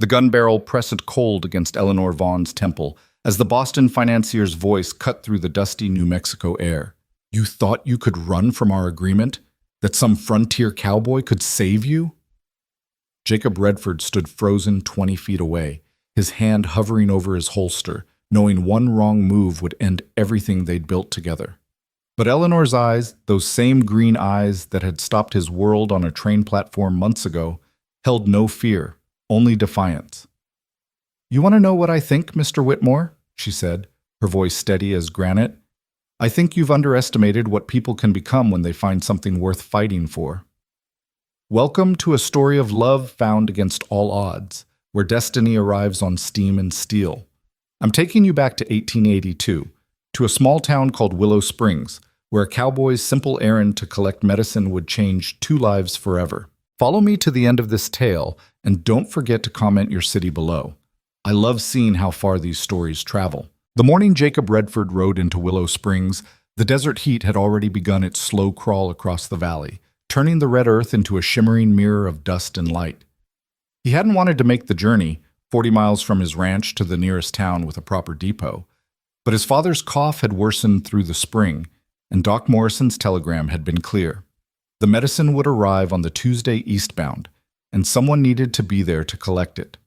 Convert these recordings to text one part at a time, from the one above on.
the gun barrel pressed cold against Eleanor Vaughn's temple as the Boston financier's voice cut through the dusty New Mexico air. "You thought you could run from our agreement? That some frontier cowboy could save you?" Jacob Redford stood frozen 20 feet away, his hand hovering over his holster, knowing one wrong move would end everything they'd built together. But Eleanor's eyes, those same green eyes that had stopped his world on a train platform months ago, held no fear, only defiance. "You want to know what I think, Mr. Whitmore?" she said, her voice steady as granite. "I think you've underestimated what people can become when they find something worth fighting for. Welcome to a story of love found against all odds, where destiny arrives on steam and steel. I'm taking you back to 1882, to a small town called Willow Springs, where a cowboy's simple errand to collect medicine would change 2 lives forever. Follow me to the end of this tale, and don't forget to comment your city below. I love seeing how far these stories travel." The morning Jacob Redford rode into Willow Springs, the desert heat had already begun its slow crawl across the valley, turning the red earth into a shimmering mirror of dust and light. He hadn't wanted to make the journey, 40 miles from his ranch to the nearest town with a proper depot, but his father's cough had worsened through the spring, and Doc Morrison's telegram had been clear. The medicine would arrive on the Tuesday eastbound, and someone needed to be there to collect it.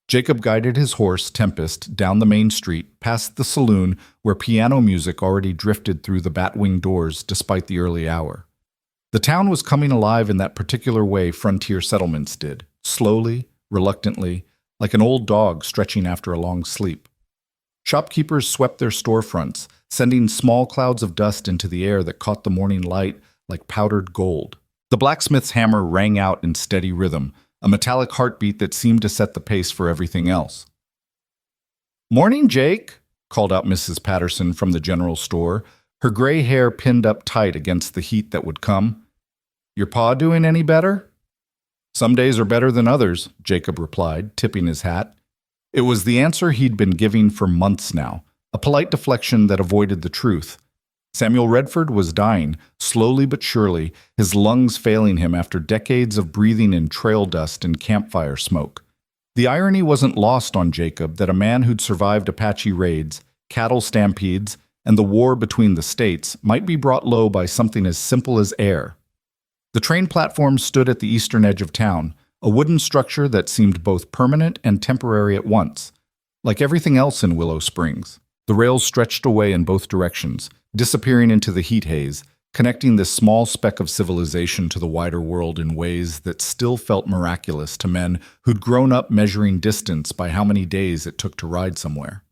Jacob guided his horse, Tempest, down the main street, past the saloon where piano music already drifted through the batwing doors despite the early hour. The town was coming alive in that particular way frontier settlements did, slowly, reluctantly, like an old dog stretching after a long sleep. Shopkeepers swept their storefronts, sending small clouds of dust into the air that caught the morning light like powdered gold. The blacksmith's hammer rang out in steady rhythm, a metallic heartbeat that seemed to set the pace for everything else. "Morning, Jake," called out Mrs. Patterson from the general store, her gray hair pinned up tight against the heat that would come. "Your pa doing any better?" "Some days are better than others," Jacob replied, tipping his hat. It was the answer he'd been giving for months now, a polite deflection that avoided the truth. Samuel Redford was dying, slowly but surely, his lungs failing him after decades of breathing in trail dust and campfire smoke. The irony wasn't lost on Jacob that a man who'd survived Apache raids, cattle stampedes, and the war between the states might be brought low by something as simple as air. The train platform stood at the eastern edge of town, a wooden structure that seemed both permanent and temporary at once. Like everything else in Willow Springs, the rails stretched away in both directions, disappearing into the heat haze, connecting this small speck of civilization to the wider world in ways that still felt miraculous to men who'd grown up measuring distance by how many days it took to ride somewhere.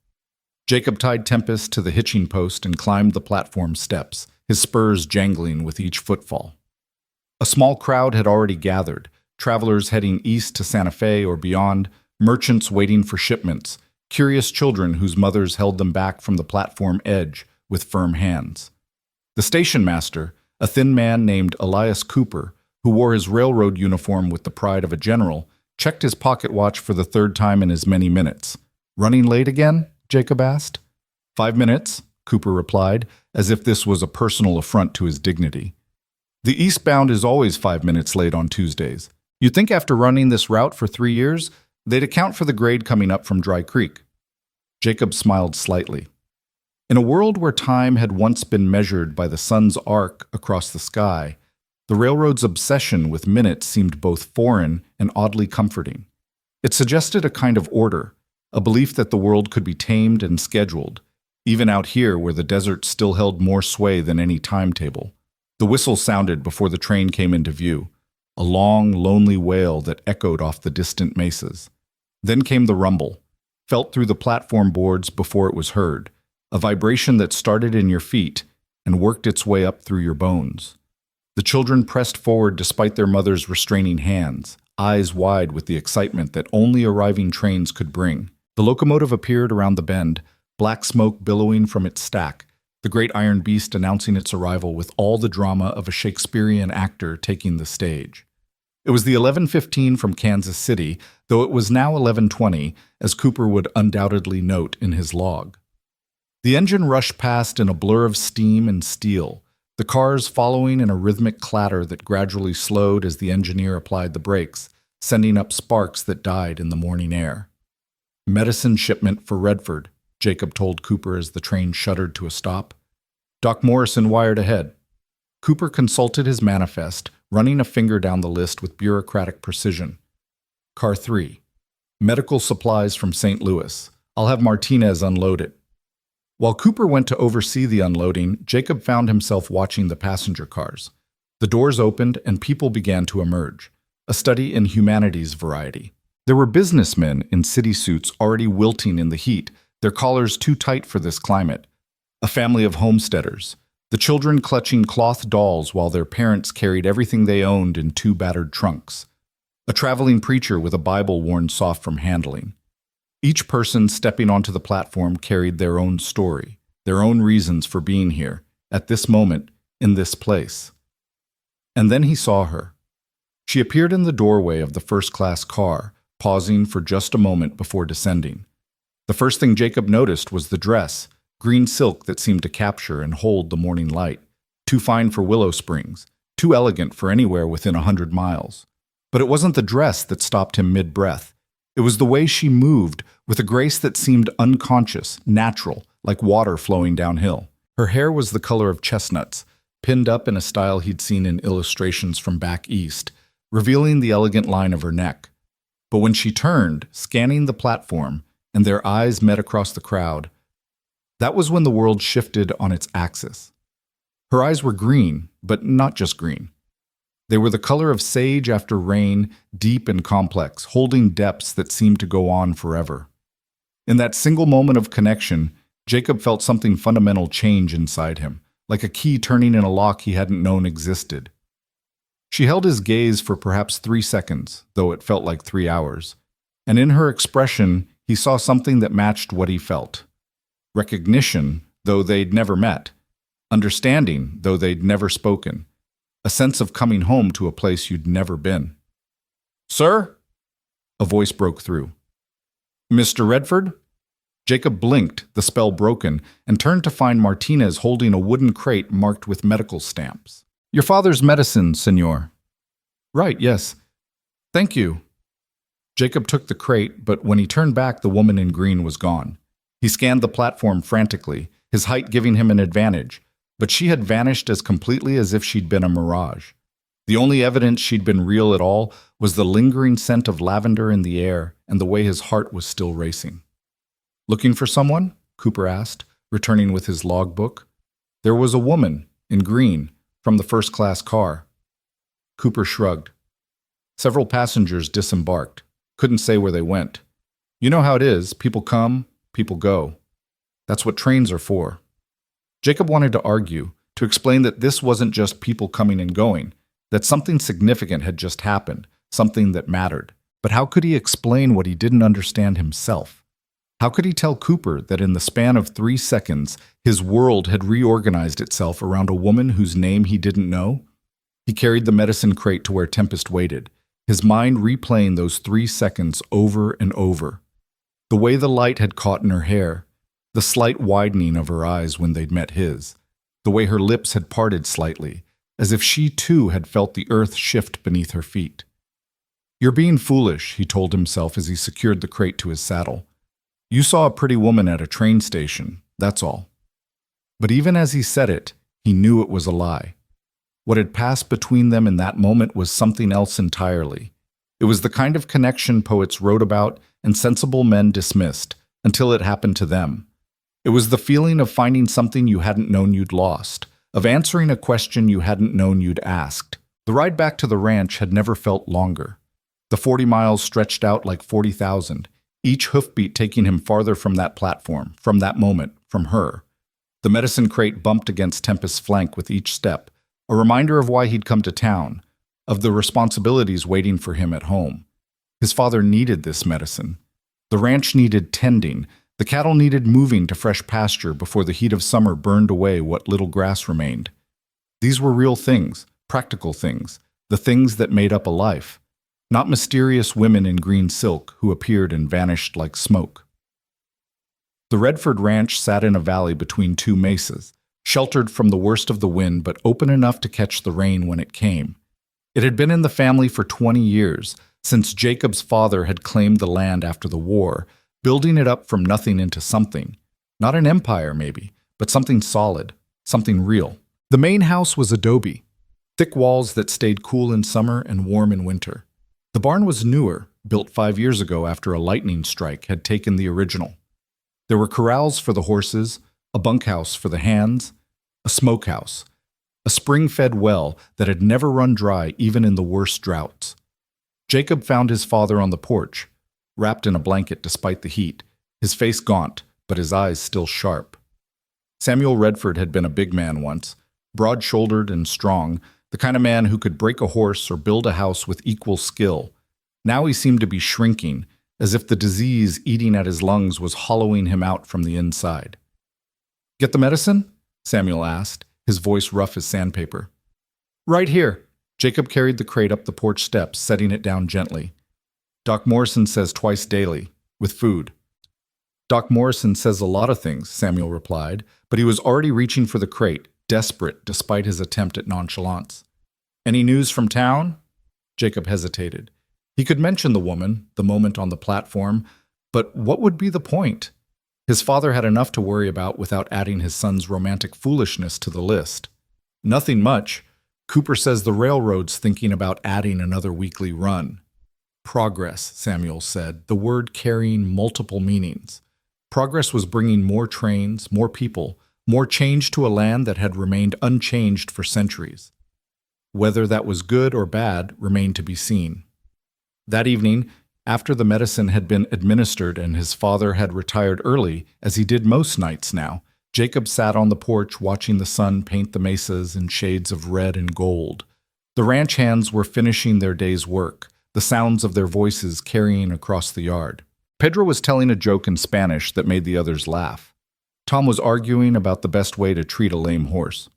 Jacob tied Tempest to the hitching post and climbed the platform steps, his spurs jangling with each footfall. A small crowd had already gathered, travelers heading east to Santa Fe or beyond, merchants waiting for shipments, curious children whose mothers held them back from the platform edge with firm hands. The station master, a thin man named Elias Cooper, who wore his railroad uniform with the pride of a general, checked his pocket watch for the 3rd time in as many minutes. "Running late again?" Jacob asked. "5 minutes," Cooper replied, as if this was a personal affront to his dignity. "The eastbound is always 5 minutes late on Tuesdays. You'd think after running this route for 3 years, they'd account for the grade coming up from Dry Creek." Jacob smiled slightly. In a world where time had once been measured by the sun's arc across the sky, the railroad's obsession with minutes seemed both foreign and oddly comforting. It suggested a kind of order, a belief that the world could be tamed and scheduled, even out here where the desert still held more sway than any timetable. The whistle sounded before the train came into view, a long, lonely wail that echoed off the distant mesas. Then came the rumble, felt through the platform boards before it was heard, a vibration that started in your feet and worked its way up through your bones. The children pressed forward despite their mothers' restraining hands, eyes wide with the excitement that only arriving trains could bring. The locomotive appeared around the bend, black smoke billowing from its stack, the great iron beast announcing its arrival with all the drama of a Shakespearean actor taking the stage. It was the 11:15 from Kansas City, though it was now 11:20, as Cooper would undoubtedly note in his log. The engine rushed past in a blur of steam and steel, the cars following in a rhythmic clatter that gradually slowed as the engineer applied the brakes, sending up sparks that died in the morning air. Medicine shipment for Redford, Jacob told Cooper as the train shuddered to a stop. Doc Morrison wired ahead. Cooper consulted his manifest, running a finger down the list with bureaucratic precision. Car 3. Medical supplies from St. Louis. I'll have Martinez unload it. While Cooper went to oversee the unloading, Jacob found himself watching the passenger cars. The doors opened and people began to emerge, a study in humanity's variety. There were businessmen in city suits already wilting in the heat, their collars too tight for this climate. A family of homesteaders, the children clutching cloth dolls while their parents carried everything they owned in 2 battered trunks. A traveling preacher with a Bible worn soft from handling. Each person stepping onto the platform carried their own story, their own reasons for being here, at this moment, in this place. And then he saw her. She appeared in the doorway of the first-class car, pausing for just a moment before descending. The first thing Jacob noticed was the dress, green silk that seemed to capture and hold the morning light, too fine for Willow Springs, too elegant for anywhere within 100 miles. But it wasn't the dress that stopped him mid-breath. It was the way she moved, with a grace that seemed unconscious, natural, like water flowing downhill. Her hair was the color of chestnuts, pinned up in a style he'd seen in illustrations from back east, revealing the elegant line of her neck. But when she turned, scanning the platform, and their eyes met across the crowd, that was when the world shifted on its axis. Her eyes were green, but not just green. They were the color of sage after rain, deep and complex, holding depths that seemed to go on forever. In that single moment of connection, Jacob felt something fundamental change inside him, like a key turning in a lock he hadn't known existed. She held his gaze for perhaps 3 seconds, though it felt like 3 hours, and in her expression, he saw something that matched what he felt. Recognition, though they'd never met. Understanding, though they'd never spoken. A sense of coming home to a place you'd never been. "Sir?" A voice broke through. "Mr. Redford?" Jacob blinked, the spell broken, and turned to find Martinez holding a wooden crate marked with medical stamps. "Your father's medicine, senor." "Right, yes. Thank you." Jacob took the crate, but when he turned back, the woman in green was gone. He scanned the platform frantically, his height giving him an advantage, but she had vanished as completely as if she'd been a mirage. The only evidence she'd been real at all was the lingering scent of lavender in the air and the way his heart was still racing. "Looking for someone?" Cooper asked, returning with his logbook. "There was a woman, in green, from the first-class car." Cooper shrugged. Several passengers disembarked. Couldn't say where they went. "You know how it is. People come, people go. That's what trains are for." Jacob wanted to argue, to explain that this wasn't just people coming and going, that something significant had just happened, something that mattered. But how could he explain what he didn't understand himself? How could he tell Cooper that in the span of 3 seconds, his world had reorganized itself around a woman whose name he didn't know? He carried the medicine crate to where Tempest waited, his mind replaying those 3 seconds over and over. The way the light had caught in her hair, the slight widening of her eyes when they'd met his, the way her lips had parted slightly, as if she too had felt the earth shift beneath her feet. "You're being foolish," he told himself as he secured the crate to his saddle. "You saw a pretty woman at a train station, that's all." But even as he said it, he knew it was a lie. What had passed between them in that moment was something else entirely. It was the kind of connection poets wrote about and sensible men dismissed, until it happened to them. It was the feeling of finding something you hadn't known you'd lost, of answering a question you hadn't known you'd asked. The ride back to the ranch had never felt longer. The 40 miles stretched out like 40,000, each hoofbeat taking him farther from that platform, from that moment, from her. The medicine crate bumped against Tempest's flank with each step, a reminder of why he'd come to town, of the responsibilities waiting for him at home. His father needed this medicine. The ranch needed tending. The cattle needed moving to fresh pasture before the heat of summer burned away what little grass remained. These were real things, practical things, the things that made up a life, not mysterious women in green silk who appeared and vanished like smoke. The Redford Ranch sat in a valley between 2 mesas, sheltered from the worst of the wind but open enough to catch the rain when it came. It had been in the family for 20 years, since Jacob's father had claimed the land after the war, building it up from nothing into something. Not an empire, maybe, but something solid, something real. The main house was adobe, thick walls that stayed cool in summer and warm in winter. The barn was newer, built 5 years ago after a lightning strike had taken the original. There were corrals for the horses, a bunkhouse for the hands, a smokehouse, a spring-fed well that had never run dry even in the worst droughts. Jacob found his father on the porch, wrapped in a blanket despite the heat, his face gaunt, but his eyes still sharp. Samuel Redford had been a big man once, broad-shouldered and strong, the kind of man who could break a horse or build a house with equal skill. Now he seemed to be shrinking, as if the disease eating at his lungs was hollowing him out from the inside. "Get the medicine?" Samuel asked, his voice rough as sandpaper. "Right here." Jacob carried the crate up the porch steps, setting it down gently. "Doc Morrison says twice daily, with food." "Doc Morrison says a lot of things," Samuel replied, but he was already reaching for the crate, desperate despite his attempt at nonchalance. "Any news from town?" Jacob hesitated. He could mention the woman, the moment on the platform, but what would be the point? His father had enough to worry about without adding his son's romantic foolishness to the list. "Nothing much. Cooper says the railroad's thinking about adding another weekly run." Progress, Samuel said, the word carrying multiple meanings. Progress was bringing more trains, more people, more change to a land that had remained unchanged for centuries. Whether that was good or bad remained to be seen. That evening, after the medicine had been administered and his father had retired early, as he did most nights now, Jacob sat on the porch watching the sun paint the mesas in shades of red and gold. The ranch hands were finishing their day's work, the sounds of their voices carrying across the yard. Pedro was telling a joke in Spanish that made the others laugh. Tom was arguing about the best way to treat a lame horse.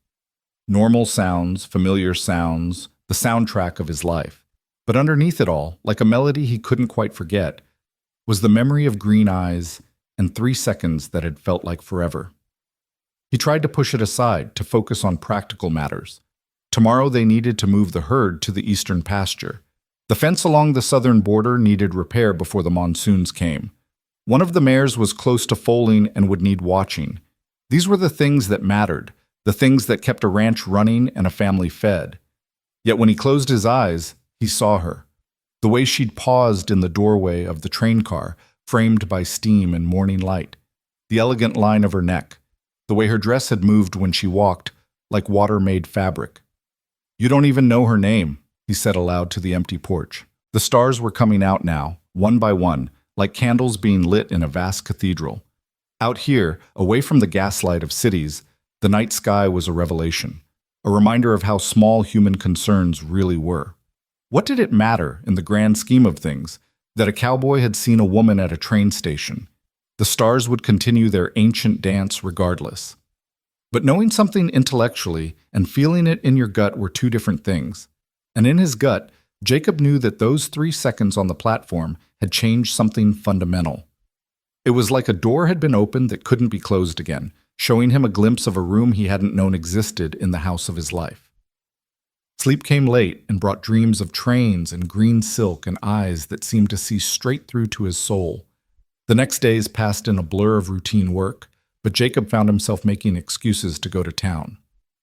Normal sounds, familiar sounds, the soundtrack of his life. But underneath it all, like a melody he couldn't quite forget, was the memory of green eyes and 3 seconds that had felt like forever. He tried to push it aside, to focus on practical matters. Tomorrow they needed to move the herd to the eastern pasture. The fence along the southern border needed repair before the monsoons came. One of the mares was close to foaling and would need watching. These were the things that mattered, the things that kept a ranch running and a family fed. Yet when he closed his eyes, he saw her. The way she'd paused in the doorway of the train car, framed by steam and morning light. The elegant line of her neck. The way her dress had moved when she walked, like water-made fabric. "You don't even know her name," he said aloud to the empty porch. The stars were coming out now, one by one, like candles being lit in a vast cathedral. Out here, away from the gaslight of cities, the night sky was a revelation, a reminder of how small human concerns really were. What did it matter, in the grand scheme of things, that a cowboy had seen a woman at a train station? The stars would continue their ancient dance regardless. But knowing something intellectually and feeling it in your gut were two different things. And in his gut, Jacob knew that those 3 seconds on the platform had changed something fundamental. It was like a door had been opened that couldn't be closed again, showing him a glimpse of a room he hadn't known existed in the house of his life. Sleep came late and brought dreams of trains and green silk and eyes that seemed to see straight through to his soul. The next days passed in a blur of routine work, but Jacob found himself making excuses to go to town.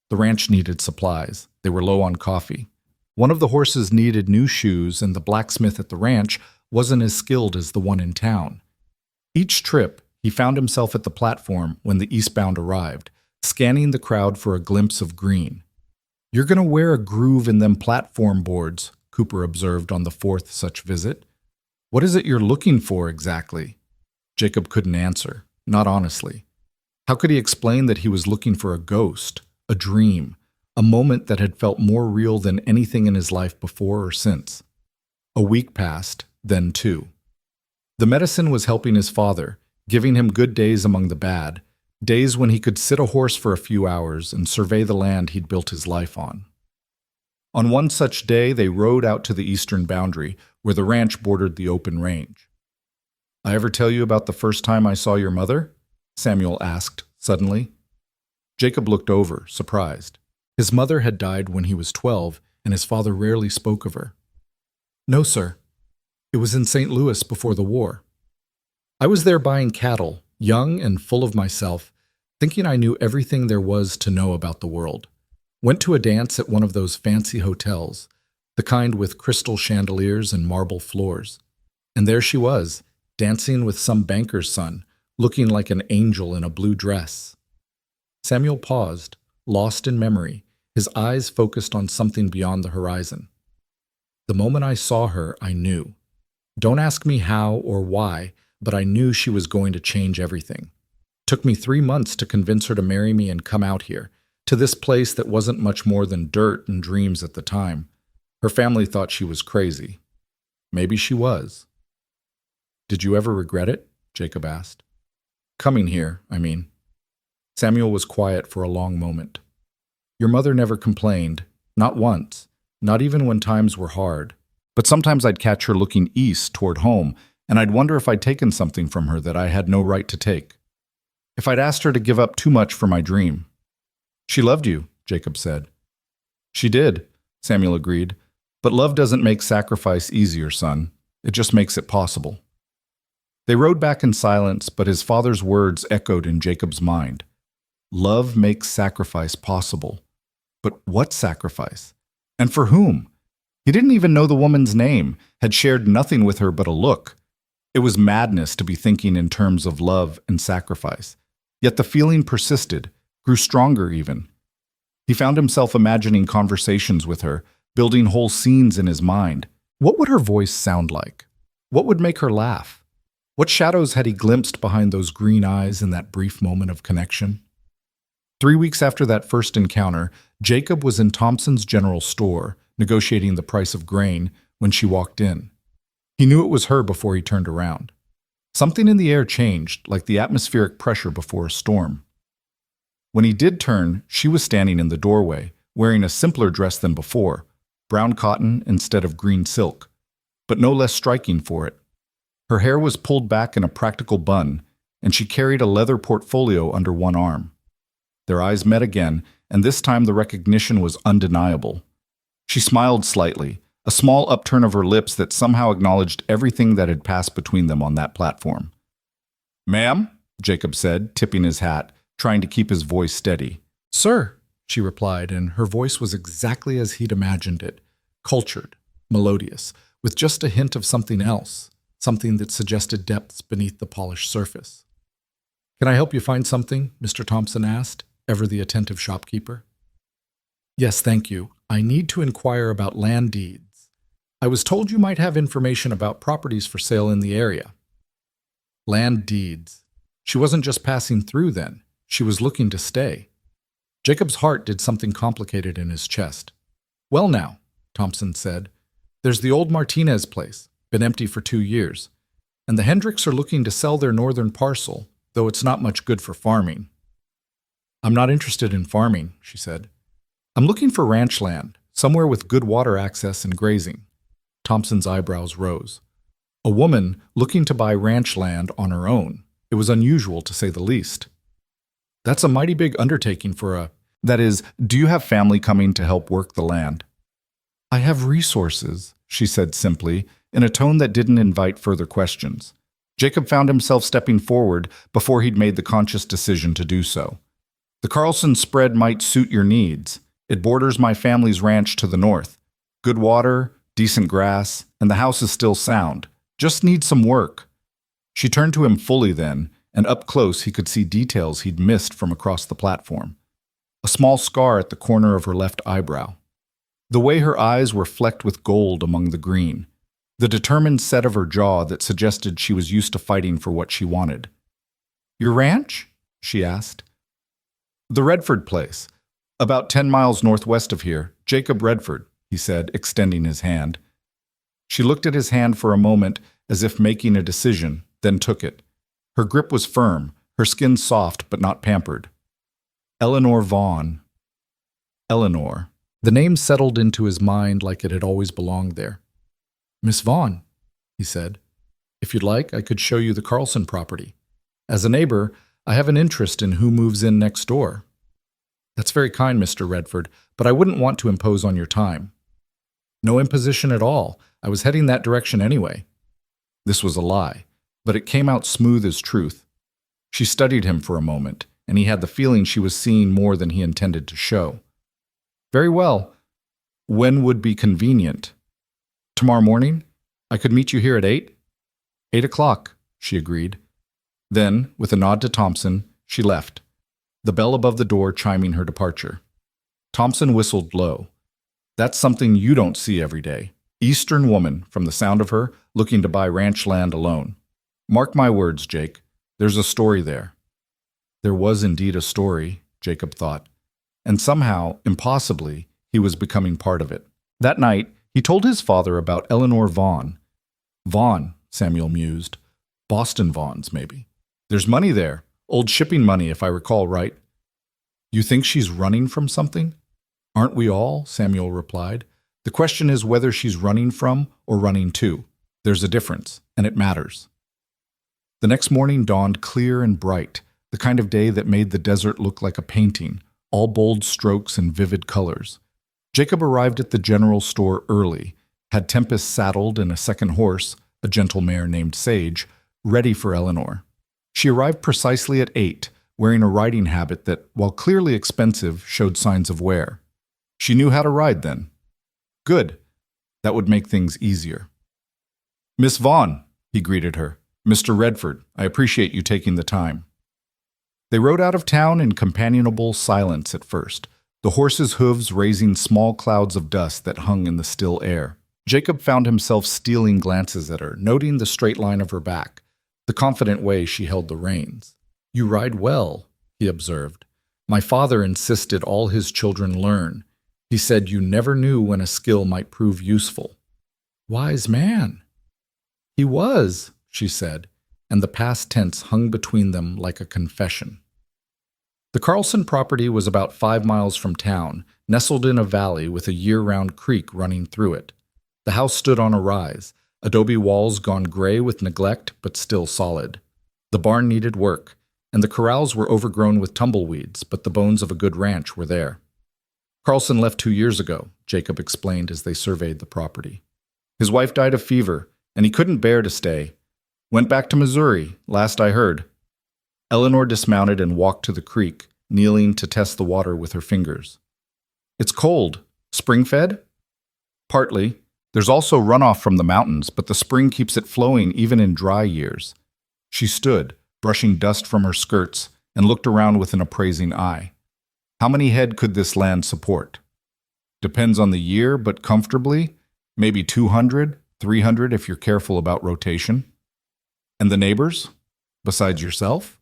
The ranch needed supplies. They were low on coffee. One of the horses needed new shoes, and the blacksmith at the ranch wasn't as skilled as the one in town. Each trip, he found himself at the platform when the eastbound arrived, scanning the crowd for a glimpse of green. "You're going to wear a groove in them platform boards," Cooper observed on the 4th such visit. "What is it you're looking for exactly?" Jacob couldn't answer, not honestly. How could he explain that he was looking for a ghost, a dream, a moment that had felt more real than anything in his life before or since? A week passed, then 2. The medicine was helping his father, giving him good days among the bad, days when he could sit a horse for a few hours and survey the land he'd built his life on. On one such day, they rode out to the eastern boundary, where the ranch bordered the open range. "I ever tell you about the first time I saw your mother?" Samuel asked, suddenly. Jacob looked over, surprised. His mother had died when he was 12, and his father rarely spoke of her. "No, sir." It was in St. Louis before the war. I was there buying cattle, young and full of myself, thinking I knew everything there was to know about the world. Went to a dance at one of those fancy hotels, the kind with crystal chandeliers and marble floors. And there she was, dancing with some banker's son, looking like an angel in a blue dress. Samuel paused, lost in memory, his eyes focused on something beyond the horizon. The moment I saw her, I knew. Don't ask me how or why, but I knew she was going to change everything. Took me 3 months to convince her to marry me and come out here, to this place that wasn't much more than dirt and dreams at the time. Her family thought she was crazy. Maybe she was. Did you ever regret it? Jacob asked. Coming here, I mean. Samuel was quiet for a long moment. Your mother never complained, not once, not even when times were hard. But sometimes I'd catch her looking east toward home, and I'd wonder if I'd taken something from her that I had no right to take. If I'd asked her to give up too much for my dream. She loved you, Jacob said. She did, Samuel agreed. But love doesn't make sacrifice easier, son. It just makes it possible. They rode back in silence, but his father's words echoed in Jacob's mind. Love makes sacrifice possible. But what sacrifice? And for whom? He didn't even know the woman's name, had shared nothing with her but a look. It was madness to be thinking in terms of love and sacrifice. Yet the feeling persisted, grew stronger even. He found himself imagining conversations with her, building whole scenes in his mind. What would her voice sound like? What would make her laugh? What shadows had he glimpsed behind those green eyes in that brief moment of connection? 3 weeks after that first encounter, Jacob was in Thompson's general store, negotiating the price of grain, when she walked in. He knew it was her before he turned around. Something in the air changed, like the atmospheric pressure before a storm. When he did turn, she was standing in the doorway, wearing a simpler dress than before, brown cotton instead of green silk, but no less striking for it. Her hair was pulled back in a practical bun, and she carried a leather portfolio under one arm. Their eyes met again, and this time the recognition was undeniable. She smiled slightly, a small upturn of her lips that somehow acknowledged everything that had passed between them on that platform. "Ma'am?" Jacob said, tipping his hat, trying to keep his voice steady. "Sir," she replied, and her voice was exactly as he'd imagined it, cultured, melodious, with just a hint of something else, something that suggested depths beneath the polished surface. "Can I help you find something?" Mr. Thompson asked, ever the attentive shopkeeper. "Yes, thank you. I need to inquire about land deeds. I was told you might have information about properties for sale in the area." Land deeds. She wasn't just passing through then. She was looking to stay. Jacob's heart did something complicated in his chest. "Well now," Thompson said, "there's the old Martinez place, been empty for 2 years, and the Hendricks are looking to sell their northern parcel, though it's not much good for farming." "I'm not interested in farming," she said. "I'm looking for ranch land, somewhere with good water access and grazing." Thompson's eyebrows rose. A woman looking to buy ranch land on her own. It was unusual, to say the least. "That's a mighty big undertaking for a— That is, do you have family coming to help work the land?" "I have resources," she said simply, in a tone that didn't invite further questions. Jacob found himself stepping forward before he'd made the conscious decision to do so. "The Carlson spread might suit your needs. It borders my family's ranch to the north. Good water, decent grass, and the house is still sound. Just needs some work." She turned to him fully then, and up close he could see details he'd missed from across the platform. A small scar at the corner of her left eyebrow. The way her eyes were flecked with gold among the green. The determined set of her jaw that suggested she was used to fighting for what she wanted. "Your ranch?" she asked. "The Redford place. About 10 miles northwest of here. Jacob Redford," he said, extending his hand. She looked at his hand for a moment as if making a decision, then took it. Her grip was firm, her skin soft but not pampered. Eleanor Vaughn. Eleanor. The name settled into his mind like it had always belonged there. "Miss Vaughn," he said, "if you'd like, I could show you the Carlson property. As a neighbor, I have an interest in who moves in next door." "That's very kind, Mr. Redford, but I wouldn't want to impose on your time." "No imposition at all. I was heading that direction anyway. This was a lie, but it came out smooth as truth. She studied him for a moment, and he had the feeling she was seeing more than he intended to show. Very well. When would be convenient? Tomorrow morning? I could meet you here at 8? 8 o'clock, she agreed. Then, with a nod to Thompson, she left, the bell above the door chiming her departure. Thompson whistled low. That's something you don't see every day. Eastern woman, from the sound of her, looking to buy ranch land alone. Mark my words, Jake. There's a story there. There was indeed a story, Jacob thought, and somehow, impossibly, he was becoming part of it. That night, he told his father about Eleanor Vaughn. Vaughn, Samuel mused. Boston Vaughns, maybe. There's money there. Old shipping money, if I recall right. You think she's running from something? Aren't we all? Samuel replied. The question is whether she's running from or running to. There's a difference, and it matters. The next morning dawned clear and bright, the kind of day that made the desert look like a painting, all bold strokes and vivid colors. Jacob arrived at the general store early, had Tempest saddled and a second horse, a gentle mare named Sage, ready for Eleanor. She arrived precisely at 8, wearing a riding habit that, while clearly expensive, showed signs of wear. She knew how to ride then. Good. That would make things easier. Miss Vaughn, he greeted her. Mr. Redford, I appreciate you taking the time. They rode out of town in companionable silence at first, the horses' hooves raising small clouds of dust that hung in the still air. Jacob found himself stealing glances at her, noting the straight line of her back, the confident way she held the reins. You ride well, he observed. My father insisted all his children learn. He said you never knew when a skill might prove useful. Wise man. He was, she said, and the past tense hung between them like a confession. The Carlson property was about 5 miles from town, nestled in a valley with a year-round creek running through it. The house stood on a rise, adobe walls gone gray with neglect but still solid. The barn needed work, and the corrals were overgrown with tumbleweeds, but the bones of a good ranch were there. Carlson left 2 years ago, Jacob explained as they surveyed the property. His wife died of fever, and he couldn't bear to stay. Went back to Missouri, last I heard. Eleanor dismounted and walked to the creek, kneeling to test the water with her fingers. It's cold. Spring-fed? Partly. There's also runoff from the mountains, but the spring keeps it flowing even in dry years. She stood, brushing dust from her skirts, and looked around with an appraising eye. How many head could this land support? Depends on the year, but comfortably, maybe 200, 300 if you're careful about rotation. And the neighbors? Besides yourself?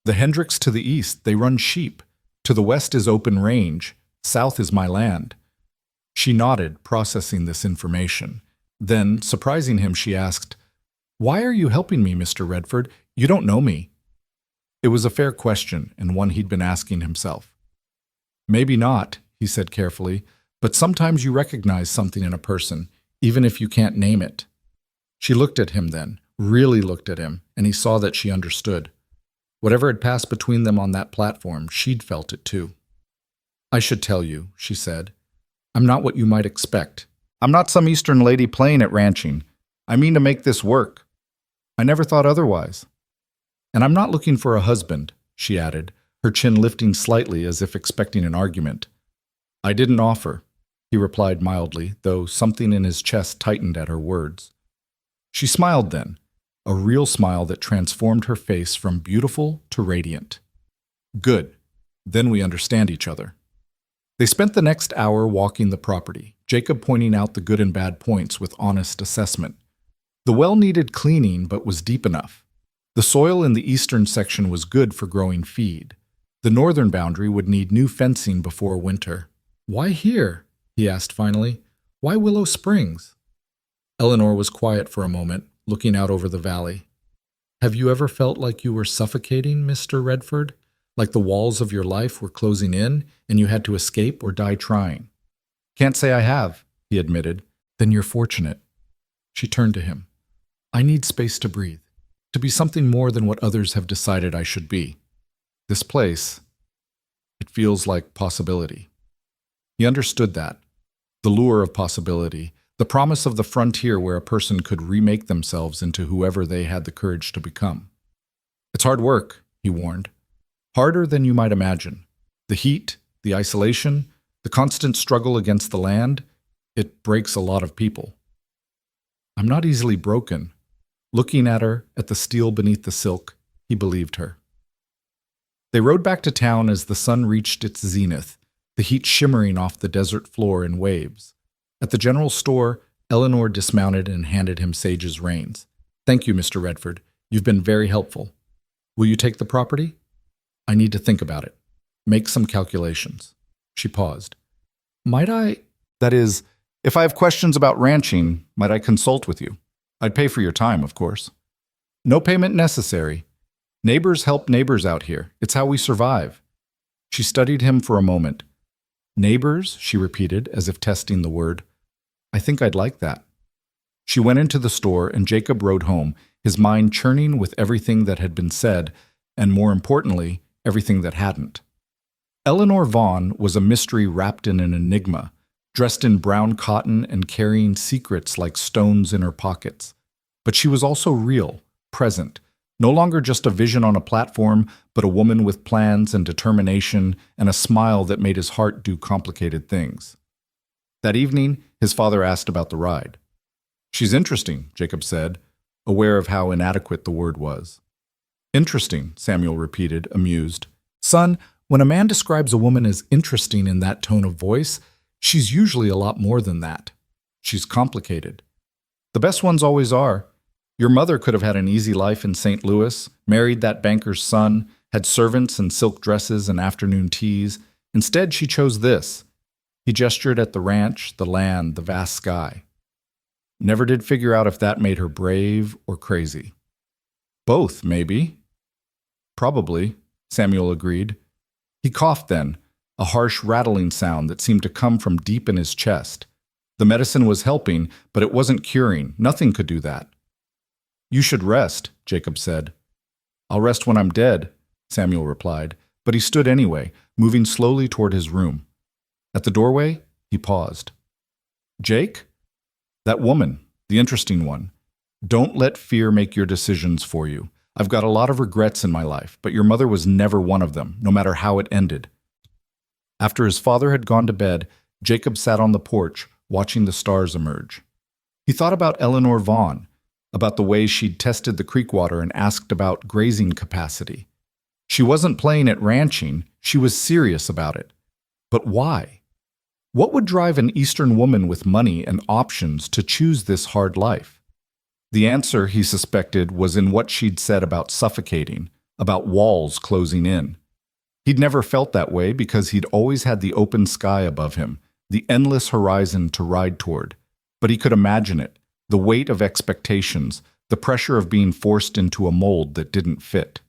The Hendricks to the east, they run sheep. To the west is open range. South is my land. She nodded, processing this information. Then, surprising him, she asked, Why are you helping me, Mr. Redford? You don't know me. It was a fair question, and one he'd been asking himself. Maybe not, he said carefully, but sometimes you recognize something in a person, even if you can't name it. She looked at him then, really looked at him, and he saw that she understood. Whatever had passed between them on that platform, she'd felt it too. I should tell you, she said. I'm not what you might expect. I'm not some Eastern lady playing at ranching. I mean to make this work. I never thought otherwise. And I'm not looking for a husband, she added, her chin lifting slightly as if expecting an argument. I didn't offer, he replied mildly, though something in his chest tightened at her words. She smiled then, a real smile that transformed her face from beautiful to radiant. Good. Then we understand each other. They spent the next hour walking the property, Jacob pointing out the good and bad points with honest assessment. The well needed cleaning but was deep enough. The soil in the eastern section was good for growing feed. The northern boundary would need new fencing before winter. Why here? He asked finally. Why Willow Springs? Eleanor was quiet for a moment, looking out over the valley. Have you ever felt like you were suffocating, Mr. Redford? Like the walls of your life were closing in and you had to escape or die trying? Can't say I have, he admitted. Then you're fortunate. She turned to him. I need space to breathe, to be something more than what others have decided I should be. This place, it feels like possibility. He understood that. The lure of possibility, The promise of the frontier where a person could remake themselves into whoever they had the courage to become. It's hard work, he warned. Harder than you might imagine. The heat, the isolation, the constant struggle against the land, it breaks a lot of people. I'm not easily broken. Looking at her, at the steel beneath the silk, he believed her. They rode back to town as the sun reached its zenith, the heat shimmering off the desert floor in waves. At the general store, Eleanor dismounted and handed him Sage's reins. Thank you, Mr. Redford. You've been very helpful. Will you take the property? I need to think about it. Make some calculations. She paused. Might I? That is, if I have questions about ranching, might I consult with you? I'd pay for your time, of course. No payment necessary. Neighbors help neighbors out here. It's how we survive. She studied him for a moment. Neighbors, she repeated, as if testing the word. I think I'd like that. She went into the store, and Jacob rode home, his mind churning with everything that had been said, and more importantly, everything that hadn't. Eleanor Vaughn was a mystery wrapped in an enigma, dressed in brown cotton and carrying secrets like stones in her pockets. But she was also real, present, no longer just a vision on a platform, but a woman with plans and determination and a smile that made his heart do complicated things. That evening, his father asked about the ride. She's interesting, Jacob said, aware of how inadequate the word was. Interesting, Samuel repeated, amused. Son, when a man describes a woman as interesting in that tone of voice, she's usually a lot more than that. She's complicated. The best ones always are. Your mother could have had an easy life in St. Louis, married that banker's son, had servants and silk dresses and afternoon teas. Instead, she chose this. He gestured at the ranch, the land, the vast sky. Never did figure out if that made her brave or crazy. Both, maybe. Probably, Samuel agreed. He coughed then, a harsh rattling sound that seemed to come from deep in his chest. The medicine was helping, but it wasn't curing. Nothing could do that. You should rest, Jacob said. I'll rest when I'm dead, Samuel replied, but he stood anyway, moving slowly toward his room. At the doorway, he paused. Jake? That woman, the interesting one. Don't let fear make your decisions for you. I've got a lot of regrets in my life, but your mother was never one of them, no matter how it ended. After his father had gone to bed, Jacob sat on the porch, watching the stars emerge. He thought about Eleanor Vaughn, about the way she'd tested the creek water and asked about grazing capacity. She wasn't playing at ranching, she was serious about it. But why? What would drive an Eastern woman with money and options to choose this hard life? The answer, he suspected, was in what she'd said about suffocating, about walls closing in. He'd never felt that way because he'd always had the open sky above him, the endless horizon to ride toward. But he could imagine it, the weight of expectations, the pressure of being forced into a mold that didn't fit.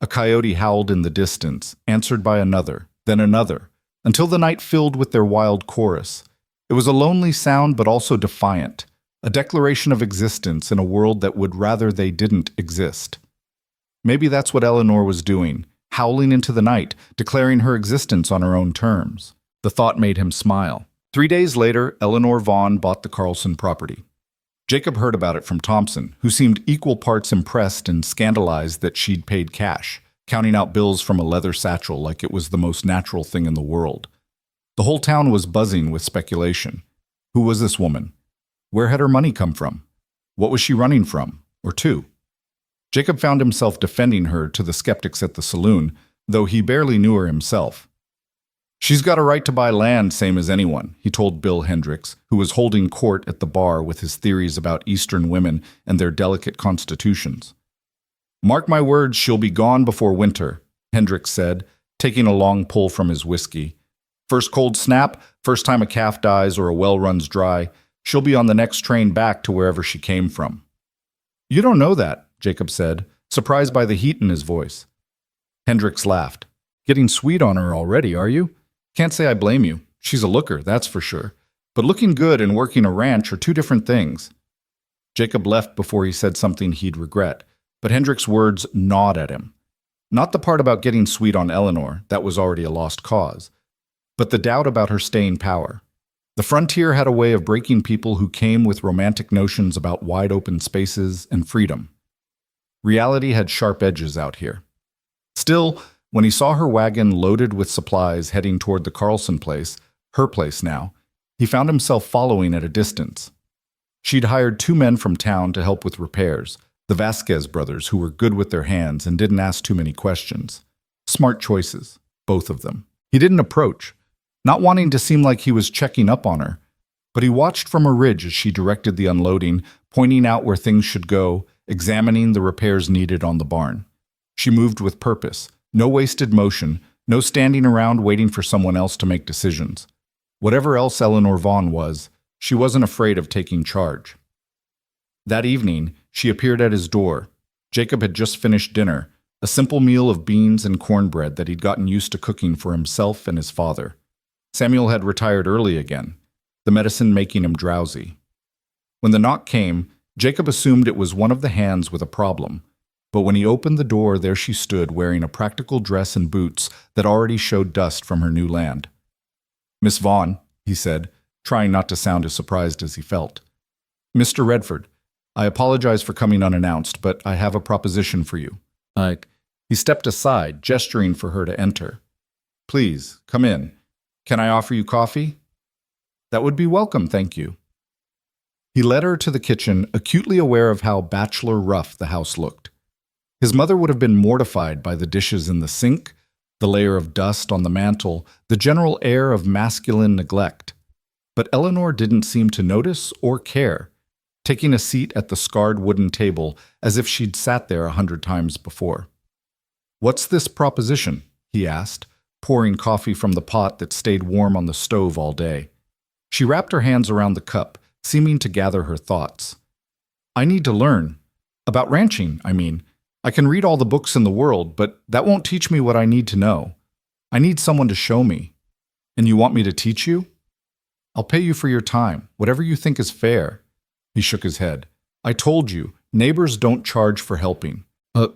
A coyote howled in the distance, answered by another, then another, until the night filled with their wild chorus. It was a lonely sound but also defiant, a declaration of existence in a world that would rather they didn't exist. Maybe that's what Eleanor was doing, howling into the night, declaring her existence on her own terms. The thought made him smile. 3 days later, Eleanor Vaughn bought the Carlson property. Jacob heard about it from Thompson, who seemed equal parts impressed and scandalized that she'd paid cash, counting out bills from a leather satchel like it was the most natural thing in the world. The whole town was buzzing with speculation. Who was this woman? Where had her money come from? What was she running from, or to? Jacob found himself defending her to the skeptics at the saloon, though he barely knew her himself. She's got a right to buy land same as anyone, he told Bill Hendricks, who was holding court at the bar with his theories about Eastern women and their delicate constitutions. Mark my words, she'll be gone before winter, Hendricks said, taking a long pull from his whiskey. First cold snap, first time a calf dies or a well runs dry, she'll be on the next train back to wherever she came from. You don't know that, Jacob said, surprised by the heat in his voice. Hendricks laughed. Getting sweet on her already, are you? Can't say I blame you. She's a looker, that's for sure. But looking good and working a ranch are two different things. Jacob left before he said something he'd regret, but Hendricks' words gnawed at him. Not the part about getting sweet on Eleanor, that was already a lost cause, but the doubt about her staying power. The frontier had a way of breaking people who came with romantic notions about wide open spaces and freedom. Reality had sharp edges out here. Still, when he saw her wagon loaded with supplies heading toward the Carlson place, her place now, he found himself following at a distance. She'd hired 2 men from town to help with repairs, the Vasquez brothers, who were good with their hands and didn't ask too many questions. Smart choices, both of them. He didn't approach, not wanting to seem like he was checking up on her, but he watched from a ridge as she directed the unloading, pointing out where things should go, examining the repairs needed on the barn. She moved with purpose, no wasted motion, no standing around waiting for someone else to make decisions. Whatever else Eleanor Vaughn was, she wasn't afraid of taking charge. That evening, she appeared at his door. Jacob had just finished dinner, a simple meal of beans and cornbread that he'd gotten used to cooking for himself and his father. Samuel had retired early again, the medicine making him drowsy. When the knock came, Jacob assumed it was one of the hands with a problem, but when he opened the door, there she stood wearing a practical dress and boots that already showed dust from her new land. "Miss Vaughn," he said, trying not to sound as surprised as he felt. "Mr. Redford, I apologize for coming unannounced, but I have a proposition for you." He stepped aside, gesturing for her to enter. "Please, come in. Can I offer you coffee?" "That would be welcome, thank you." He led her to the kitchen, acutely aware of how bachelor rough the house looked. His mother would have been mortified by the dishes in the sink, the layer of dust on the mantel, the general air of masculine neglect. But Eleanor didn't seem to notice or care, taking a seat at the scarred wooden table as if she'd sat there 100 times before. "What's this proposition?" he asked, pouring coffee from the pot that stayed warm on the stove all day. She wrapped her hands around the cup, seeming to gather her thoughts. "I need to learn. About ranching, I mean. I can read all the books in the world, but that won't teach me what I need to know. I need someone to show me. And you want me to teach you? I'll pay you for your time, whatever you think is fair." He shook his head. "I told you, neighbors don't charge for helping.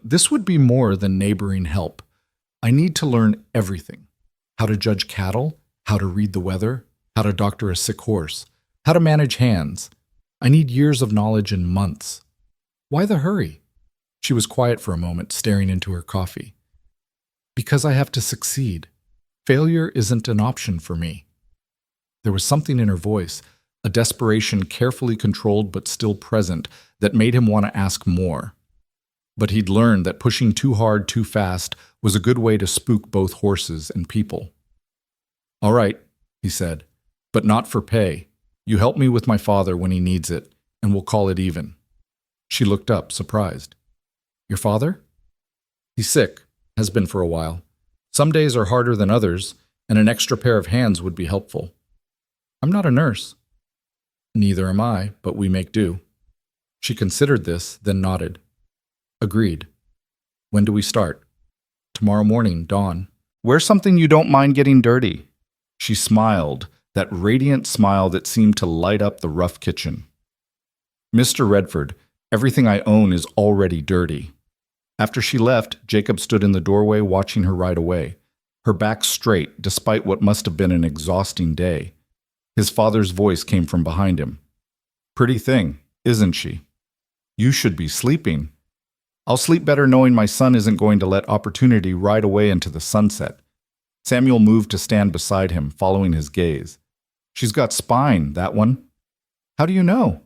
This would be more than neighboring help. I need to learn everything. How to judge cattle, how to read the weather, how to doctor a sick horse, how to manage hands. I need years of knowledge in months. Why the hurry?" She was quiet for a moment, staring into her coffee. "Because I have to succeed. Failure isn't an option for me." There was something in her voice, a desperation carefully controlled but still present, that made him want to ask more. But he'd learned that pushing too hard too fast was a good way to spook both horses and people. "All right," he said, "but not for pay. You help me with my father when he needs it, and we'll call it even." She looked up, surprised. "Your father?" "He's sick, has been for a while. Some days are harder than others, and an extra pair of hands would be helpful." "I'm not a nurse." "Neither am I, but we make do." She considered this, then nodded. "Agreed. When do we start?" "Tomorrow morning, dawn." "Wear something you don't mind getting dirty." She smiled, that radiant smile that seemed to light up the rough kitchen. "Mr. Redford, everything I own is already dirty." After she left, Jacob stood in the doorway watching her ride away, her back straight despite what must have been an exhausting day. His father's voice came from behind him. "Pretty thing, isn't she? You should be sleeping." "I'll sleep better knowing my son isn't going to let opportunity ride away into the sunset." Samuel moved to stand beside him, following his gaze. "She's got spine, that one." "How do you know?"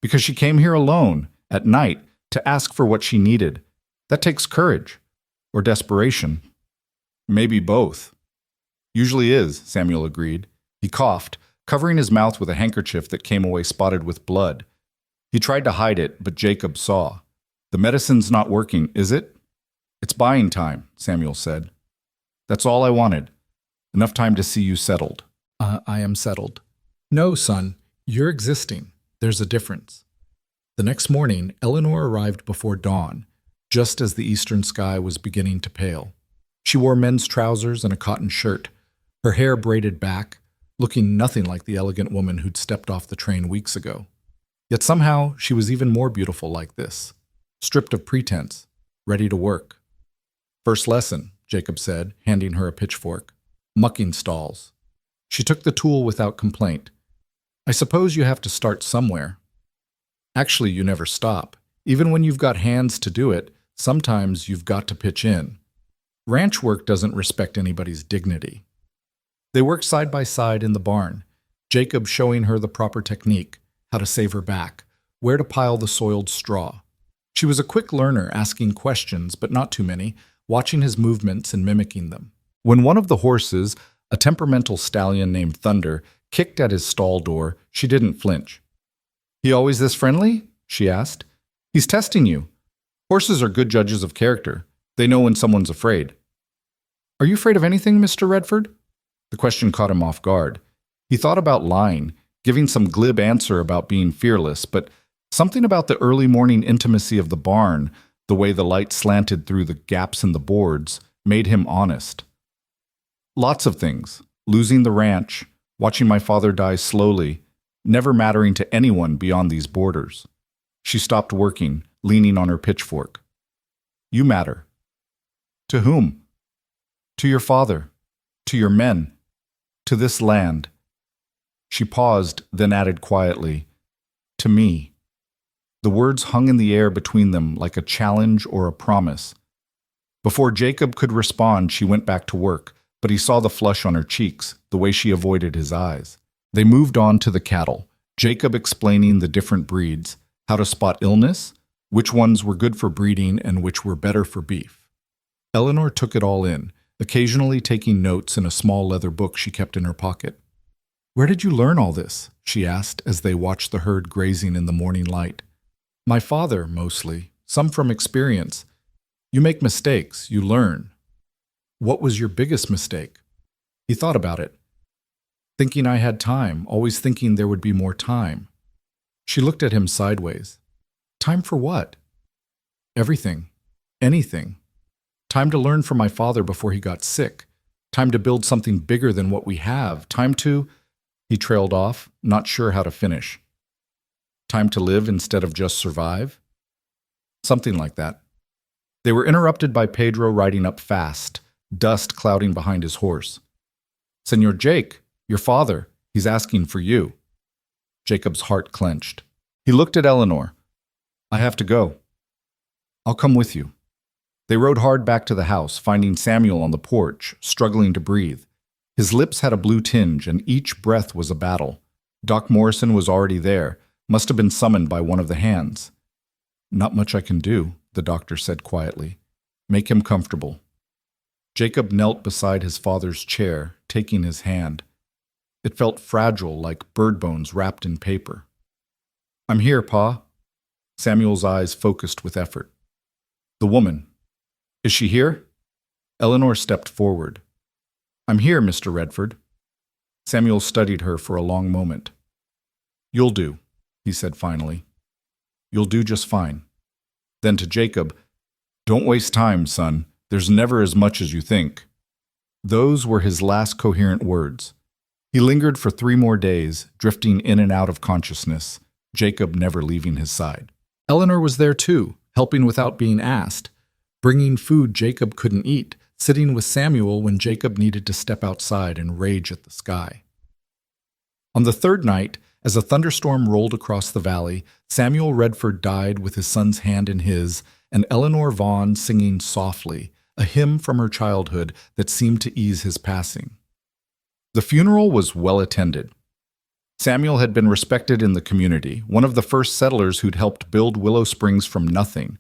"Because she came here alone, at night, to ask for what she needed. That takes courage. Or desperation. Maybe both." "Usually is," Samuel agreed. He coughed, covering his mouth with a handkerchief that came away spotted with blood. He tried to hide it, but Jacob saw. "The medicine's not working, is it?" "It's buying time," Samuel said. "That's all I wanted. Enough time to see you settled." I am settled." "No, son, you're existing. There's a difference." The next morning, Eleanor arrived before dawn, just as the eastern sky was beginning to pale. She wore men's trousers and a cotton shirt, her hair braided back, looking nothing like the elegant woman who'd stepped off the train weeks ago. Yet somehow she was even more beautiful like this, stripped of pretense, ready to work. "First lesson," Jacob said, handing her a pitchfork. "Mucking stalls." She took the tool without complaint, I suppose you have to start somewhere. Actually, you never stop. Even when you've got hands to do it, sometimes you've got to pitch in. Ranch work doesn't respect anybody's dignity. They worked side by side in the barn, Jacob showing her the proper technique, how to save her back, where to pile the soiled straw. She was a quick learner, asking questions, but not too many, watching his movements and mimicking them. When one of the horses, a temperamental stallion named Thunder, kicked at his stall door, she didn't flinch. "He always this friendly?" she asked. "He's testing you. Horses are good judges of character. They know when someone's afraid." "Are you afraid of anything, Mr. Redford?" The question caught him off guard. He thought about lying, giving some glib answer about being fearless, but something about the early morning intimacy of the barn, the way the light slanted through the gaps in the boards, made him honest. "Lots of things. Losing the ranch, watching my father die slowly, never mattering to anyone beyond these borders." She stopped working, leaning on her pitchfork. "You matter." "To whom?" "To your father. To your men. To this land." She paused, then added quietly, "To me." The words hung in the air between them like a challenge or a promise. Before Jacob could respond, she went back to work, but he saw the flush on her cheeks, the way she avoided his eyes. They moved on to the cattle, Jacob explaining the different breeds, how to spot illness, which ones were good for breeding and which were better for beef. Eleanor took it all in, occasionally taking notes in a small leather book she kept in her pocket. "Where did you learn all this?" she asked as they watched the herd grazing in the morning light. "My father, mostly, some from experience. You make mistakes, you learn." "What was your biggest mistake?" He thought about it. "Thinking I had time, always thinking there would be more time." She looked at him sideways. "Time for what?" "Everything. Anything. Time to learn from my father before he got sick. Time to build something bigger than what we have. Time to—" He trailed off, not sure how to finish. "Time to live instead of just survive?" Something like that. They were interrupted by Pedro riding up fast, dust clouding behind his horse. "Senor Jake, your father, he's asking for you." Jacob's heart clenched. He looked at Eleanor. "I have to go." "I'll come with you." They rode hard back to the house, finding Samuel on the porch, struggling to breathe. His lips had a blue tinge, and each breath was a battle. Doc Morrison was already there, must have been summoned by one of the hands. "Not much I can do," the doctor said quietly. "Make him comfortable." Jacob knelt beside his father's chair, taking his hand. It felt fragile, like bird bones wrapped in paper. "I'm here, Pa." Samuel's eyes focused with effort. "The woman. Is she here?" Eleanor stepped forward. "I'm here, Mr. Redford." Samuel studied her for a long moment. "You'll do," he said finally. "You'll do just fine." Then to Jacob, "Don't waste time, son. There's never as much as you think." Those were his last coherent words. He lingered for 3 more days, drifting in and out of consciousness, Jacob never leaving his side. Eleanor was there too, helping without being asked, bringing food Jacob couldn't eat, sitting with Samuel when Jacob needed to step outside and rage at the sky. On the 3rd night, as a thunderstorm rolled across the valley, Samuel Redford died with his son's hand in his, and Eleanor Vaughn singing softly, a hymn from her childhood that seemed to ease his passing. The funeral was well attended. Samuel had been respected in the community, one of the first settlers who'd helped build Willow Springs from nothing.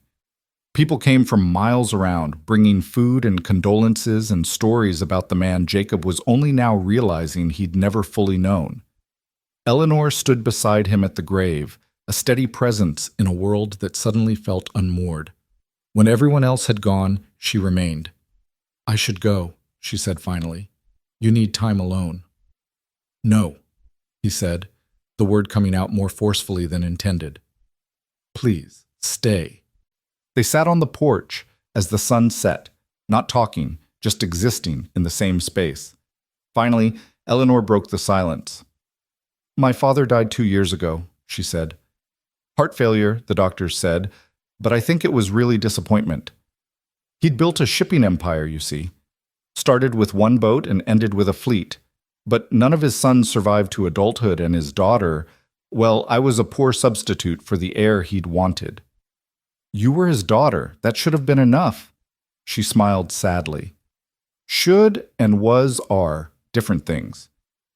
People came from miles around, bringing food and condolences and stories about the man Jacob was only now realizing he'd never fully known. Eleanor stood beside him at the grave, a steady presence in a world that suddenly felt unmoored. When everyone else had gone, she remained. "I should go," she said finally. "You need time alone." "No," he said, the word coming out more forcefully than intended. "Please, stay." They sat on the porch as the sun set, not talking, just existing in the same space. Finally, Eleanor broke the silence. "My father died 2 years ago," she said. "Heart failure," the doctors said, but I think it was really disappointment. He'd built a shipping empire, you see. Started with 1 boat and ended with a fleet. But none of his sons survived to adulthood, and his daughter, well, I was a poor substitute for the heir he'd wanted. You were his daughter. That should have been enough. She smiled sadly. Should and was are different things.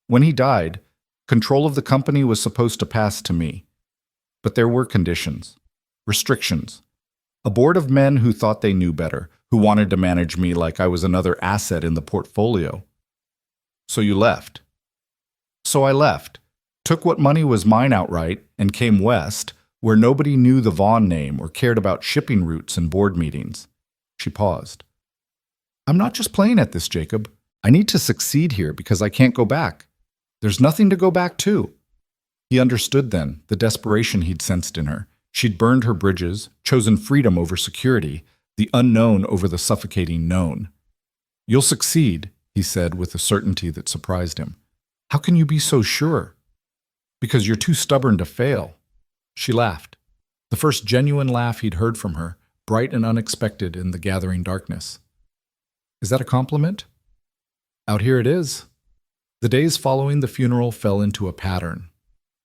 When he died, control of the company was supposed to pass to me. But there were conditions, restrictions. A board of men who thought they knew better, who wanted to manage me like I was another asset in the portfolio. So you left. So I left, took what money was mine outright, and came west, where nobody knew the Vaughn name or cared about shipping routes and board meetings. She paused. I'm not just playing at this, Jacob. I need to succeed here because I can't go back. There's nothing to go back to. He understood then, the desperation he'd sensed in her. She'd burned her bridges, chosen freedom over security, the unknown over the suffocating known. You'll succeed, he said with a certainty that surprised him. How can you be so sure? Because you're too stubborn to fail. She laughed, the first genuine laugh he'd heard from her, bright and unexpected in the gathering darkness. Is that a compliment? Out here it is. The days following the funeral fell into a pattern.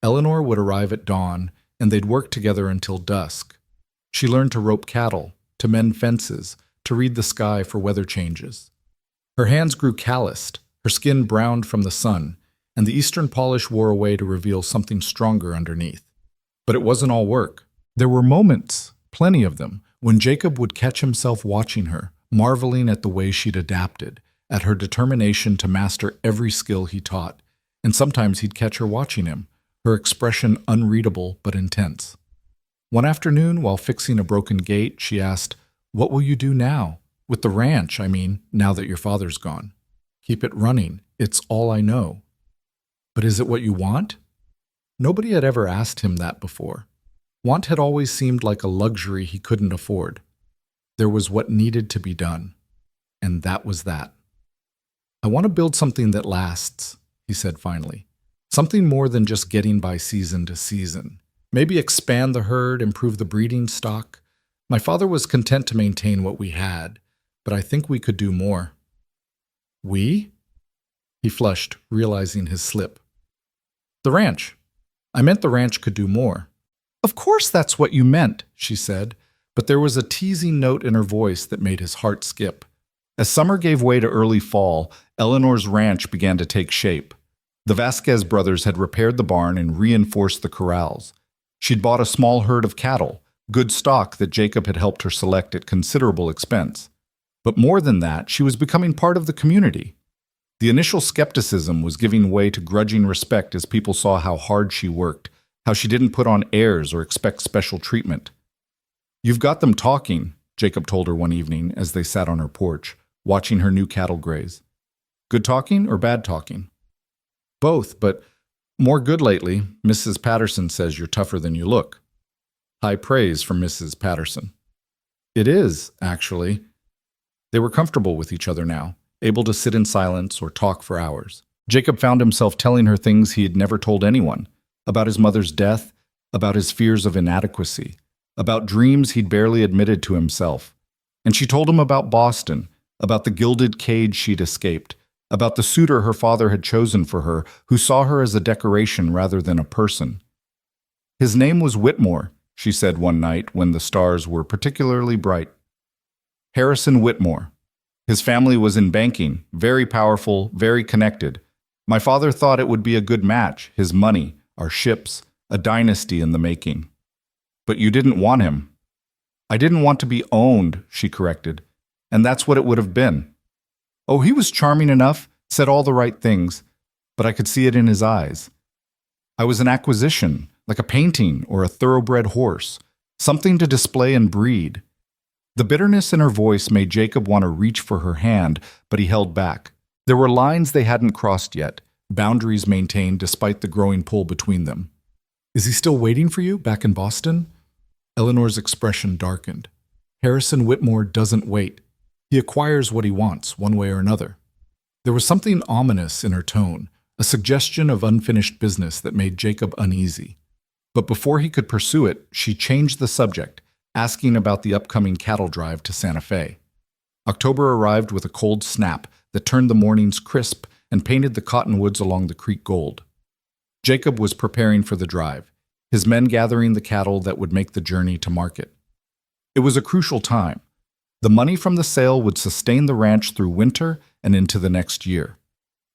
Eleanor would arrive at dawn, and they'd work together until dusk. She learned to rope cattle, to mend fences, to read the sky for weather changes. Her hands grew calloused, her skin browned from the sun, and the eastern polish wore away to reveal something stronger underneath. But it wasn't all work. There were moments, plenty of them, when Jacob would catch himself watching her, marveling at the way she'd adapted, at her determination to master every skill he taught, and sometimes he'd catch her watching him, her expression unreadable but intense. One afternoon, while fixing a broken gate, she asked, "What will you do now? With the ranch, I mean, now that your father's gone. Keep it running. It's all I know." But is it what you want? Nobody had ever asked him that before. Want had always seemed like a luxury he couldn't afford. There was what needed to be done, and that was that. I want to build something that lasts, he said finally. Something more than just getting by season to season. Maybe expand the herd, improve the breeding stock. My father was content to maintain what we had, but I think we could do more. We? He flushed, realizing his slip. The ranch. I meant the ranch could do more. Of course that's what you meant, she said, but there was a teasing note in her voice that made his heart skip. As summer gave way to early fall, Eleanor's ranch began to take shape. The Vasquez brothers had repaired the barn and reinforced the corrals. She'd bought a small herd of cattle, good stock that Jacob had helped her select at considerable expense. But more than that, she was becoming part of the community. The initial skepticism was giving way to grudging respect as people saw how hard she worked, how she didn't put on airs or expect special treatment. You've got them talking, Jacob told her one evening as they sat on her porch, watching her new cattle graze. Good talking or bad talking? Both, but more good lately. Mrs. Patterson says you're tougher than you look. High praise from Mrs. Patterson. It is, actually. They were comfortable with each other now, able to sit in silence or talk for hours. Jacob found himself telling her things he had never told anyone, about his mother's death, about his fears of inadequacy, about dreams he'd barely admitted to himself. And she told him about Boston, about the gilded cage she'd escaped, about the suitor her father had chosen for her, who saw her as a decoration rather than a person. His name was Whitmore, she said one night when the stars were particularly bright. Harrison Whitmore. His family was in banking, very powerful, very connected. My father thought it would be a good match, his money, our ships, a dynasty in the making. But you didn't want him. I didn't want to be owned, she corrected, and that's what it would have been. Oh, he was charming enough, said all the right things, but I could see it in his eyes. I was an acquisition, like a painting or a thoroughbred horse, something to display and breed. The bitterness in her voice made Jacob want to reach for her hand, but he held back. There were lines they hadn't crossed yet, boundaries maintained despite the growing pull between them. Is he still waiting for you back in Boston? Eleanor's expression darkened. Harrison Whitmore doesn't wait. He acquires what he wants, one way or another. There was something ominous in her tone, a suggestion of unfinished business that made Jacob uneasy. But before he could pursue it, she changed the subject, asking about the upcoming cattle drive to Santa Fe. October arrived with a cold snap that turned the mornings crisp and painted the cottonwoods along the creek gold. Jacob was preparing for the drive, his men gathering the cattle that would make the journey to market. It was a crucial time. The money from the sale would sustain the ranch through winter and into the next year.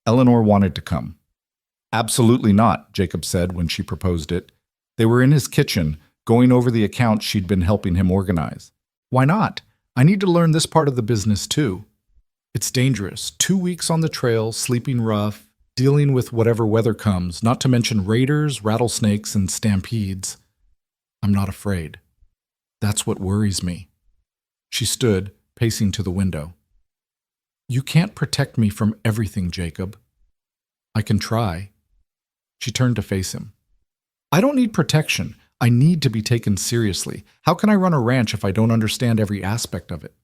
Eleanor wanted to come. Absolutely not, Jacob said when she proposed it. They were in his kitchen, going over the accounts she'd been helping him organize. Why not? I need to learn this part of the business too. It's dangerous. 2 weeks on the trail, sleeping rough, dealing with whatever weather comes, not to mention raiders, rattlesnakes, and stampedes. I'm not afraid. That's what worries me. She stood, pacing to the window. You can't protect me from everything, Jacob. I can try. She turned to face him. I don't need protection. I need to be taken seriously. How can I run a ranch if I don't understand every aspect of it?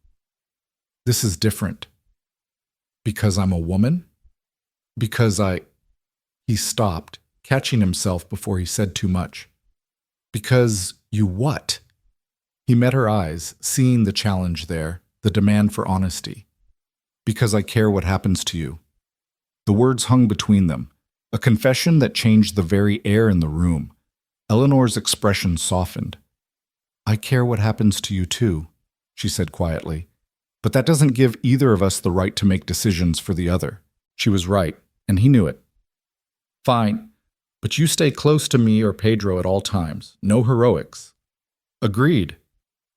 This is different. Because I'm a woman? Because He stopped, catching himself before he said too much. Because you what? He met her eyes, seeing the challenge there, the demand for honesty. Because I care what happens to you. The words hung between them, a confession that changed the very air in the room. Eleanor's expression softened. I care what happens to you too, she said quietly. But that doesn't give either of us the right to make decisions for the other. She was right, and he knew it. Fine, but you stay close to me or Pedro at all times. No heroics. Agreed.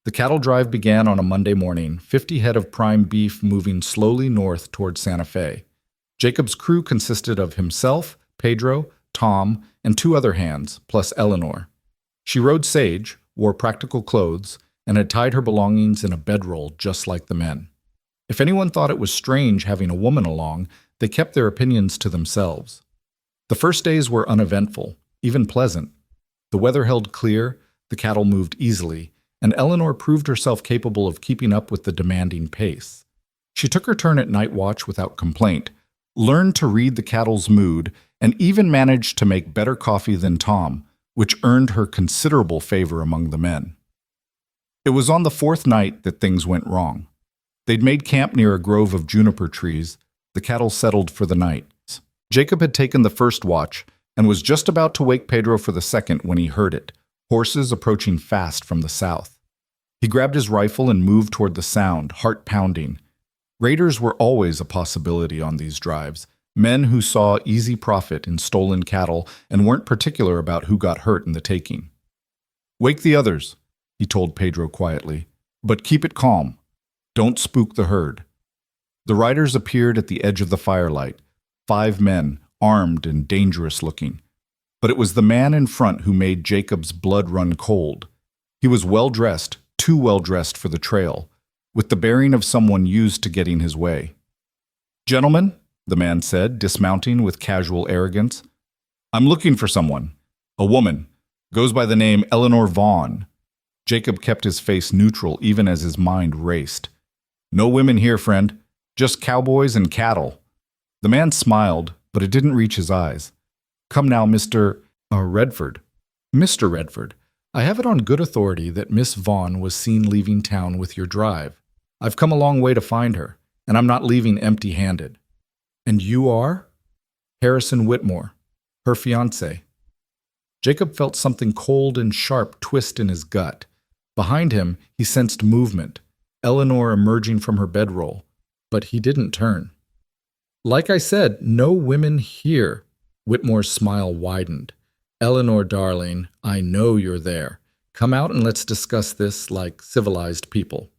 The cattle drive began on a Monday morning, 50 head of prime beef moving slowly north toward Santa Fe. Jacob's crew consisted of himself, Pedro, Tom, and 2 other hands, plus Eleanor. She rode sage, wore practical clothes, and had tied her belongings in a bedroll just like the men. If anyone thought it was strange having a woman along, they kept their opinions to themselves. The first days were uneventful, even pleasant. The weather held clear, the cattle moved easily, and Eleanor proved herself capable of keeping up with the demanding pace. She took her turn at night watch without complaint, learned to read the cattle's mood, and even managed to make better coffee than Tom, which earned her considerable favor among the men. It was on the 4th night that things went wrong. They'd made camp near a grove of juniper trees. The cattle settled for the night. Jacob had taken the first watch and was just about to wake Pedro for the second when he heard it, horses approaching fast from the south. He grabbed his rifle and moved toward the sound, heart pounding. Raiders were always a possibility on these drives, men who saw easy profit in stolen cattle and weren't particular about who got hurt in the taking. Wake the others, he told Pedro quietly, but keep it calm. Don't spook the herd. The riders appeared at the edge of the firelight, 5 men, armed and dangerous looking. But it was the man in front who made Jacob's blood run cold. He was well-dressed, too well-dressed for the trail, with the bearing of someone used to getting his way. Gentlemen, the man said, dismounting with casual arrogance, I'm looking for someone. A woman. Goes by the name Eleanor Vaughn. Jacob kept his face neutral even as his mind raced. No women here, friend. Just cowboys and cattle. The man smiled, but it didn't reach his eyes. Come now, Mr. Redford. Mr. Redford, I have it on good authority that Miss Vaughn was seen leaving town with your drive. I've come a long way to find her, and I'm not leaving empty-handed. And you are? Harrison Whitmore, her fiancé. Jacob felt something cold and sharp twist in his gut. Behind him, he sensed movement, Eleanor emerging from her bedroll, but he didn't turn. Like I said, no women here. Whitmore's smile widened. Eleanor, darling, I know you're there. Come out and let's discuss this like civilized people.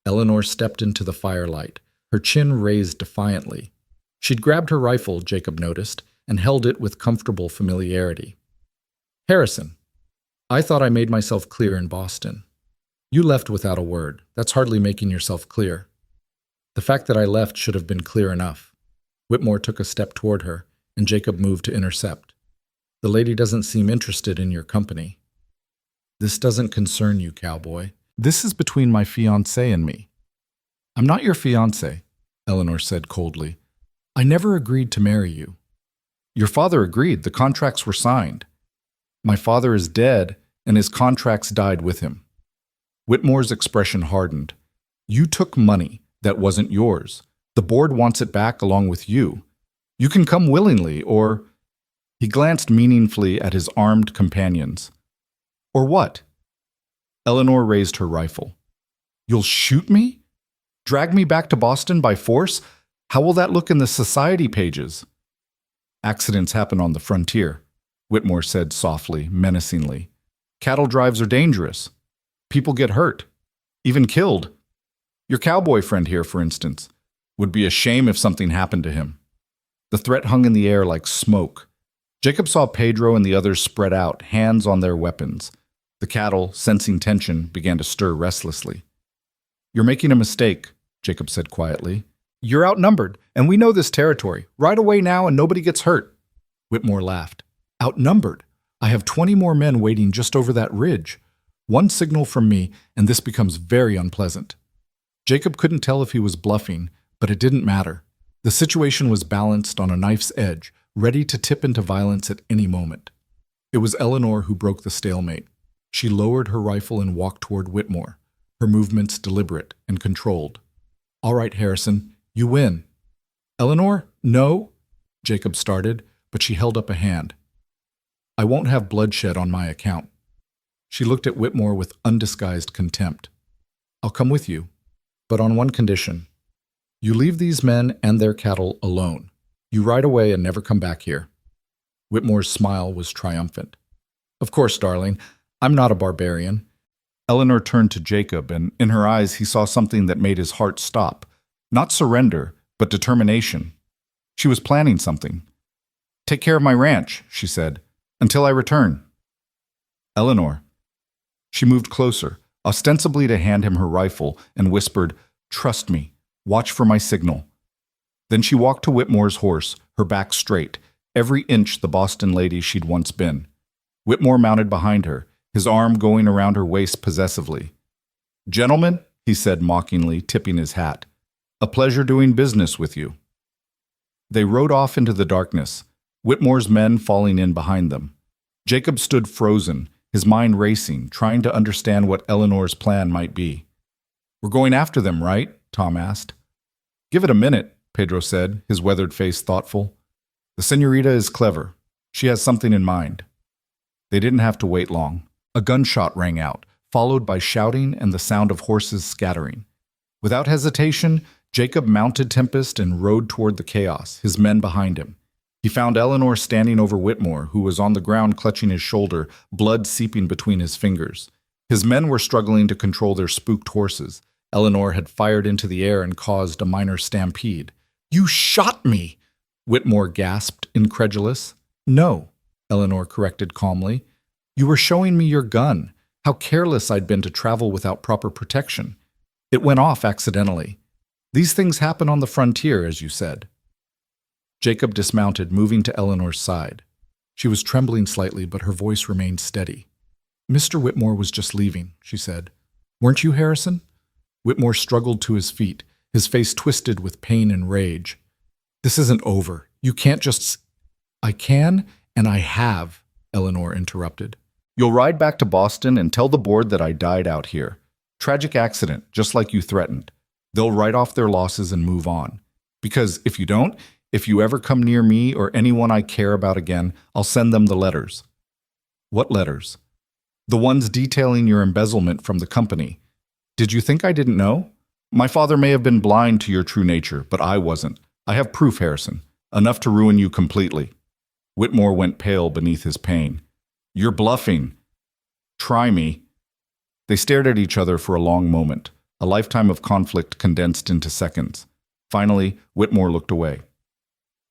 Eleanor stepped into the firelight, her chin raised defiantly. She'd grabbed her rifle, Jacob noticed, and held it with comfortable familiarity. Harrison, I thought I made myself clear in Boston. You left without a word. That's hardly making yourself clear. The fact that I left should have been clear enough. Whitmore took a step toward her, and Jacob moved to intercept. The lady doesn't seem interested in your company. This doesn't concern you, cowboy. This is between my fiancé and me. I'm not your fiancé, Eleanor said coldly. I never agreed to marry you. Your father agreed. The contracts were signed. My father is dead, and his contracts died with him. Whitmore's expression hardened. You took money that wasn't yours. The board wants it back along with you. You can come willingly, or... He glanced meaningfully at his armed companions. Or what? Eleanor raised her rifle. You'll shoot me? Drag me back to Boston by force? How will that look in the society pages? Accidents happen on the frontier, Whitmore said softly, menacingly. Cattle drives are dangerous. People get hurt, even killed. Your cowboy friend here, for instance, would be a shame if something happened to him. The threat hung in the air like smoke. Jacob saw Pedro and the others spread out, hands on their weapons. The cattle, sensing tension, began to stir restlessly. You're making a mistake, Jacob said quietly. You're outnumbered, and we know this territory. Ride away now and nobody gets hurt. Whitmore laughed. Outnumbered? I have 20 more men waiting just over that ridge. One signal from me, and this becomes very unpleasant. Jacob couldn't tell if he was bluffing, but it didn't matter. The situation was balanced on a knife's edge, ready to tip into violence at any moment. It was Eleanor who broke the stalemate. She lowered her rifle and walked toward Whitmore, her movements deliberate and controlled. All right, Harrison, you win. Eleanor? No? Jacob started, but she held up a hand. I won't have bloodshed on my account. She looked at Whitmore with undisguised contempt. I'll come with you, but on one condition. You leave these men and their cattle alone. You ride away and never come back here. Whitmore's smile was triumphant. Of course, darling, I'm not a barbarian. Eleanor turned to Jacob, and in her eyes he saw something that made his heart stop. Not surrender, but determination. She was planning something. Take care of my ranch, she said, until I return. Eleanor. She moved closer, ostensibly to hand him her rifle, and whispered, Trust me, watch for my signal. Then she walked to Whitmore's horse, her back straight, every inch the Boston lady she'd once been. Whitmore mounted behind her, his arm going around her waist possessively. Gentlemen, he said mockingly, tipping his hat, a pleasure doing business with you. They rode off into the darkness, Whitmore's men falling in behind them. Jacob stood frozen, his mind racing, trying to understand what Eleanor's plan might be. We're going after them, right? Tom asked. Give it a minute, Pedro said, his weathered face thoughtful. The senorita is clever. She has something in mind. They didn't have to wait long. A gunshot rang out, followed by shouting and the sound of horses scattering. Without hesitation, Jacob mounted Tempest and rode toward the chaos, his men behind him. He found Eleanor standing over Whitmore, who was on the ground clutching his shoulder, blood seeping between his fingers. His men were struggling to control their spooked horses. Eleanor had fired into the air and caused a minor stampede. You shot me! Whitmore gasped, incredulous. No, Eleanor corrected calmly. You were showing me your gun, how careless I'd been to travel without proper protection. It went off accidentally. These things happen on the frontier, as you said. Jacob dismounted, moving to Eleanor's side. She was trembling slightly, but her voice remained steady. Mr. Whitmore was just leaving, she said. Weren't you, Harrison? Whitmore struggled to his feet, his face twisted with pain and rage. This isn't over. You can't just... I can, and I have, Eleanor interrupted. You'll ride back to Boston and tell the board that I died out here. Tragic accident, just like you threatened. They'll write off their losses and move on. Because if you don't, if you ever come near me or anyone I care about again, I'll send them the letters. What letters? The ones detailing your embezzlement from the company. Did you think I didn't know? My father may have been blind to your true nature, but I wasn't. I have proof, Harrison. Enough to ruin you completely. Whitmore went pale beneath his pain. You're bluffing. Try me. They stared at each other for a long moment, a lifetime of conflict condensed into seconds. Finally, Whitmore looked away.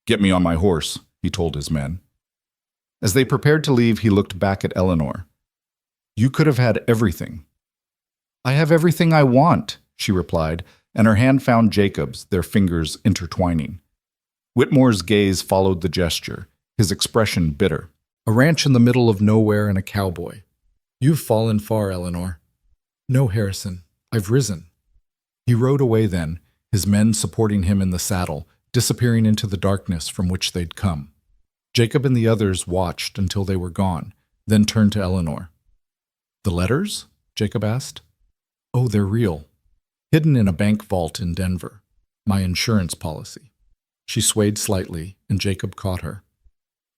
Get me on my horse, he told his men. As they prepared to leave, he looked back at Eleanor. You could have had everything. I have everything I want, she replied, and her hand found Jacob's, their fingers intertwining. Whitmore's gaze followed the gesture, his expression bitter. A ranch in the middle of nowhere and a cowboy. You've fallen far, Eleanor. No, Harrison, I've risen. He rode away then, his men supporting him in the saddle, disappearing into the darkness from which they'd come. Jacob and the others watched until they were gone, then turned to Eleanor. The letters? Jacob asked. Oh, they're real. Hidden in a bank vault in Denver. My insurance policy. She swayed slightly, and Jacob caught her.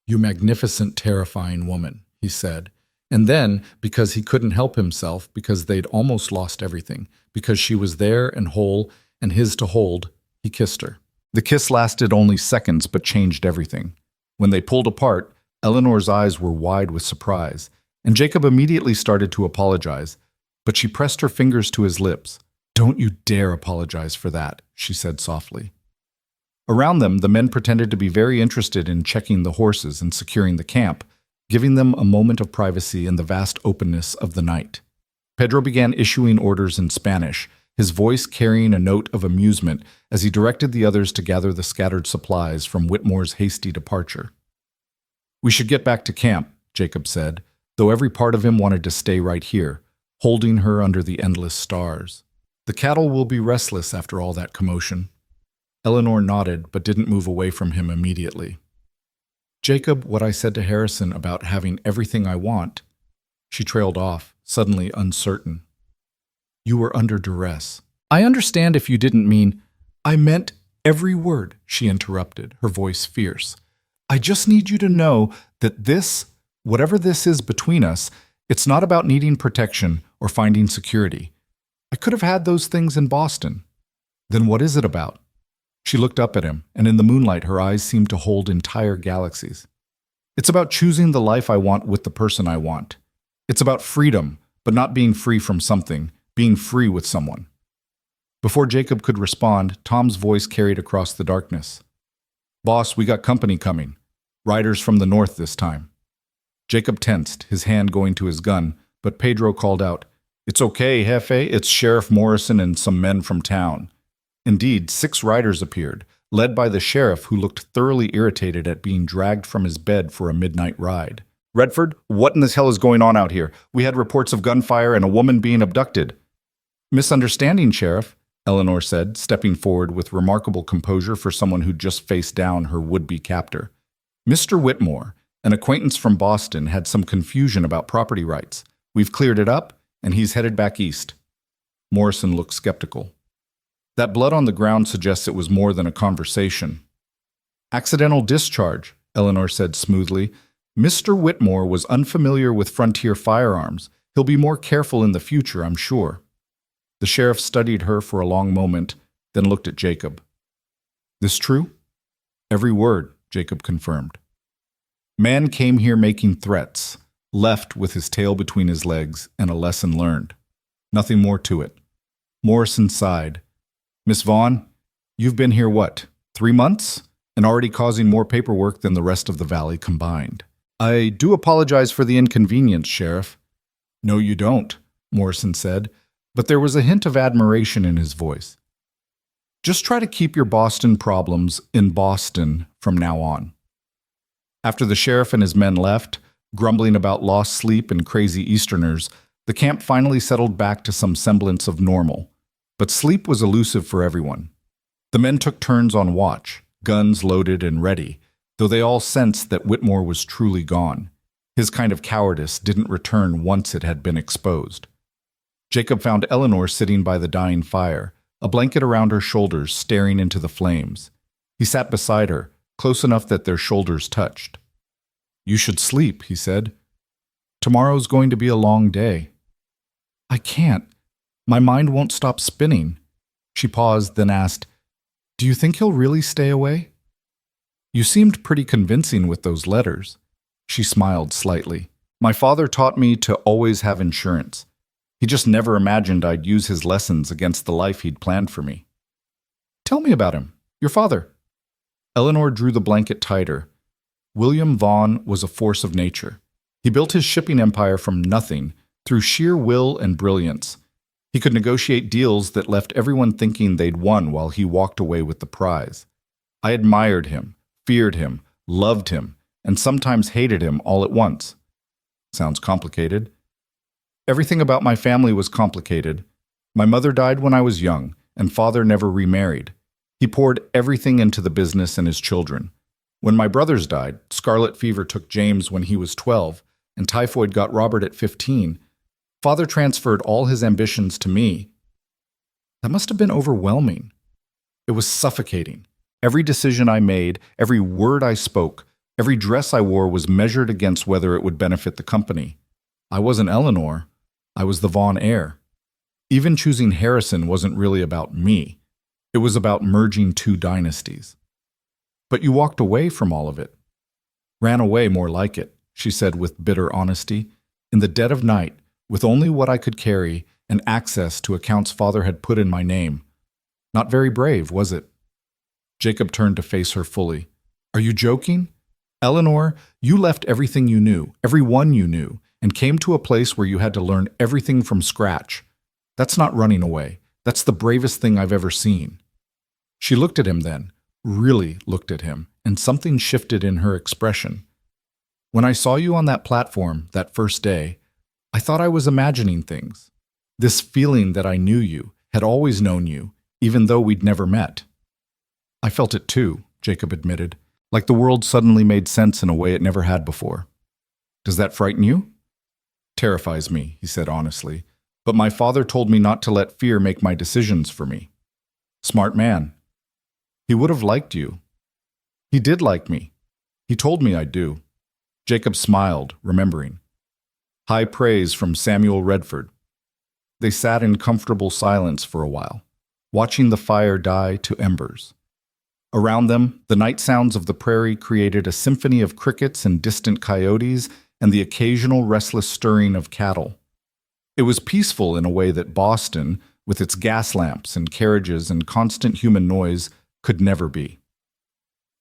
"You magnificent, terrifying woman," he said. And then, because he couldn't help himself, because they'd almost lost everything, because she was there and whole and his to hold, he kissed her. The kiss lasted only seconds but changed everything. When they pulled apart, Eleanor's eyes were wide with surprise, and Jacob immediately started to apologize, but she pressed her fingers to his lips. "Don't you dare apologize for that," she said softly. Around them, the men pretended to be very interested in checking the horses and securing the camp, giving them a moment of privacy in the vast openness of the night. Pedro began issuing orders in Spanish, his voice carrying a note of amusement as he directed the others to gather the scattered supplies from Whitmore's hasty departure. "We should get back to camp," Jacob said, though every part of him wanted to stay right here, holding her under the endless stars. "The cattle will be restless after all that commotion." Eleanor nodded but didn't move away from him immediately. "Jacob, what I said to Harrison about having everything I want." She trailed off, suddenly uncertain. "You were under duress." "I understand if you didn't mean—" "I meant every word," she interrupted, her voice fierce. "I just need you to know that this, whatever this is between us, it's not about needing protection or finding security. I could have had those things in Boston." "Then what is it about?" She looked up at him, and in the moonlight her eyes seemed to hold entire galaxies. "It's about choosing the life I want with the person I want. It's about freedom, but not being free from something, being free with someone." Before Jacob could respond, Tom's voice carried across the darkness. "Boss, we got company coming. Riders from the north this time." Jacob tensed, his hand going to his gun, but Pedro called out, "It's okay, Jefe. It's Sheriff Morrison and some men from town." Indeed, 6 riders appeared, led by the sheriff who looked thoroughly irritated at being dragged from his bed for a midnight ride. "Redford, what in the hell is going on out here? We had reports of gunfire and a woman being abducted." "Misunderstanding, Sheriff," Eleanor said, stepping forward with remarkable composure for someone who'd just faced down her would-be captor. "Mr. Whitmore, an acquaintance from Boston, had some confusion about property rights. We've cleared it up, and he's headed back east." Morrison looked skeptical. "That blood on the ground suggests it was more than a conversation." "Accidental discharge," Eleanor said smoothly. "Mr. Whitmore was unfamiliar with frontier firearms. He'll be more careful in the future, I'm sure." The sheriff studied her for a long moment, then looked at Jacob. "This true?" "Every word," Jacob confirmed. "Man came here making threats, left with his tail between his legs and a lesson learned. Nothing more to it." Morrison sighed. "Miss Vaughn, you've been here what, 3 months? And already causing more paperwork than the rest of the valley combined." "I do apologize for the inconvenience, Sheriff." "No, you don't," Morrison said, but there was a hint of admiration in his voice. "Just try to keep your Boston problems in Boston from now on." After the sheriff and his men left, grumbling about lost sleep and crazy Easterners, the camp finally settled back to some semblance of normal. But sleep was elusive for everyone. The men took turns on watch, guns loaded and ready, though they all sensed that Whitmore was truly gone. His kind of cowardice didn't return once it had been exposed. Jacob found Eleanor sitting by the dying fire, a blanket around her shoulders, staring into the flames. He sat beside her, close enough that their shoulders touched. "You should sleep," he said. "Tomorrow's going to be a long day." "I can't. My mind won't stop spinning." She paused, then asked, "Do you think he'll really stay away?" "You seemed pretty convincing with those letters." She smiled slightly. "My father taught me to always have insurance. He just never imagined I'd use his lessons against the life he'd planned for me." "Tell me about him, your father." Eleanor drew the blanket tighter. William Vaughn was a force of nature. He built his shipping empire from nothing, through sheer will and brilliance. He could negotiate deals that left everyone thinking they'd won while he walked away with the prize. I admired him, feared him, loved him, and sometimes hated him all at once. Sounds complicated. Everything about my family was complicated. My mother died when I was young, and father never remarried. He poured everything into the business and his children. When my brothers died, scarlet fever took James when he was 12, and typhoid got Robert at 15. Father transferred all his ambitions to me. That must have been overwhelming. It was suffocating. Every decision I made, every word I spoke, every dress I wore was measured against whether it would benefit the company. I wasn't Eleanor. I was the Vaughn heir. Even choosing Harrison wasn't really about me. It was about merging two dynasties. But you walked away from all of it. Ran away, more like it, she said with bitter honesty. In the dead of night, with only what I could carry and access to accounts father had put in my name. Not very brave, was it? Jacob turned to face her fully. Are you joking? Eleanor, you left everything you knew, everyone you knew, and came to a place where you had to learn everything from scratch. That's not running away. That's the bravest thing I've ever seen. She looked at him then, really looked at him, and something shifted in her expression. When I saw you on that platform that first day, I thought I was imagining things. This feeling that I knew you, had always known you, even though we'd never met. I felt it too, Jacob admitted, like the world suddenly made sense in a way it never had before. Does that frighten you? Terrifies me, he said honestly, but my father told me not to let fear make my decisions for me. Smart man. He would have liked you. He did like me. He told me I do. Jacob smiled, remembering. High praise from Samuel Redford. They sat in comfortable silence for a while, watching the fire die to embers. Around them, the night sounds of the prairie created a symphony of crickets and distant coyotes and the occasional restless stirring of cattle. It was peaceful in a way that Boston, with its gas lamps and carriages and constant human noise, could never be.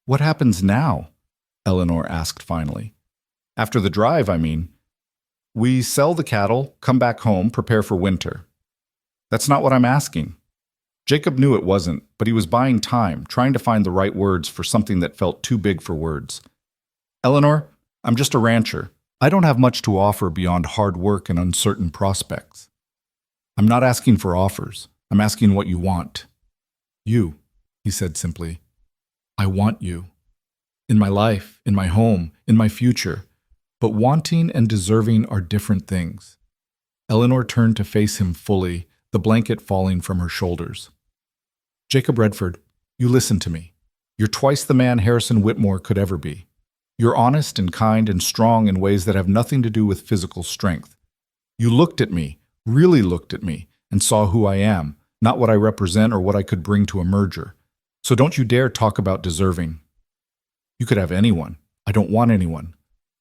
What happens now? Eleanor asked finally. After the drive, I mean. We sell the cattle, come back home, prepare for winter. That's not what I'm asking. Jacob knew it wasn't, but he was buying time, trying to find the right words for something that felt too big for words. Eleanor, I'm just a rancher. I don't have much to offer beyond hard work and uncertain prospects. I'm not asking for offers. I'm asking what you want. You, he said simply. I want you. In my life, in my home, in my future. But wanting and deserving are different things. Eleanor turned to face him fully, the blanket falling from her shoulders. Jacob Redford, you listen to me. You're twice the man Harrison Whitmore could ever be. You're honest and kind and strong in ways that have nothing to do with physical strength. You looked at me, really looked at me, and saw who I am, not what I represent or what I could bring to a merger. So don't you dare talk about deserving. You could have anyone. I don't want anyone.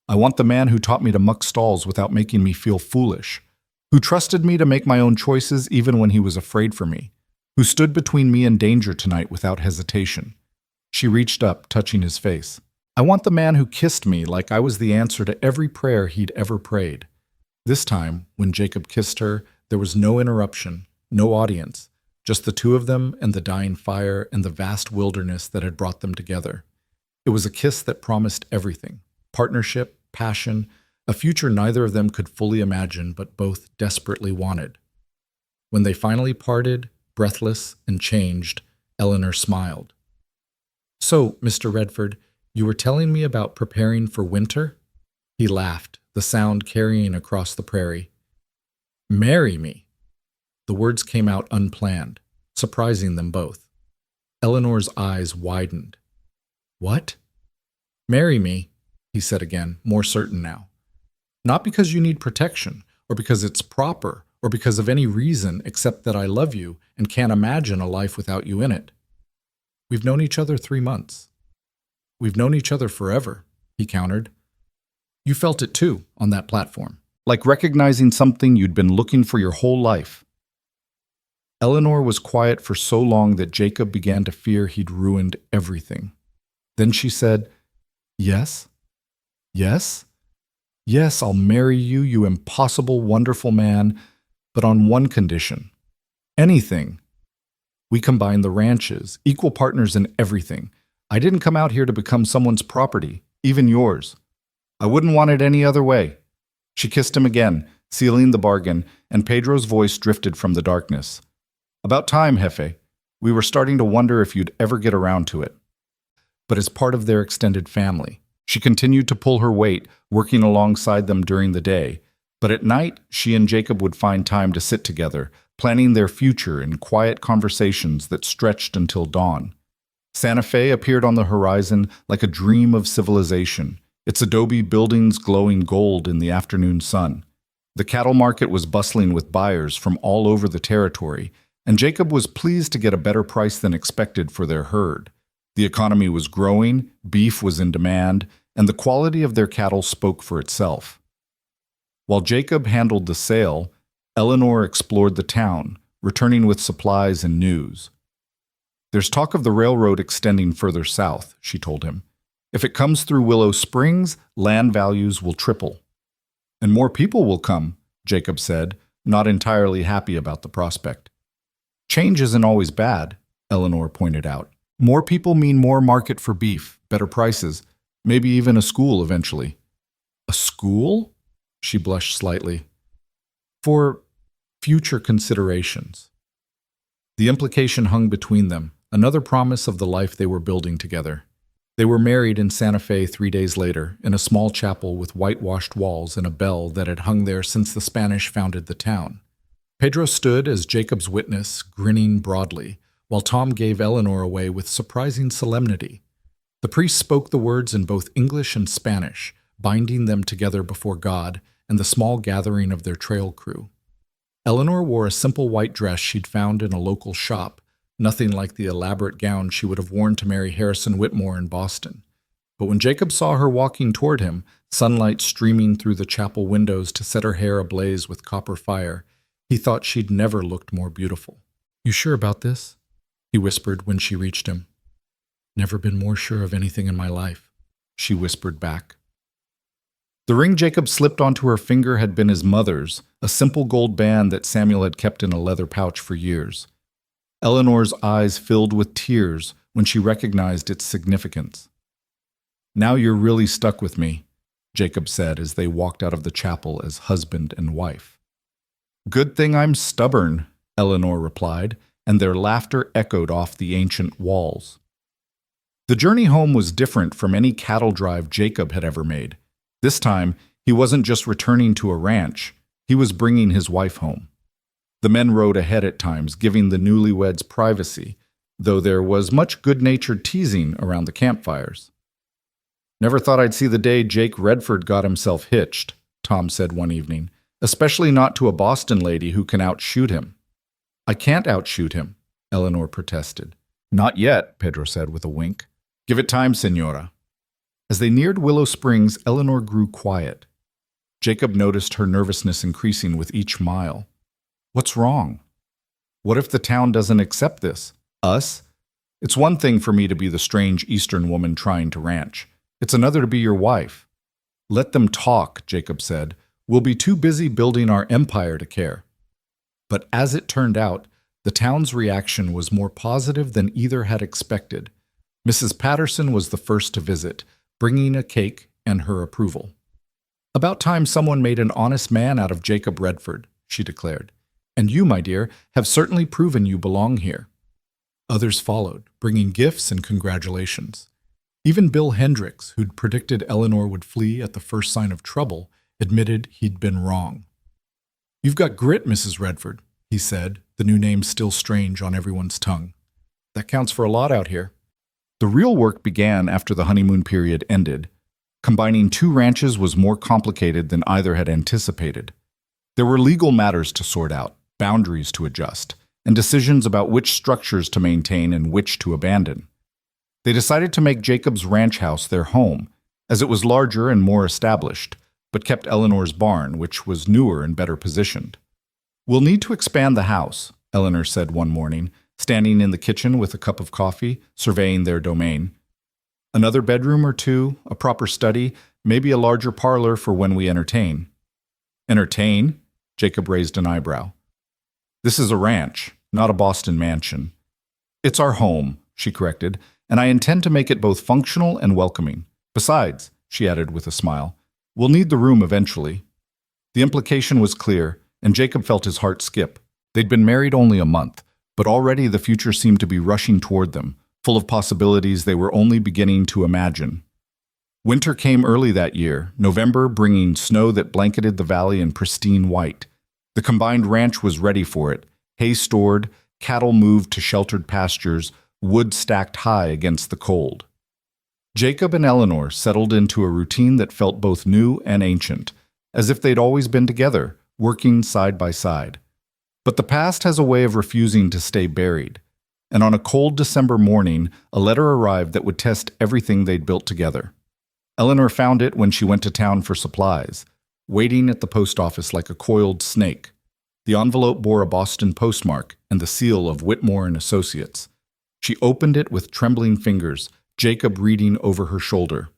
I want the man who taught me to muck stalls without making me feel foolish, who trusted me to make my own choices even when he was afraid for me, who stood between me and danger tonight without hesitation. She reached up, touching his face. I want the man who kissed me like I was the answer to every prayer he'd ever prayed. This time, when Jacob kissed her, there was no interruption, no audience, just the two of them and the dying fire and the vast wilderness that had brought them together. It was a kiss that promised everything: partnership, passion, a future neither of them could fully imagine but both desperately wanted. When they finally parted, breathless and changed, Eleanor smiled. So, Mr. Redford, you were telling me about preparing for winter? He laughed, the sound carrying across the prairie. Marry me. The words came out unplanned, surprising them both. Eleanor's eyes widened. What? Marry me, he said again, more certain now. Not because you need protection, or because it's proper, or because of any reason except that I love you and can't imagine a life without you in it. We've known each other 3 months. We've known each other forever, he countered. You felt it too, on that platform, like recognizing something you'd been looking for your whole life. Eleanor was quiet for so long that Jacob began to fear he'd ruined everything. Then she said, Yes? Yes? Yes, I'll marry you, you impossible, wonderful man, but on one condition. Anything. We combine the ranches, equal partners in everything. I didn't come out here to become someone's property, even yours. I wouldn't want it any other way. She kissed him again, sealing the bargain, and Pedro's voice drifted from the darkness. About time, Jefe. We were starting to wonder if you'd ever get around to it. But as part of their extended family, she continued to pull her weight, working alongside them during the day. But at night, she and Jacob would find time to sit together, planning their future in quiet conversations that stretched until dawn. Santa Fe appeared on the horizon like a dream of civilization, its adobe buildings glowing gold in the afternoon sun. The cattle market was bustling with buyers from all over the territory, and Jacob was pleased to get a better price than expected for their herd. The economy was growing, beef was in demand, and the quality of their cattle spoke for itself. While Jacob handled the sale, Eleanor explored the town, returning with supplies and news. "There's talk of the railroad extending further south," she told him. "If it comes through Willow Springs, land values will triple." "And more people will come," Jacob said, not entirely happy about the prospect. "Change isn't always bad," Eleanor pointed out. "More people mean more market for beef, better prices, maybe even a school eventually." "A school?" She blushed slightly. "For future considerations." The implication hung between them, another promise of the life they were building together. They were married in Santa Fe 3 days later, in a small chapel with whitewashed walls and a bell that had hung there since the Spanish founded the town. Pedro stood as Jacob's witness, grinning broadly, while Tom gave Eleanor away with surprising solemnity. The priest spoke the words in both English and Spanish, binding them together before God and the small gathering of their trail crew. Eleanor wore a simple white dress she'd found in a local shop, nothing like the elaborate gown she would have worn to marry Harrison Whitmore in Boston. But when Jacob saw her walking toward him, sunlight streaming through the chapel windows to set her hair ablaze with copper fire, he thought she'd never looked more beautiful. "You sure about this?" he whispered when she reached him. "Never been more sure of anything in my life," she whispered back. The ring Jacob slipped onto her finger had been his mother's, a simple gold band that Samuel had kept in a leather pouch for years. Eleanor's eyes filled with tears when she recognized its significance. "Now you're really stuck with me," Jacob said as they walked out of the chapel as husband and wife. "Good thing I'm stubborn," Eleanor replied, and their laughter echoed off the ancient walls. The journey home was different from any cattle drive Jacob had ever made. This time, he wasn't just returning to a ranch, he was bringing his wife home. The men rode ahead at times, giving the newlyweds privacy, though there was much good-natured teasing around the campfires. "Never thought I'd see the day Jake Redford got himself hitched," Tom said one evening, "especially not to a Boston lady who can outshoot him." "I can't outshoot him," Eleanor protested. "Not yet," Pedro said with a wink. "Give it time, senora." As they neared Willow Springs, Eleanor grew quiet. Jacob noticed her nervousness increasing with each mile. "What's wrong? What if the town doesn't accept this? Us? It's one thing for me to be the strange Eastern woman trying to ranch. It's another to be your wife." "Let them talk," Jacob said. "We'll be too busy building our empire to care." But as it turned out, the town's reaction was more positive than either had expected. Mrs. Patterson was the first to visit, bringing a cake and her approval. "About time someone made an honest man out of Jacob Redford," she declared. "And you, my dear, have certainly proven you belong here." Others followed, bringing gifts and congratulations. Even Bill Hendricks, who'd predicted Eleanor would flee at the first sign of trouble, admitted he'd been wrong. "You've got grit, Mrs. Redford," he said, the new name still strange on everyone's tongue. "That counts for a lot out here." The real work began after the honeymoon period ended. Combining 2 ranches was more complicated than either had anticipated. There were legal matters to sort out, boundaries to adjust, and decisions about which structures to maintain and which to abandon. They decided to make Jacob's ranch house their home, as it was larger and more established, but kept Eleanor's barn, which was newer and better positioned. "We'll need to expand the house," Eleanor said one morning, standing in the kitchen with a cup of coffee, surveying their domain. "Another bedroom or 2, a proper study, maybe a larger parlor for when we entertain." "Entertain?" Jacob raised an eyebrow. "This is a ranch, not a Boston mansion." "It's our home," she corrected, "and I intend to make it both functional and welcoming. Besides," she added with a smile, "we'll need the room eventually." The implication was clear, and Jacob felt his heart skip. They'd been married only a month, but already the future seemed to be rushing toward them, full of possibilities they were only beginning to imagine. Winter came early that year, November bringing snow that blanketed the valley in pristine white. The combined ranch was ready for it, hay stored, cattle moved to sheltered pastures, wood stacked high against the cold. Jacob and Eleanor settled into a routine that felt both new and ancient, as if they'd always been together, working side by side. But the past has a way of refusing to stay buried, and on a cold December morning, a letter arrived that would test everything they'd built together. Eleanor found it when she went to town for supplies, waiting at the post office like a coiled snake. The envelope bore a Boston postmark and the seal of Whitmore and Associates. She opened it with trembling fingers, Jacob reading over her shoulder.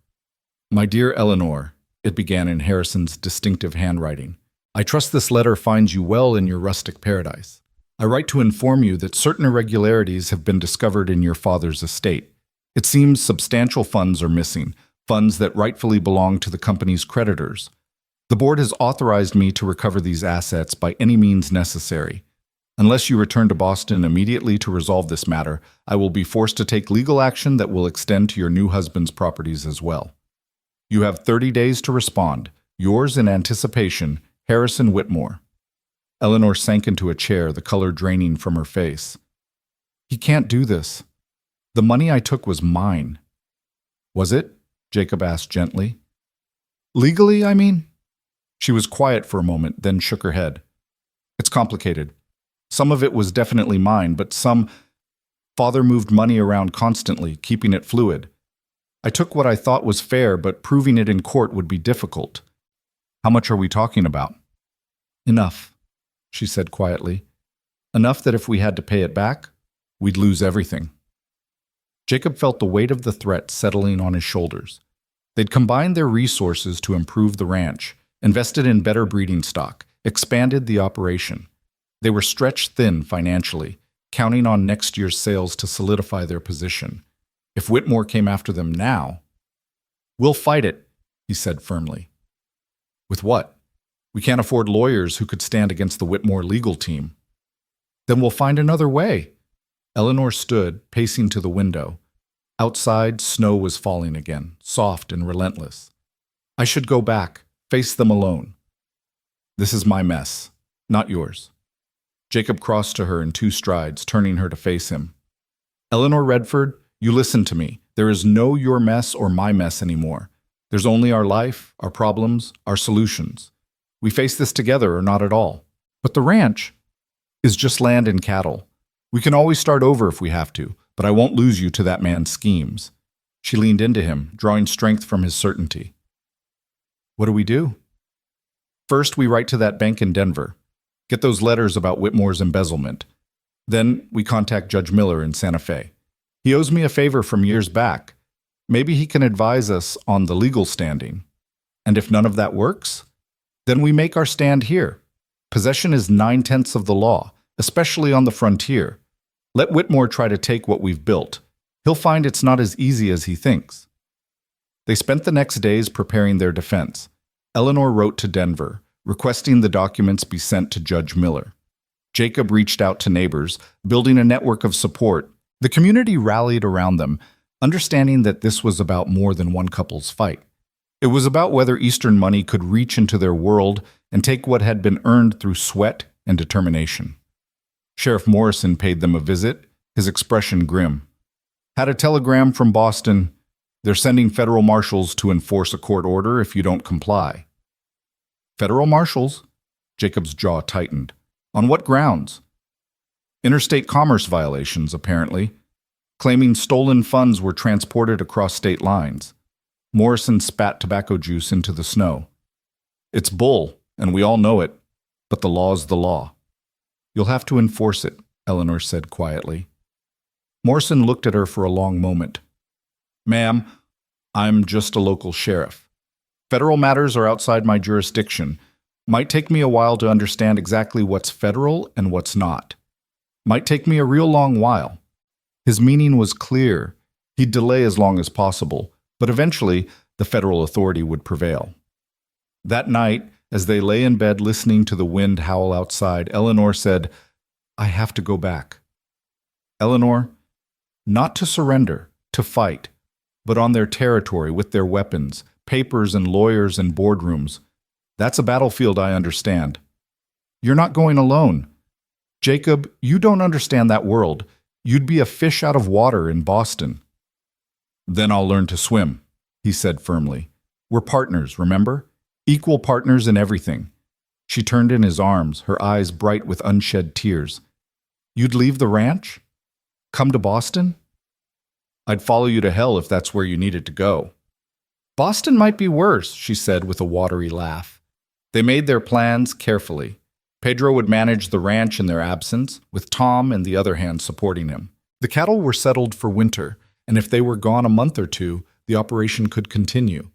"My dear Eleanor," it began in Harrison's distinctive handwriting, "I trust this letter finds you well in your rustic paradise. I write to inform you that certain irregularities have been discovered in your father's estate. It seems substantial funds are missing, funds that rightfully belong to the company's creditors. The board has authorized me to recover these assets by any means necessary. Unless you return to Boston immediately to resolve this matter, I will be forced to take legal action that will extend to your new husband's properties as well. You have 30 days to respond. Yours in anticipation, Harrison Whitmore." Eleanor sank into a chair, the color draining from her face. "He can't do this. The money I took was mine." "Was it?" Jacob asked gently. "Legally, I mean?" She was quiet for a moment, then shook her head. "It's complicated. Some of it was definitely mine, but Father moved money around constantly, keeping it fluid. I took what I thought was fair, but proving it in court would be difficult." "How much are we talking about?" "Enough," she said quietly. "Enough that if we had to pay it back, we'd lose everything." Jacob felt the weight of the threat settling on his shoulders. They'd combined their resources to improve the ranch, invested in better breeding stock, expanded the operation. They were stretched thin financially, counting on next year's sales to solidify their position. If Whitmore came after them now— "We'll fight it," he said firmly. "With what? We can't afford lawyers who could stand against the Whitmore legal team." "Then we'll find another way." Eleanor stood, pacing to the window. Outside, snow was falling again, soft and relentless. "I should go back, face them alone." "This is my mess, not yours." Jacob crossed to her in 2 strides, turning her to face him. "Eleanor Redford, you listen to me. There is no your mess or my mess anymore. There's only our life, our problems, our solutions. We face this together or not at all. But the ranch is just land and cattle. We can always start over if we have to, but I won't lose you to that man's schemes." She leaned into him, drawing strength from his certainty. "What do we do?" "First, we write to that bank in Denver. Get those letters about Whitmore's embezzlement. Then we contact Judge Miller in Santa Fe. He owes me a favor from years back. Maybe he can advise us on the legal standing. And if none of that works, then we make our stand here. Possession is 9/10 of the law, especially on the frontier. Let Whitmore try to take what we've built. He'll find it's not as easy as he thinks." They spent the next days preparing their defense. Eleanor wrote to Denver, requesting the documents be sent to Judge Miller. Jacob reached out to neighbors, building a network of support. The community rallied around them, understanding that this was about more than one couple's fight. It was about whether Eastern money could reach into their world and take what had been earned through sweat and determination. Sheriff Morrison paid them a visit, his expression grim. "Had a telegram from Boston. They're sending federal marshals to enforce a court order if you don't comply." "Federal marshals?" Jacob's jaw tightened. "On what grounds?" "Interstate commerce violations, apparently. Claiming stolen funds were transported across state lines." Morrison spat tobacco juice into the snow. "It's bull, and we all know it, but the law's the law." "You'll have to enforce it," Eleanor said quietly. Morrison looked at her for a long moment. "Ma'am, I'm just a local sheriff. Federal matters are outside my jurisdiction. Might take me a while to understand exactly what's federal and what's not. Might take me a real long while." His meaning was clear. He'd delay as long as possible, but eventually the federal authority would prevail. That night, as they lay in bed listening to the wind howl outside, Eleanor said, "I have to go back." "Eleanor, not to surrender, to fight, but on their territory with their weapons, papers and lawyers and boardrooms. That's a battlefield I understand. You're not going alone. Jacob, you don't understand that world. You'd be a fish out of water in Boston. Then I'll learn to swim, he said firmly. We're partners, remember? Equal partners in everything. She turned in his arms, her eyes bright with unshed tears. You'd leave the ranch? Come to Boston? I'd follow you to hell if that's where you needed to go. Boston might be worse, she said with a watery laugh. They made their plans carefully. Pedro would manage the ranch in their absence, with Tom and the other hand supporting him. The cattle were settled for winter, and if they were gone a month or two, the operation could continue.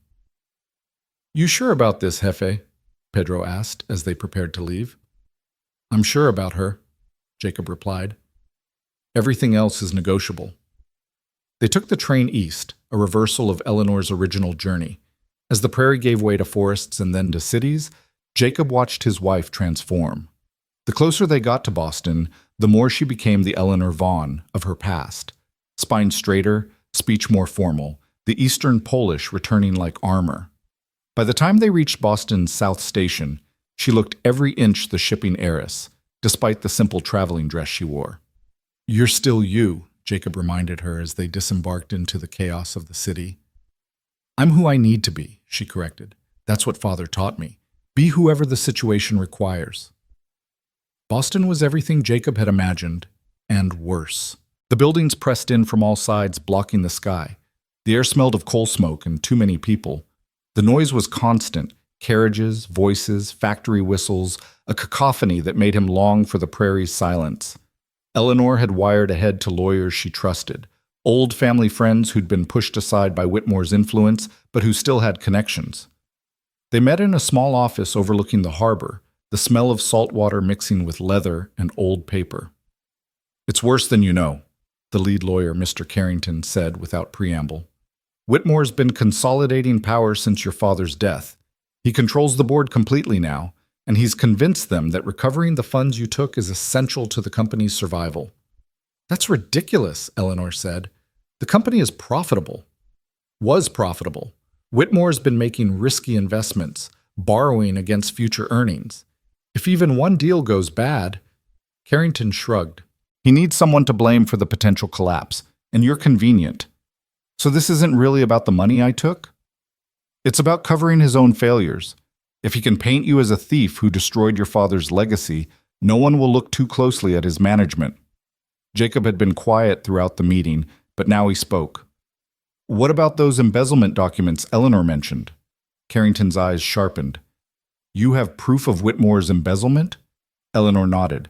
You sure about this, Jefe? Pedro asked as they prepared to leave. I'm sure about her, Jacob replied. Everything else is negotiable. They took the train east, a reversal of Eleanor's original journey. As the prairie gave way to forests and then to cities, Jacob watched his wife transform. The closer they got to Boston, the more she became the Eleanor Vaughn of her past. Spine straighter, speech more formal, the Eastern Polish returning like armor. By the time they reached Boston's South Station, she looked every inch the shipping heiress, despite the simple traveling dress she wore. You're still you, Jacob reminded her as they disembarked into the chaos of the city. I'm who I need to be, she corrected. That's what Father taught me. Be whoever the situation requires. Boston was everything Jacob had imagined, and worse. The buildings pressed in from all sides, blocking the sky. The air smelled of coal smoke and too many people. The noise was constant, carriages, voices, factory whistles, a cacophony that made him long for the prairie's silence. Eleanor had wired ahead to lawyers she trusted, old family friends who'd been pushed aside by Whitmore's influence, but who still had connections. They met in a small office overlooking the harbor, the smell of salt water mixing with leather and old paper. It's worse than you know, the lead lawyer, Mr. Carrington, said without preamble. Whitmore's been consolidating power since your father's death. He controls the board completely now, and he's convinced them that recovering the funds you took is essential to the company's survival. That's ridiculous, Eleanor said. The company is profitable. Was profitable. Whitmore's been making risky investments, borrowing against future earnings. If even one deal goes bad, Carrington shrugged. He needs someone to blame for the potential collapse, and you're convenient. So this isn't really about the money I took? It's about covering his own failures. If he can paint you as a thief who destroyed your father's legacy, no one will look too closely at his management. Jacob had been quiet throughout the meeting, but now he spoke. What about those embezzlement documents Eleanor mentioned? Carrington's eyes sharpened. You have proof of Whitmore's embezzlement? Eleanor nodded.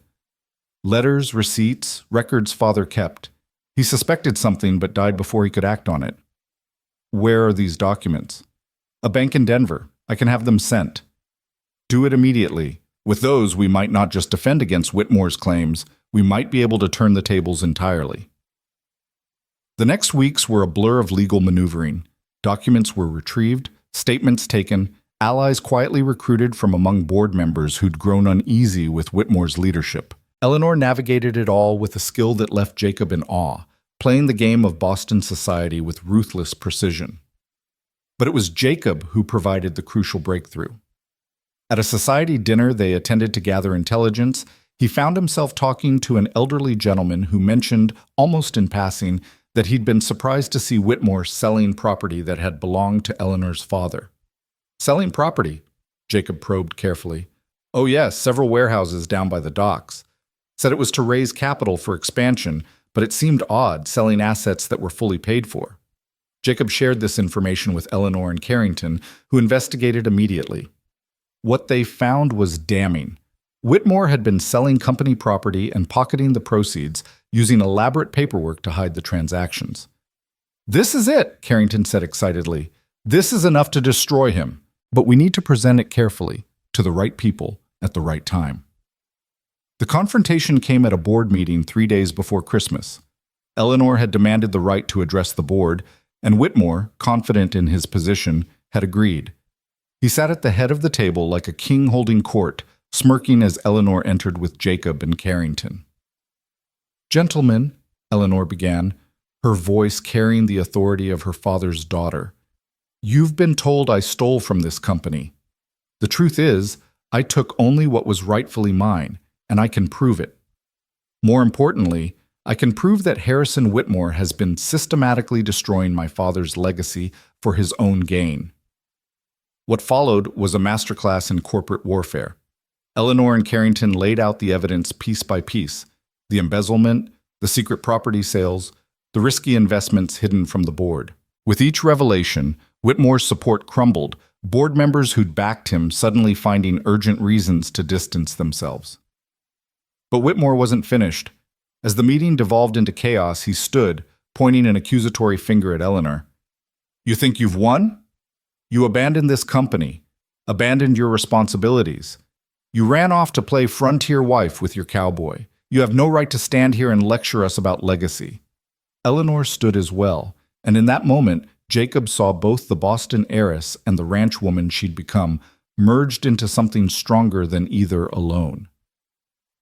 Letters, receipts, records father kept. He suspected something but died before he could act on it. Where are these documents? A bank in Denver. I can have them sent. Do it immediately. With those, we might not just defend against Whitmore's claims, we might be able to turn the tables entirely. The next weeks were a blur of legal maneuvering. Documents were retrieved, statements taken, allies quietly recruited from among board members who'd grown uneasy with Whitmore's leadership. Eleanor navigated it all with a skill that left Jacob in awe, playing the game of Boston society with ruthless precision. But it was Jacob who provided the crucial breakthrough. At a society dinner they attended to gather intelligence, he found himself talking to an elderly gentleman who mentioned, almost in passing, that he'd been surprised to see Whitmore selling property that had belonged to Eleanor's father. Selling property? Jacob probed carefully. Oh yes, several warehouses down by the docks. Said it was to raise capital for expansion, but it seemed odd selling assets that were fully paid for. Jacob shared this information with Eleanor and Carrington, who investigated immediately. What they found was damning. Whitmore had been selling company property and pocketing the proceeds, using elaborate paperwork to hide the transactions. This is it, Carrington said excitedly. This is enough to destroy him, but we need to present it carefully, to the right people, at the right time. The confrontation came at a board meeting 3 days before Christmas. Eleanor had demanded the right to address the board, and Whitmore, confident in his position, had agreed. He sat at the head of the table like a king holding court, smirking as Eleanor entered with Jacob and Carrington. Gentlemen, Eleanor began, her voice carrying the authority of her father's daughter, you've been told I stole from this company. The truth is, I took only what was rightfully mine, and I can prove it. More importantly, I can prove that Harrison Whitmore has been systematically destroying my father's legacy for his own gain. What followed was a masterclass in corporate warfare. Eleanor and Carrington laid out the evidence piece by piece: the embezzlement, the secret property sales, the risky investments hidden from the board. With each revelation, Whitmore's support crumbled, board members who'd backed him suddenly finding urgent reasons to distance themselves. But Whitmore wasn't finished. As the meeting devolved into chaos, he stood, pointing an accusatory finger at Eleanor. "You think you've won? You abandoned this company, abandoned your responsibilities. You ran off to play frontier wife with your cowboy. You have no right to stand here and lecture us about legacy." Eleanor stood as well, and in that moment, Jacob saw both the Boston heiress and the ranch woman she'd become merged into something stronger than either alone.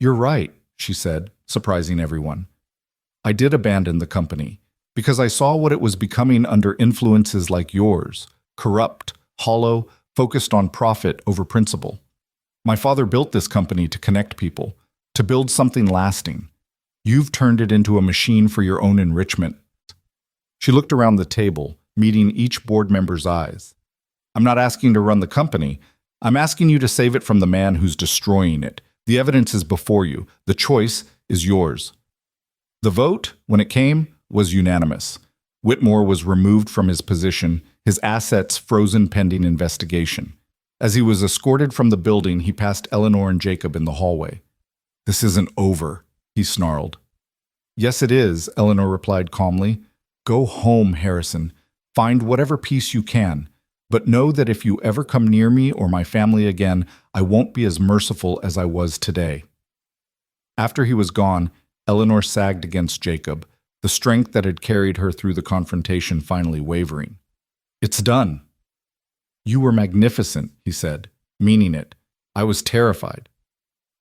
"You're right," she said, surprising everyone. "I did abandon the company because I saw what it was becoming under influences like yours, corrupt, hollow, focused on profit over principle. My father built this company to connect people, to build something lasting. You've turned it into a machine for your own enrichment." She looked around the table, meeting each board member's eyes. "I'm not asking to run the company. I'm asking you to save it from the man who's destroying it. The evidence is before you. The choice is yours." The vote, when it came, was unanimous. Whitmore was removed from his position, his assets frozen pending investigation. As he was escorted from the building, he passed Eleanor and Jacob in the hallway. "This isn't over," he snarled. "Yes, it is," Eleanor replied calmly. "Go home, Harrison. Find whatever peace you can. But know that if you ever come near me or my family again, I won't be as merciful as I was today." After he was gone, Eleanor sagged against Jacob, the strength that had carried her through the confrontation finally wavering. "It's done." "You were magnificent," he said, meaning it. "I was terrified."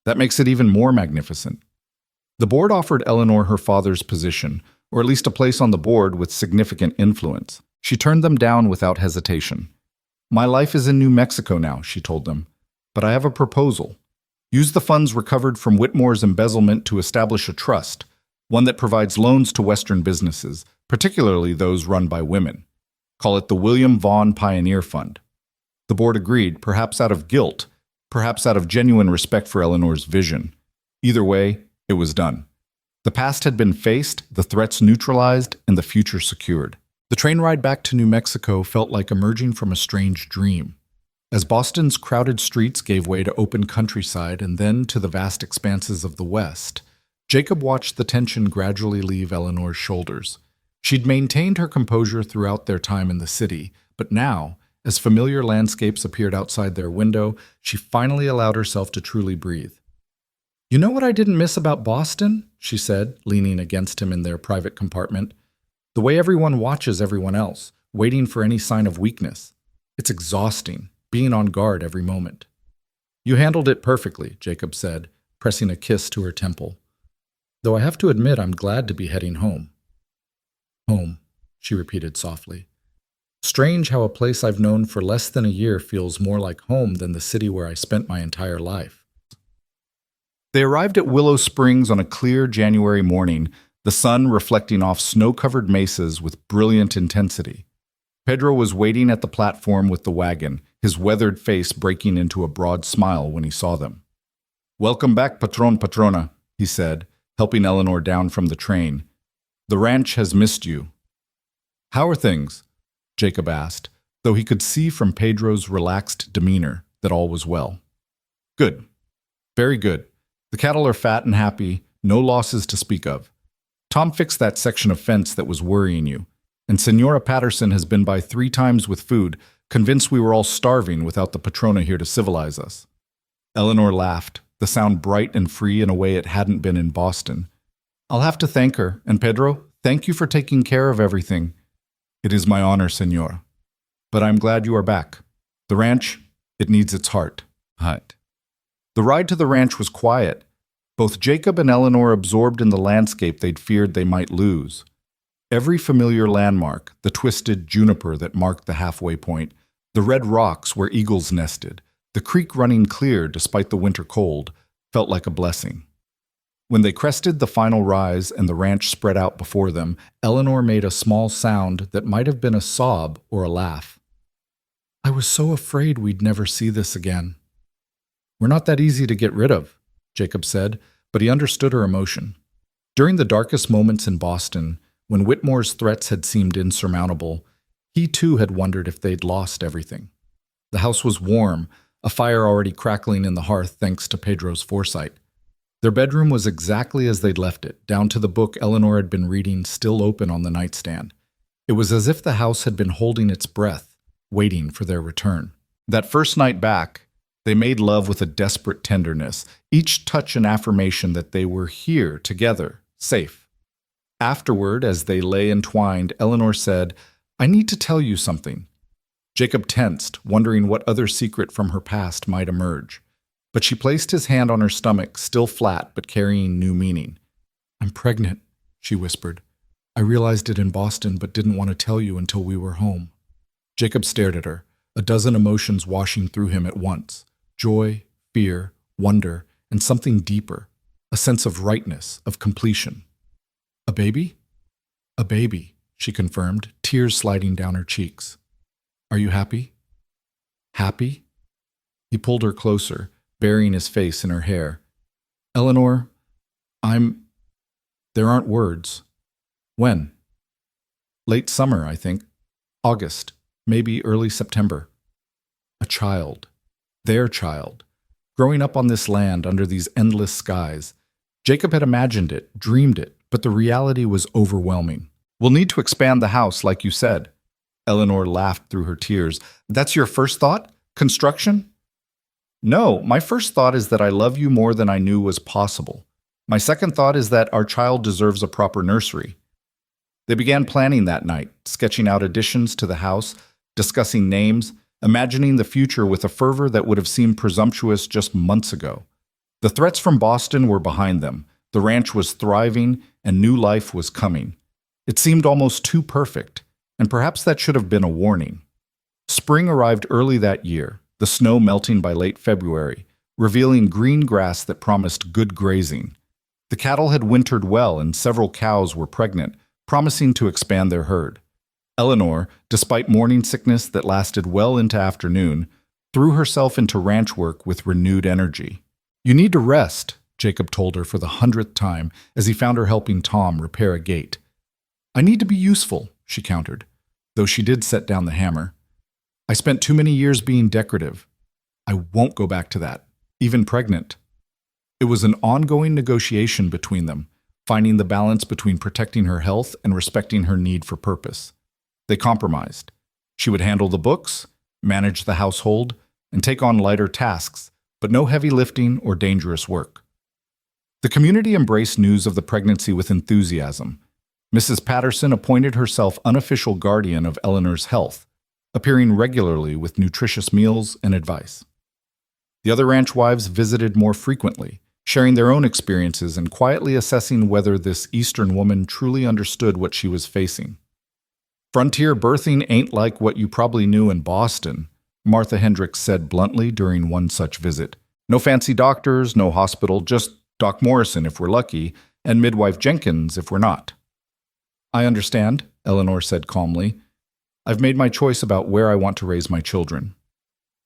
"That makes it even more magnificent." The board offered Eleanor her father's position, or at least a place on the board with significant influence. She turned them down without hesitation. "My life is in New Mexico now," she told them, "but I have a proposal. Use the funds recovered from Whitmore's embezzlement to establish a trust, one that provides loans to Western businesses, particularly those run by women. Call it the William Vaughn Pioneer Fund." The board agreed, perhaps out of guilt, perhaps out of genuine respect for Eleanor's vision. Either way, it was done. The past had been faced, the threats neutralized, and the future secured. The train ride back to New Mexico felt like emerging from a strange dream. As Boston's crowded streets gave way to open countryside and then to the vast expanses of the West, Jacob watched the tension gradually leave Eleanor's shoulders. She'd maintained her composure throughout their time in the city, but now, as familiar landscapes appeared outside their window, she finally allowed herself to truly breathe. "You know what I didn't miss about Boston?" she said, leaning against him in their private compartment. "The way everyone watches everyone else, waiting for any sign of weakness. It's exhausting, being on guard every moment." "You handled it perfectly," Jacob said, pressing a kiss to her temple. "Though I have to admit I'm glad to be heading home." "Home," she repeated softly. "Strange how a place I've known for less than a year feels more like home than the city where I spent my entire life." They arrived at Willow Springs on a clear January morning, the sun reflecting off snow-covered mesas with brilliant intensity. Pedro was waiting at the platform with the wagon, his weathered face breaking into a broad smile when he saw them. "Welcome back, Patrona," he said, helping Eleanor down from the train. "The ranch has missed you." "How are things?" Jacob asked, though he could see from Pedro's relaxed demeanor that all was well. "Good. Very good. The cattle are fat and happy, no losses to speak of. Tom fixed that section of fence that was worrying you, and Senora Patterson has been by 3 times with food, convinced we were all starving without the Patrona here to civilize us." Eleanor laughed, the sound bright and free in a way it hadn't been in Boston. "I'll have to thank her, and Pedro, thank you for taking care of everything." "It is my honor, Senora. But I'm glad you are back. The ranch, it needs its heart." Hut. The ride to the ranch was quiet. Both Jacob and Eleanor absorbed in the landscape they'd feared they might lose. Every familiar landmark, the twisted juniper that marked the halfway point, the red rocks where eagles nested, the creek running clear despite the winter cold, felt like a blessing. When they crested the final rise and the ranch spread out before them, Eleanor made a small sound that might have been a sob or a laugh. I was so afraid we'd never see this again. We're not that easy to get rid of, Jacob said, but he understood her emotion. During the darkest moments in Boston, when Whitmore's threats had seemed insurmountable, he too had wondered if they'd lost everything. The house was warm, a fire already crackling in the hearth thanks to Pedro's foresight. Their bedroom was exactly as they'd left it, down to the book Eleanor had been reading still open on the nightstand. It was as if the house had been holding its breath, waiting for their return. That first night back, they made love with a desperate tenderness, each touch an affirmation that they were here together, safe. Afterward, as they lay entwined, Eleanor said, I need to tell you something. Jacob tensed, wondering what other secret from her past might emerge. But she placed his hand on her stomach, still flat but carrying new meaning. I'm pregnant, she whispered. I realized it in Boston but didn't want to tell you until we were home. Jacob stared at her, a dozen emotions washing through him at once. Joy, fear, wonder, and something deeper, a sense of rightness, of completion. A baby? A baby, she confirmed, tears sliding down her cheeks. Are you happy? Happy? He pulled her closer, burying his face in her hair. Eleanor, there aren't words. When? Late summer, I think. August, maybe early September. A child. Their child. Growing up on this land under these endless skies. Jacob had imagined it, dreamed it, but the reality was overwhelming. We'll need to expand the house, like you said. Eleanor laughed through her tears. That's your first thought? Construction? No, my first thought is that I love you more than I knew was possible. My second thought is that our child deserves a proper nursery. They began planning that night, sketching out additions to the house, discussing names, imagining the future with a fervor that would have seemed presumptuous just months ago. The threats from Boston were behind them. The ranch was thriving, and new life was coming. It seemed almost too perfect, and perhaps that should have been a warning. Spring arrived early that year, the snow melting by late February, revealing green grass that promised good grazing. The cattle had wintered well, and several cows were pregnant, promising to expand their herd. Eleanor, despite morning sickness that lasted well into afternoon, threw herself into ranch work with renewed energy. You need to rest, Jacob told her for the 100th time as he found her helping Tom repair a gate. I need to be useful, she countered, though she did set down the hammer. I spent too many years being decorative. I won't go back to that, even pregnant. It was an ongoing negotiation between them, finding the balance between protecting her health and respecting her need for purpose. They compromised. She would handle the books, manage the household, and take on lighter tasks, but no heavy lifting or dangerous work. The community embraced news of the pregnancy with enthusiasm. Mrs. Patterson appointed herself unofficial guardian of Eleanor's health, appearing regularly with nutritious meals and advice. The other ranch wives visited more frequently, sharing their own experiences and quietly assessing whether this Eastern woman truly understood what she was facing. Frontier birthing ain't like what you probably knew in Boston, Martha Hendricks said bluntly during one such visit. No fancy doctors, no hospital, just Doc Morrison if we're lucky, and Midwife Jenkins if we're not. I understand, Eleanor said calmly. I've made my choice about where I want to raise my children.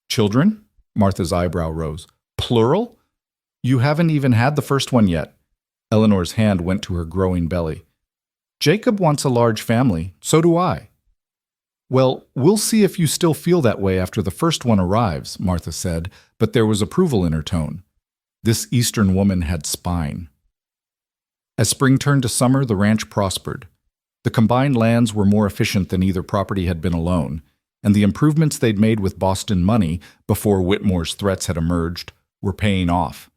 Children? Martha's eyebrow rose. Plural? You haven't even had the first one yet. Eleanor's hand went to her growing belly. Jacob wants a large family, so do I. Well, we'll see if you still feel that way after the first one arrives, Martha said, but there was approval in her tone. This Eastern woman had spine. As spring turned to summer, the ranch prospered. The combined lands were more efficient than either property had been alone, and the improvements they'd made with Boston money before Whitmore's threats had emerged were paying off.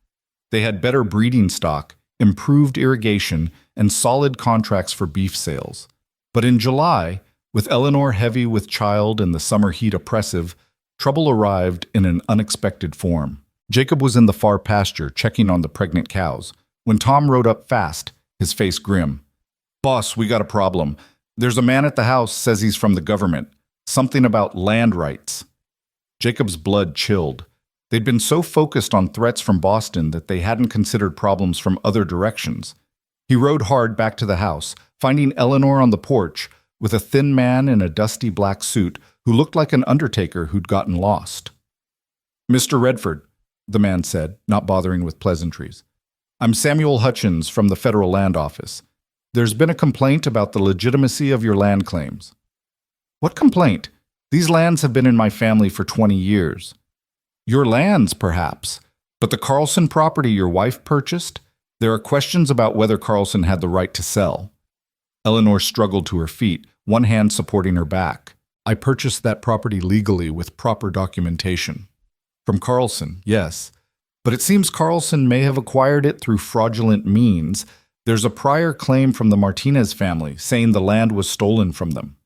They had better breeding stock, improved irrigation, and solid contracts for beef sales. But in July, with Eleanor heavy with child and the summer heat oppressive, trouble arrived in an unexpected form. Jacob was in the far pasture checking on the pregnant cows, when Tom rode up fast, his face grim. Boss, we got a problem. There's a man at the house says he's from the government. Something about land rights. Jacob's blood chilled. They'd been so focused on threats from Boston that they hadn't considered problems from other directions. He rode hard back to the house, finding Eleanor on the porch with a thin man in a dusty black suit who looked like an undertaker who'd gotten lost. "Mr. Redford," the man said, not bothering with pleasantries. "I'm Samuel Hutchins from the Federal Land Office. There's been a complaint about the legitimacy of your land claims." "What complaint? These lands have been in my family for 20 years. "Your lands, perhaps, but the Carlson property your wife purchased? There are questions about whether Carlson had the right to sell." Eleanor struggled to her feet, one hand supporting her back. "I purchased that property legally with proper documentation." "From Carlson, yes. But it seems Carlson may have acquired it through fraudulent means. There's a prior claim from the Martinez family saying the land was stolen from them."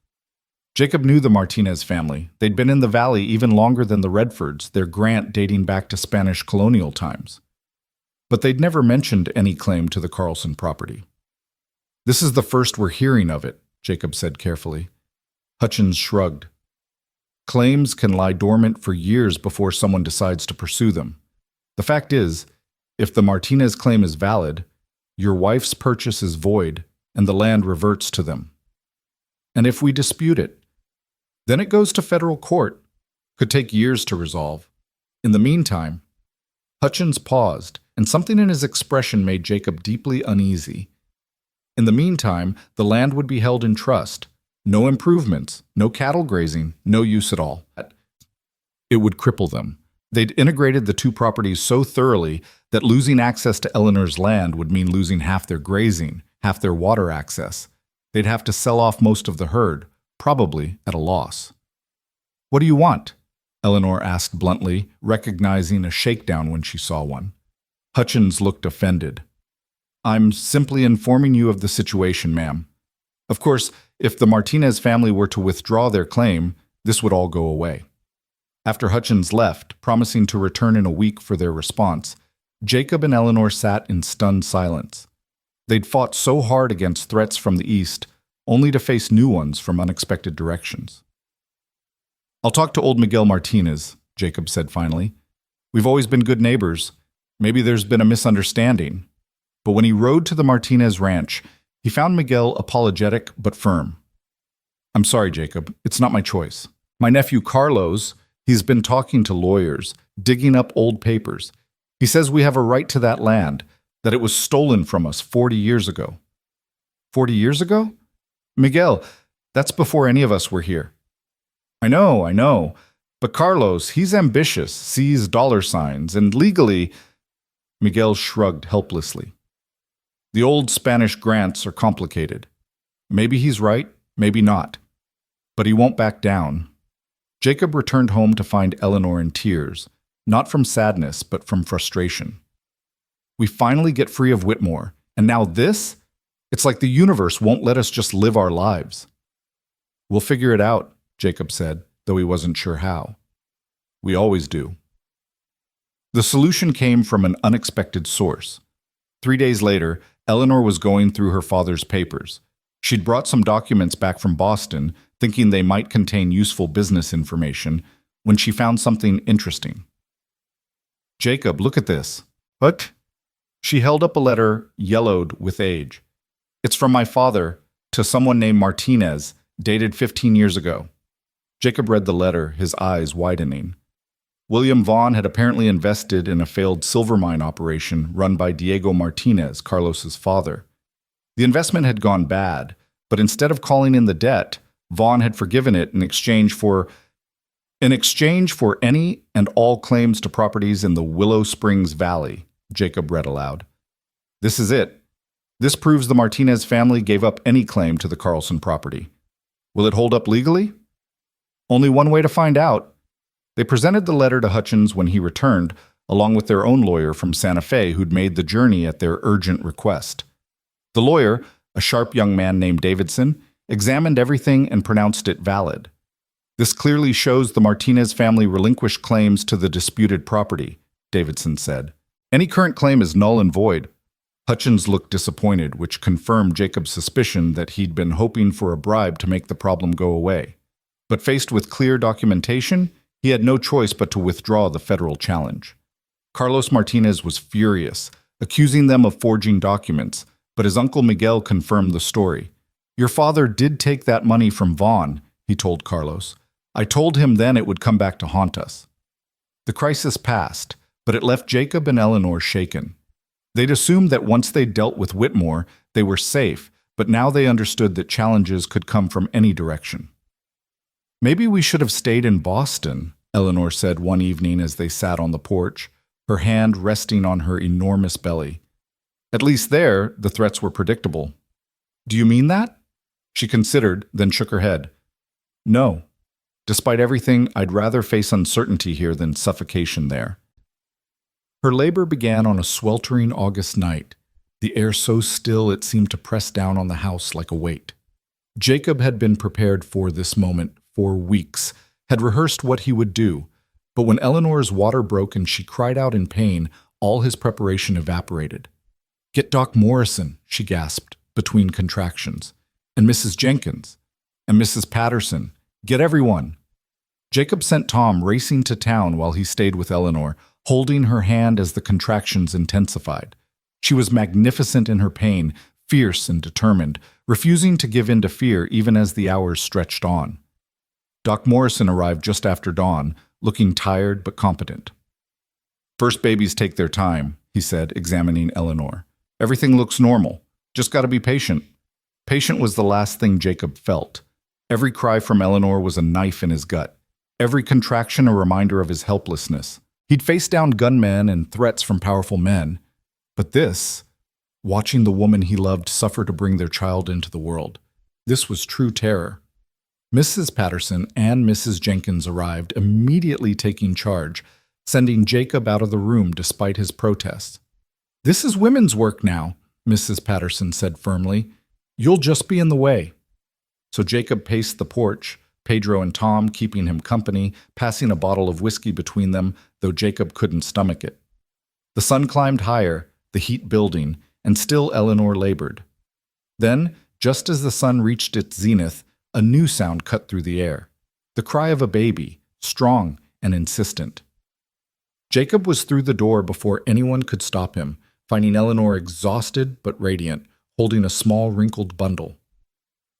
Jacob knew the Martinez family. They'd been in the valley even longer than the Redfords, their grant dating back to Spanish colonial times. But they'd never mentioned any claim to the Carlson property. "This is the first we're hearing of it," Jacob said carefully. Hutchins shrugged. "Claims can lie dormant for years before someone decides to pursue them. The fact is, if the Martinez claim is valid, your wife's purchase is void and the land reverts to them. And if we dispute it, then it goes to federal court. Could take years to resolve. In the meantime—" Hutchins paused, and something in his expression made Jacob deeply uneasy. "In the meantime, the land would be held in trust. No improvements, no cattle grazing, no use at all. It would cripple them. They'd integrated the two properties so thoroughly that losing access to Eleanor's land would mean losing half their grazing, half their water access. They'd have to sell off most of the herd, probably at a loss." "What do you want?" Eleanor asked bluntly, recognizing a shakedown when she saw one. Hutchins looked offended. "I'm simply informing you of the situation, ma'am. Of course, if the Martinez family were to withdraw their claim, this would all go away." After Hutchins left, promising to return in a week for their response, Jacob and Eleanor sat in stunned silence. They'd fought so hard against threats from the east, only to face new ones from unexpected directions. "I'll talk to old Miguel Martinez," Jacob said finally. "We've always been good neighbors. Maybe there's been a misunderstanding." But when he rode to the Martinez ranch, he found Miguel apologetic but firm. "I'm sorry, Jacob. It's not my choice. My nephew Carlos, he's been talking to lawyers, digging up old papers. He says we have a right to that land, that it was stolen from us 40 years ago." 40 years ago? "Miguel, that's before any of us were here." I know. But Carlos, he's ambitious, sees dollar signs, and legally—" Miguel shrugged helplessly. "The old Spanish grants are complicated. Maybe he's right, maybe not. But he won't back down." Jacob returned home to find Eleanor in tears, not from sadness, but from frustration. "We finally get free of Whitmore, and now this? It's like the universe won't let us just live our lives." "We'll figure it out," Jacob said, though he wasn't sure how. "We always do." The solution came from an unexpected source. 3 days later, Eleanor was going through her father's papers. She'd brought some documents back from Boston, thinking they might contain useful business information, when she found something interesting. "Jacob, look at this." "What?" She held up a letter, yellowed with age. "It's from my father to someone named Martinez, dated 15 years ago." Jacob read the letter, his eyes widening. William Vaughn had apparently invested in a failed silver mine operation run by Diego Martinez, Carlos's father. The investment had gone bad, but instead of calling in the debt, Vaughn had forgiven it in exchange for any and all claims to properties in the Willow Springs Valley, Jacob read aloud. "This is it. This proves the Martinez family gave up any claim to the Carlson property. Will it hold up legally? Only one way to find out." They presented the letter to Hutchins when he returned, along with their own lawyer from Santa Fe who'd made the journey at their urgent request. The lawyer, a sharp young man named Davidson, examined everything and pronounced it valid. "This clearly shows the Martinez family relinquished claims to the disputed property," Davidson said. "Any current claim is null and void." Hutchins looked disappointed, which confirmed Jacob's suspicion that he'd been hoping for a bribe to make the problem go away. But faced with clear documentation, He had no choice but to withdraw the federal challenge. Carlos Martinez was furious, accusing them of forging documents, but his uncle Miguel confirmed the story. "Your father did take that money from Vaughn," he told Carlos. "I told him then it would come back to haunt us." The crisis passed, but it left Jacob and Eleanor shaken. They'd assumed that once they dealt with Whitmore, they were safe, but now they understood that challenges could come from any direction. "Maybe we should have stayed in Boston," Eleanor said one evening as they sat on the porch, her hand resting on her enormous belly. "At least there, the threats were predictable." "Do you mean that?" She considered, then shook her head. "No. Despite everything, I'd rather face uncertainty here than suffocation there." Her labor began on a sweltering August night, the air so still it seemed to press down on the house like a weight. Jacob had been prepared for this moment for weeks, had rehearsed what he would do, but when Eleanor's water broke and she cried out in pain, all his preparation evaporated. "Get Doc Morrison," she gasped, between contractions, "and Mrs. Jenkins, and Mrs. Patterson. Get everyone." Jacob sent Tom racing to town while he stayed with Eleanor, holding her hand as the contractions intensified. She was magnificent in her pain, fierce and determined, refusing to give in to fear even as the hours stretched on. Doc Morrison arrived just after dawn, looking tired but competent. "First babies take their time," he said, examining Eleanor. "Everything looks normal. Just got to be patient." Patient was the last thing Jacob felt. Every cry from Eleanor was a knife in his gut. Every contraction a reminder of his helplessness. He'd faced down gunmen and threats from powerful men. But this, watching the woman he loved suffer to bring their child into the world, this was true terror. Mrs. Patterson and Mrs. Jenkins arrived, immediately taking charge, sending Jacob out of the room despite his protests. "This is women's work now," Mrs. Patterson said firmly. "You'll just be in the way." So Jacob paced the porch, Pedro and Tom keeping him company, passing a bottle of whiskey between them, though Jacob couldn't stomach it. The sun climbed higher, the heat building, and still Eleanor labored. Then, just as the sun reached its zenith, a new sound cut through the air. The cry of a baby, strong and insistent. Jacob was through the door before anyone could stop him, finding Eleanor exhausted but radiant, holding a small wrinkled bundle.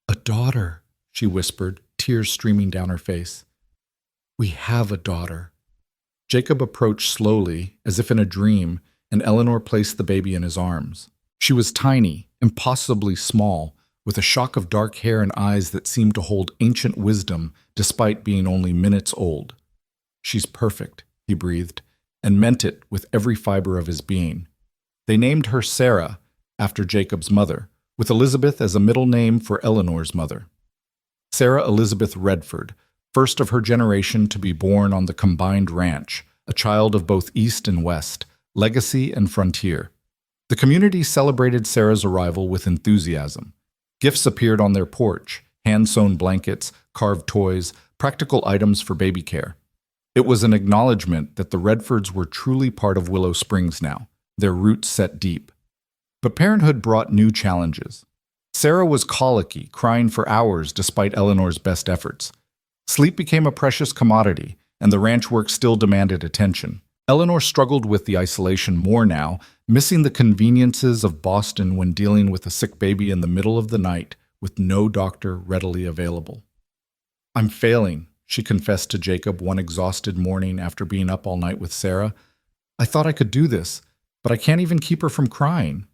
"A daughter," she whispered, tears streaming down her face. "We have a daughter." Jacob approached slowly, as if in a dream, and Eleanor placed the baby in his arms. She was tiny, impossibly small, with a shock of dark hair and eyes that seemed to hold ancient wisdom despite being only minutes old. "She's perfect," he breathed, and meant it with every fiber of his being. They named her Sarah, after Jacob's mother, with Elizabeth as a middle name for Eleanor's mother. Sarah Elizabeth Redford, first of her generation to be born on the combined ranch, a child of both East and West, legacy and frontier. The community celebrated Sarah's arrival with enthusiasm. Gifts appeared on their porch, hand-sewn blankets, carved toys, practical items for baby care. It was an acknowledgement that the Redfords were truly part of Willow Springs now, their roots set deep. But parenthood brought new challenges. Sarah was colicky, crying for hours despite Eleanor's best efforts. Sleep became a precious commodity, and the ranch work still demanded attention. Eleanor struggled with the isolation more now, missing the conveniences of Boston when dealing with a sick baby in the middle of the night with no doctor readily available. "I'm failing," she confessed to Jacob one exhausted morning after being up all night with Sarah. "I thought I could do this, but I can't even keep her from crying."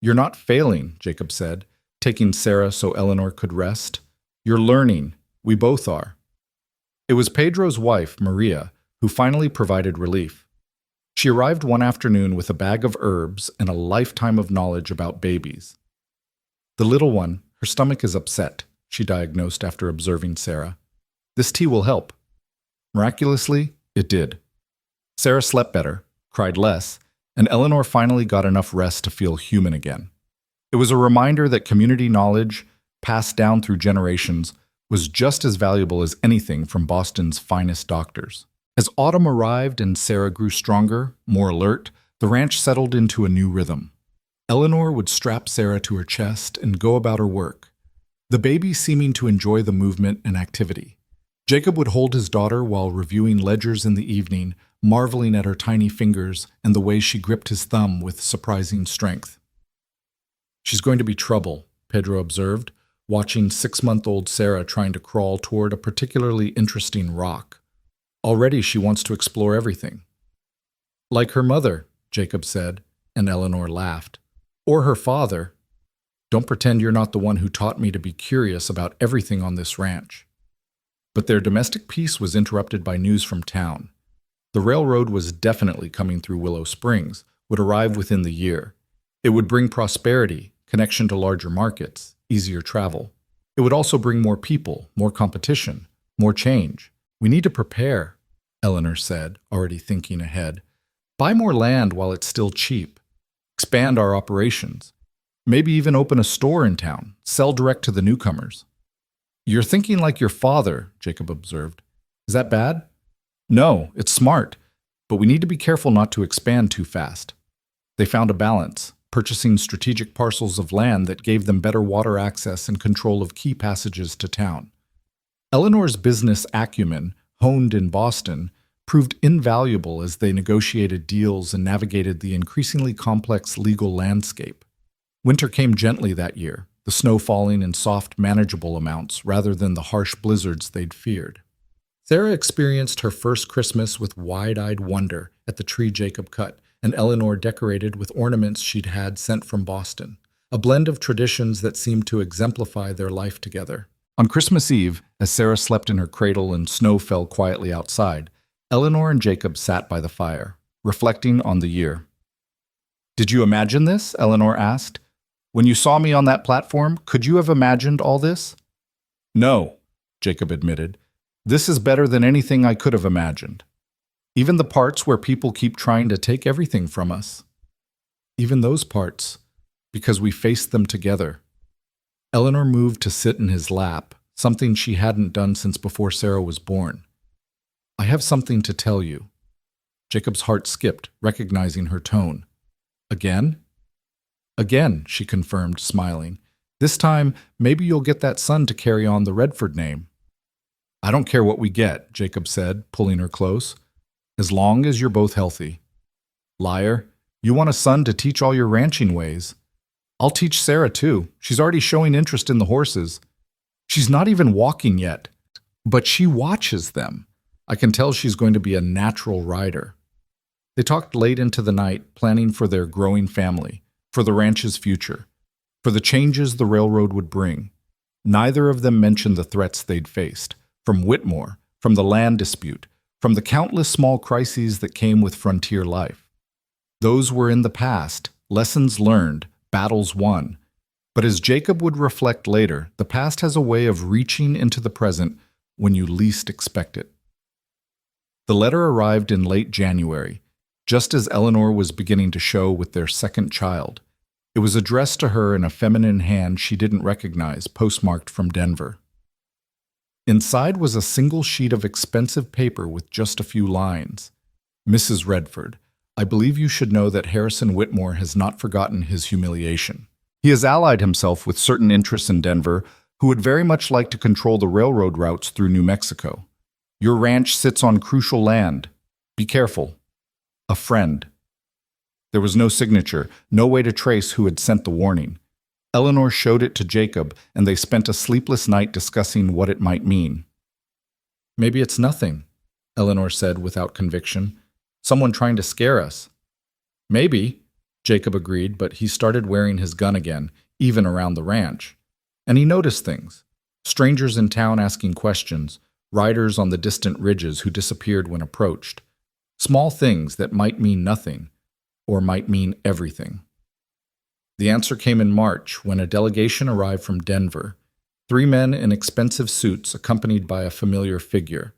"You're not failing," Jacob said, taking Sarah so Eleanor could rest. "You're learning. We both are." It was Pedro's wife, Maria, who finally provided relief. She arrived one afternoon with a bag of herbs and a lifetime of knowledge about babies. "The little one, her stomach is upset," she diagnosed after observing Sarah. "This tea will help." Miraculously, it did. Sarah slept better, cried less, and Eleanor finally got enough rest to feel human again. It was a reminder that community knowledge, passed down through generations, was just as valuable as anything from Boston's finest doctors. As autumn arrived and Sarah grew stronger, more alert, the ranch settled into a new rhythm. Eleanor would strap Sarah to her chest and go about her work, the baby seeming to enjoy the movement and activity. Jacob would hold his daughter while reviewing ledgers in the evening, marveling at her tiny fingers and the way she gripped his thumb with surprising strength. "She's going to be trouble," Pedro observed, watching 6-month-old Sarah trying to crawl toward a particularly interesting rock. Already she wants to explore everything. "Like her mother," Jacob said, and Eleanor laughed. "Or her father. Don't pretend you're not the one who taught me to be curious about everything on this ranch." But their domestic peace was interrupted by news from town. The railroad was definitely coming through Willow Springs, would arrive within the year. It would bring prosperity, connection to larger markets, easier travel. It would also bring more people, more competition, more change. "We need to prepare," Eleanor said, already thinking ahead. "Buy more land while it's still cheap. Expand our operations. Maybe even open a store in town, sell direct to the newcomers." "You're thinking like your father," Jacob observed. "Is that bad?" "No, it's smart, but we need to be careful not to expand too fast." They found a balance, purchasing strategic parcels of land that gave them better water access and control of key passages to town. Eleanor's business acumen, honed in Boston, proved invaluable as they negotiated deals and navigated the increasingly complex legal landscape. Winter came gently that year, the snow falling in soft, manageable amounts rather than the harsh blizzards they'd feared. Sarah experienced her first Christmas with wide-eyed wonder at the tree Jacob cut, and Eleanor decorated with ornaments she'd had sent from Boston, a blend of traditions that seemed to exemplify their life together. On Christmas Eve, as Sarah slept in her cradle and snow fell quietly outside, Eleanor and Jacob sat by the fire, reflecting on the year. "Did you imagine this?" Eleanor asked. "When you saw me on that platform, could you have imagined all this?" "No," Jacob admitted. "This is better than anything I could have imagined. Even the parts where people keep trying to take everything from us. Even those parts, because we faced them together." Eleanor moved to sit in his lap, something she hadn't done since before Sarah was born. "I have something to tell you." Jacob's heart skipped, recognizing her tone. "Again?" "Again," she confirmed, smiling. "This time, maybe you'll get that son to carry on the Redford name." "I don't care what we get," Jacob said, pulling her close. "As long as you're both healthy." "Liar, you want a son to teach all your ranching ways." "I'll teach Sarah too. She's already showing interest in the horses." "She's not even walking yet, but she watches them. I can tell she's going to be a natural rider." They talked late into the night, planning for their growing family, for the ranch's future, for the changes the railroad would bring. Neither of them mentioned the threats they'd faced, from Whitmore, from the land dispute, from the countless small crises that came with frontier life. Those were in the past, lessons learned, battles won. But as Jacob would reflect later, the past has a way of reaching into the present when you least expect it. The letter arrived in late January, just as Eleanor was beginning to show with their second child. It was addressed to her in a feminine hand she didn't recognize, postmarked from Denver. Inside was a single sheet of expensive paper with just a few lines. "Mrs. Redford, I believe you should know that Harrison Whitmore has not forgotten his humiliation. He has allied himself with certain interests in Denver who would very much like to control the railroad routes through New Mexico. Your ranch sits on crucial land. Be careful. A friend." There was no signature, no way to trace who had sent the warning. Eleanor showed it to Jacob, and they spent a sleepless night discussing what it might mean. "Maybe it's nothing," Eleanor said without conviction. "Someone trying to scare us." "Maybe," Jacob agreed, but he started wearing his gun again, even around the ranch. And he noticed things. Strangers in town asking questions, riders on the distant ridges who disappeared when approached. Small things that might mean nothing, or might mean everything. The answer came in March when a delegation arrived from Denver, 3 men in expensive suits accompanied by a familiar figure,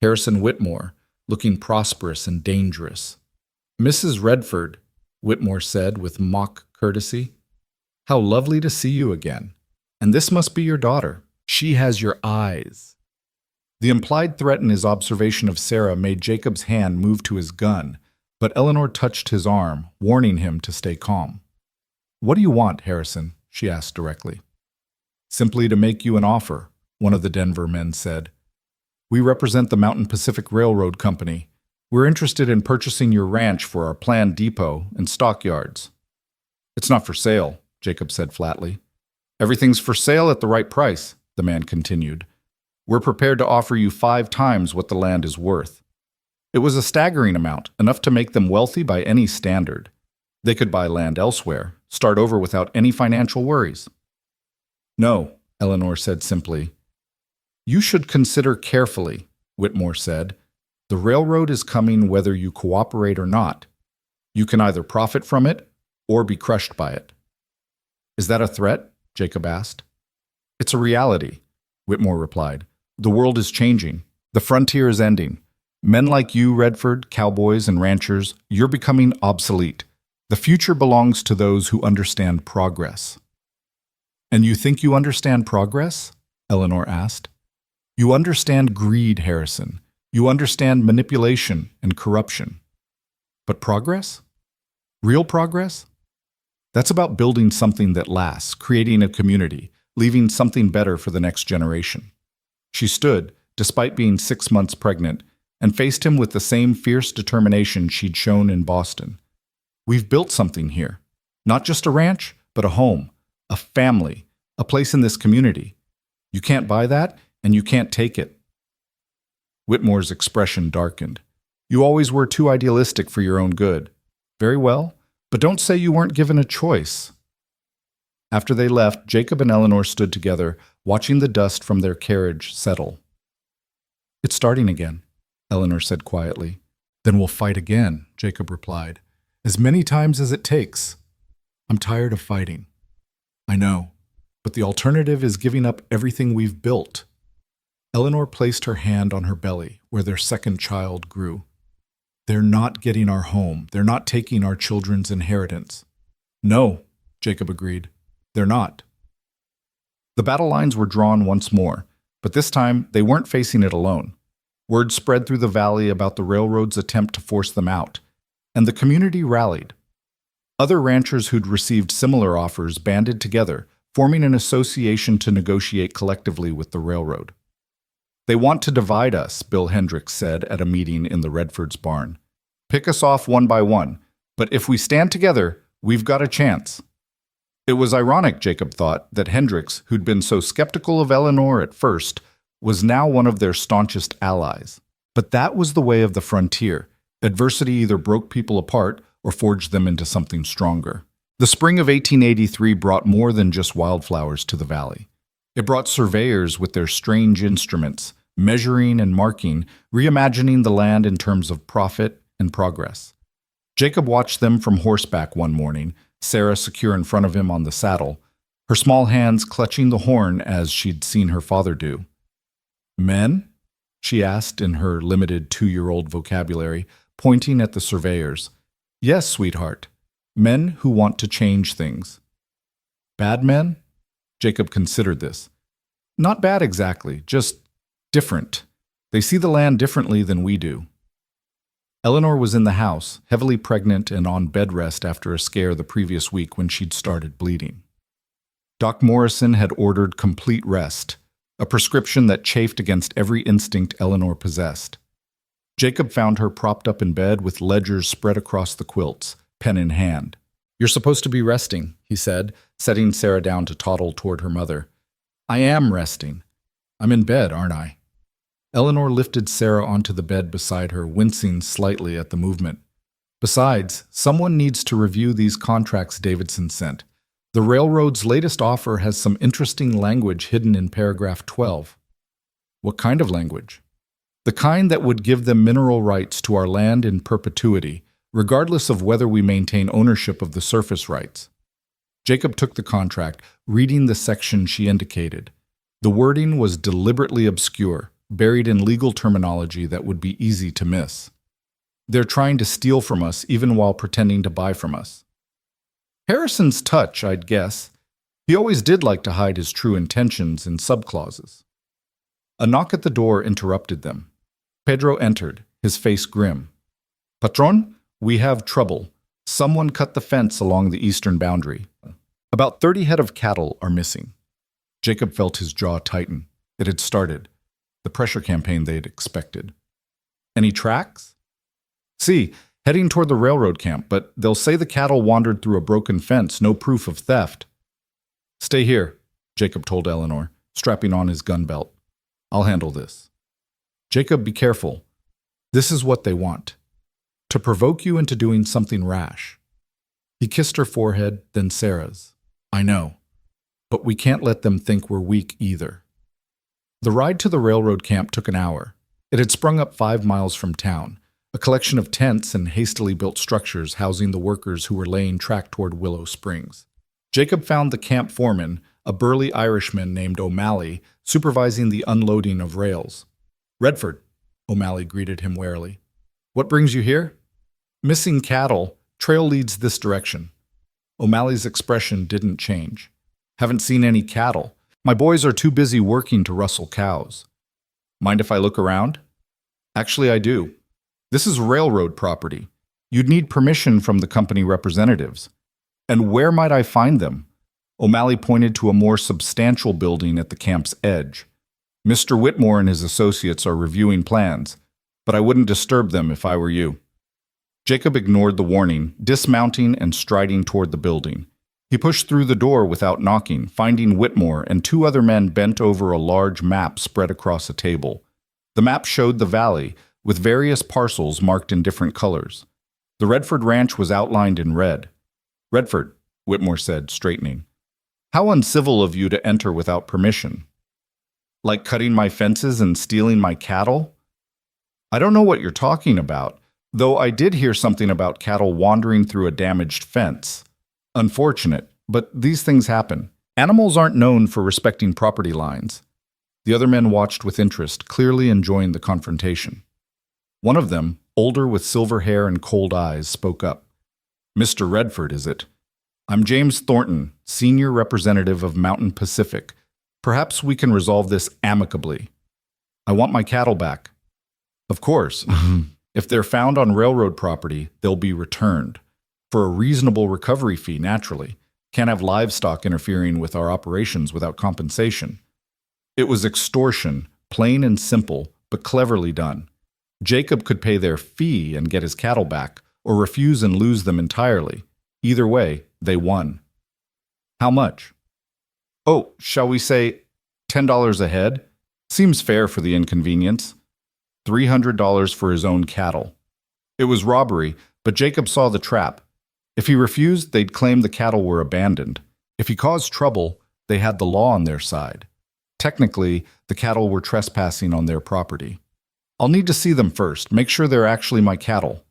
Harrison Whitmore, looking prosperous and dangerous. "Mrs. Redford," Whitmore said with mock courtesy, "how lovely to see you again. And this must be your daughter. She has your eyes." The implied threat in his observation of Sarah made Jacob's hand move to his gun, but Eleanor touched his arm, warning him to stay calm. "What do you want, Harrison?" she asked directly. "Simply to make you an offer," one of the Denver men said. We represent the Mountain Pacific Railroad Company. We're interested in purchasing your ranch for our planned depot and stockyards." "It's not for sale," Jacob said flatly. "Everything's for sale at the right price," the man continued. "We're prepared to offer you 5 times what the land is worth." It was a staggering amount, enough to make them wealthy by any standard. They could buy land elsewhere, start over without any financial worries. "No," Eleanor said simply. "You should consider carefully," Whitmore said. "The railroad is coming whether you cooperate or not. You can either profit from it or be crushed by it." "Is that a threat?" Jacob asked. "It's a reality," Whitmore replied. "The world is changing. The frontier is ending. Men like you, Redford, cowboys and ranchers, you're becoming obsolete. The future belongs to those who understand progress." "And you think you understand progress?" Eleanor asked. "You understand greed, Harrison. You understand manipulation and corruption. But progress? Real progress? That's about building something that lasts, creating a community, leaving something better for the next generation." She stood, despite being 6 months pregnant, and faced him with the same fierce determination she'd shown in Boston. "We've built something here. Not just a ranch, but a home, a family, a place in this community. You can't buy that, and you can't take it." Whitmore's expression darkened. "You always were too idealistic for your own good. Very well, but don't say you weren't given a choice." After they left, Jacob and Eleanor stood together, watching the dust from their carriage settle. "It's starting again," Eleanor said quietly. "Then we'll fight again," Jacob replied. "As many times as it takes. I'm tired of fighting." "I know, but the alternative is giving up everything we've built." Eleanor placed her hand on her belly, where their second child grew. "They're not getting our home. They're not taking our children's inheritance." "No," Jacob agreed. "They're not." The battle lines were drawn once more, but this time they weren't facing it alone. Word spread through the valley about the railroad's attempt to force them out, and the community rallied. Other ranchers who'd received similar offers banded together, forming an association to negotiate collectively with the railroad. "They want to divide us," Bill Hendricks said at a meeting in the Redfords barn. "Pick us off one by one, but if we stand together, we've got a chance." It was ironic, Jacob thought, that Hendricks, who'd been so skeptical of Eleanor at first, was now one of their staunchest allies. But that was the way of the frontier. Adversity either broke people apart or forged them into something stronger. The spring of 1883 brought more than just wildflowers to the valley. It brought surveyors with their strange instruments, measuring and marking, reimagining the land in terms of profit and progress. Jacob watched them from horseback one morning, Sarah secure in front of him on the saddle, her small hands clutching the horn as she'd seen her father do. "Men?" she asked in her limited 2-year-old vocabulary, pointing at the surveyors. "Yes, sweetheart. Men who want to change things." "Bad men?" Jacob considered this. "Not bad exactly, just different. They see the land differently than we do." Eleanor was in the house, heavily pregnant and on bed rest after a scare the previous week when she'd started bleeding. Doc Morrison had ordered complete rest, a prescription that chafed against every instinct Eleanor possessed. Jacob found her propped up in bed with ledgers spread across the quilts, pen in hand. "You're supposed to be resting," he said, setting Sarah down to toddle toward her mother. "I am resting. I'm in bed, aren't I?" Eleanor lifted Sarah onto the bed beside her, wincing slightly at the movement. "Besides, someone needs to review these contracts Davidson sent. The railroad's latest offer has some interesting language hidden in paragraph 12. "What kind of language?" "The kind that would give them mineral rights to our land in perpetuity, regardless of whether we maintain ownership of the surface rights." Jacob took the contract, reading the section she indicated. The wording was deliberately obscure, buried in legal terminology that would be easy to miss. "They're trying to steal from us even while pretending to buy from us." Harrison's touch, I'd guess. He always did like to hide his true intentions in subclauses. A knock at the door interrupted them. Pedro entered, his face grim. "Patron, we have trouble. Someone cut the fence along the eastern boundary. About 30 head of cattle are missing." Jacob felt his jaw tighten. It had started. the pressure campaign they'd expected. Any tracks? See, heading toward the railroad camp, but they'll say the cattle wandered through a broken fence, no proof of theft. Stay here, Jacob told Eleanor, strapping on his gun belt. I'll handle this. Jacob, be careful. This is what they want. To provoke you into doing something rash. He kissed her forehead, then Sarah's. I know, but we can't let them think we're weak either. The ride to the railroad camp took an hour. It had sprung up 5 miles from town, a collection of tents and hastily built structures housing the workers who were laying track toward Willow Springs. Jacob found the camp foreman, a burly Irishman named O'Malley, supervising the unloading of rails. Redford, O'Malley greeted him warily. What brings you here? Missing cattle. Trail leads this direction. O'Malley's expression didn't change. Haven't seen any cattle. My boys are too busy working to rustle cows. Mind if I look around? Actually, I do. This is railroad property. You'd need permission from the company representatives. And where might I find them? O'Malley pointed to a more substantial building at the camp's edge. Mr. Whitmore and his associates are reviewing plans, but I wouldn't disturb them if I were you. Jacob ignored the warning, dismounting and striding toward the building. He pushed through the door without knocking, finding Whitmore and 2 other men bent over a large map spread across a table. The map showed the valley, with various parcels marked in different colors. The Redford Ranch was outlined in red. Redford, Whitmore said, straightening. How uncivil of you to enter without permission. Like cutting my fences and stealing my cattle? I don't know what you're talking about, though I did hear something about cattle wandering through a damaged fence. Unfortunate, but these things happen. Animals aren't known for respecting property lines. The other men watched with interest, clearly enjoying the confrontation. One of them, older with silver hair and cold eyes, spoke up. Mr. Redford, is it? I'm James Thornton, Senior Representative of Mountain Pacific. Perhaps we can resolve this amicably. I want my cattle back. Of course. If they're found on railroad property, they'll be returned. For a reasonable recovery fee, naturally. Can't have livestock interfering with our operations without compensation. It was extortion, plain and simple, but cleverly done. Jacob could pay their fee and get his cattle back, or refuse and lose them entirely. Either way, they won. How much? Oh, shall we say $10 a head? Seems fair for the inconvenience. $300 for his own cattle. It was robbery, but Jacob saw the trap. If he refused, they'd claim the cattle were abandoned. If he caused trouble, they had the law on their side. Technically, the cattle were trespassing on their property. I'll need to see them first, make sure they're actually my cattle.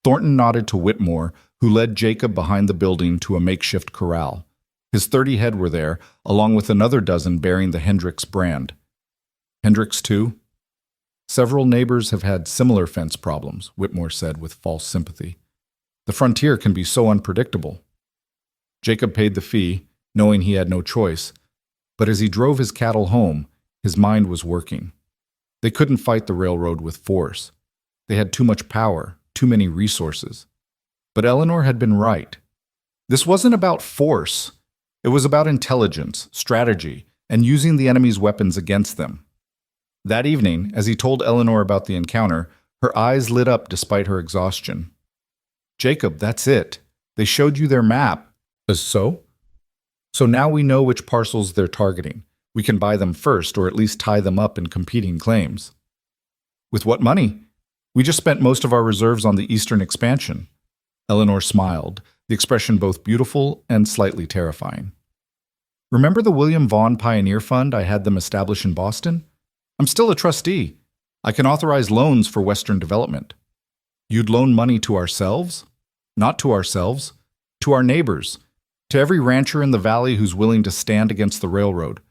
Thornton nodded to Whitmore, who led Jacob behind the building to a makeshift corral. His 30 head were there, along with another dozen bearing the Hendricks brand. Hendricks, too? Several neighbors have had similar fence problems, Whitmore said with false sympathy. The frontier can be so unpredictable. Jacob paid the fee, knowing he had no choice, but as he drove his cattle home, his mind was working. They couldn't fight the railroad with force. They had too much power, too many resources. But Eleanor had been right. This wasn't about force. It was about intelligence, strategy, and using the enemy's weapons against them. That evening, as he told Eleanor about the encounter, her eyes lit up despite her exhaustion. Jacob, that's it. They showed you their map. So? So now we know which parcels they're targeting. We can buy them first, or at least tie them up in competing claims. With what money? We just spent most of our reserves on the eastern expansion. Eleanor smiled, the expression both beautiful and slightly terrifying. Remember the William Vaughn Pioneer Fund I had them establish in Boston? I'm still a trustee. I can authorize loans for Western development. You'd loan money to ourselves? Not to ourselves. To our neighbors. To every rancher in the valley who's willing to stand against the railroad.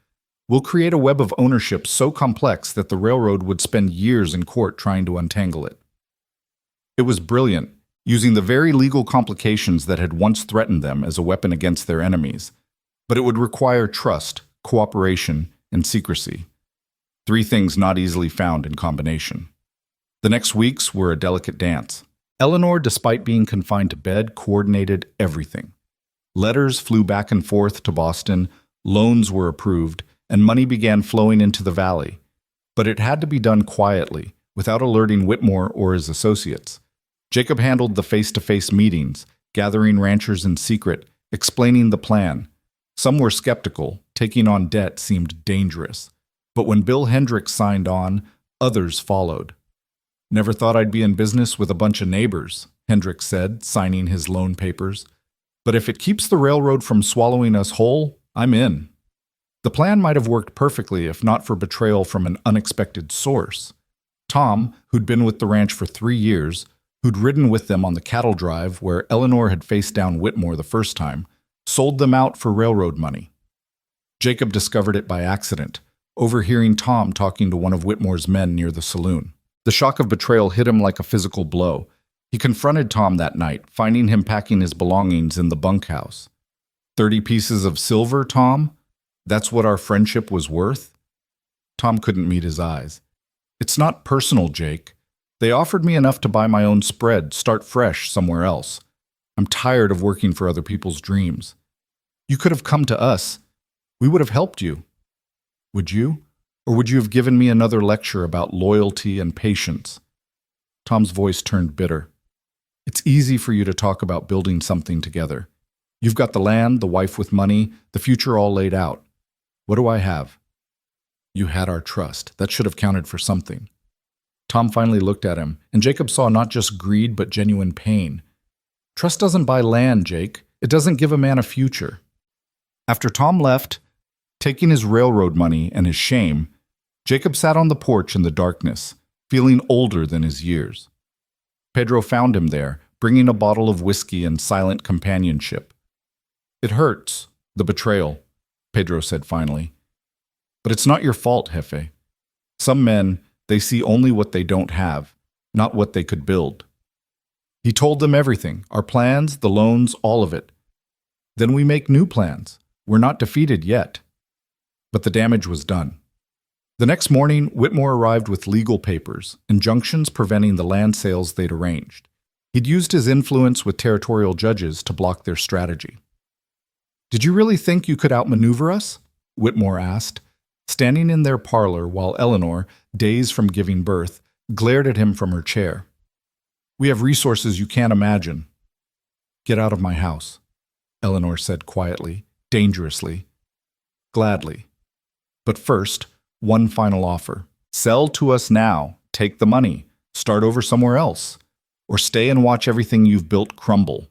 We'll create a web of ownership so complex that the railroad would spend years in court trying to untangle it. It was brilliant, using the very legal complications that had once threatened them as a weapon against their enemies. But it would require trust, cooperation, and secrecy. 3 things not easily found in combination. The next weeks were a delicate dance. Eleanor, despite being confined to bed, coordinated everything. Letters flew back and forth to Boston, loans were approved, and money began flowing into the valley. But it had to be done quietly, without alerting Whitmore or his associates. Jacob handled the face-to-face meetings, gathering ranchers in secret, explaining the plan. Some were skeptical, taking on debt seemed dangerous. But when Bill Hendricks signed on, others followed. "Never thought I'd be in business with a bunch of neighbors," Hendricks said, signing his loan papers. "But if it keeps the railroad from swallowing us whole, I'm in." The plan might have worked perfectly if not for betrayal from an unexpected source. Tom, who'd been with the ranch for 3 years, who'd ridden with them on the cattle drive where Eleanor had faced down Whitmore the first time, sold them out for railroad money. Jacob discovered it by accident, overhearing Tom talking to one of Whitmore's men near the saloon. The shock of betrayal hit him like a physical blow. He confronted Tom that night, finding him packing his belongings in the bunkhouse. 30 pieces of silver, Tom? That's what our friendship was worth?" Tom couldn't meet his eyes. "It's not personal, Jake. They offered me enough to buy my own spread, start fresh somewhere else. I'm tired of working for other people's dreams. You could have come to us. We would have helped you. Would you? Or would you have given me another lecture about loyalty and patience?" Tom's voice turned bitter. "It's easy for you to talk about building something together. You've got the land, the wife with money, the future all laid out. What do I have?" "You had our trust. That should have counted for something." Tom finally looked at him, and Jacob saw not just greed but genuine pain. "Trust doesn't buy land, Jake. It doesn't give a man a future." After Tom left, taking his railroad money and his shame, Jacob sat on the porch in the darkness, feeling older than his years. Pedro found him there, bringing a bottle of whiskey and silent companionship. "It hurts, the betrayal," Pedro said finally. "But it's not your fault, Jefe. Some men, they see only what they don't have, not what they could build." He told them everything, our plans, the loans, all of it. Then we make new plans. We're not defeated yet. But the damage was done. The next morning, Whitmore arrived with legal papers, injunctions preventing the land sales they'd arranged. He'd used his influence with territorial judges to block their strategy. "Did you really think you could outmaneuver us?" Whitmore asked, standing in their parlor while Eleanor, days from giving birth, glared at him from her chair. "We have resources you can't imagine." "Get out of my house," Eleanor said quietly, dangerously. "Gladly. But first, one final offer. Sell to us now, take the money, start over somewhere else, or stay and watch everything you've built crumble.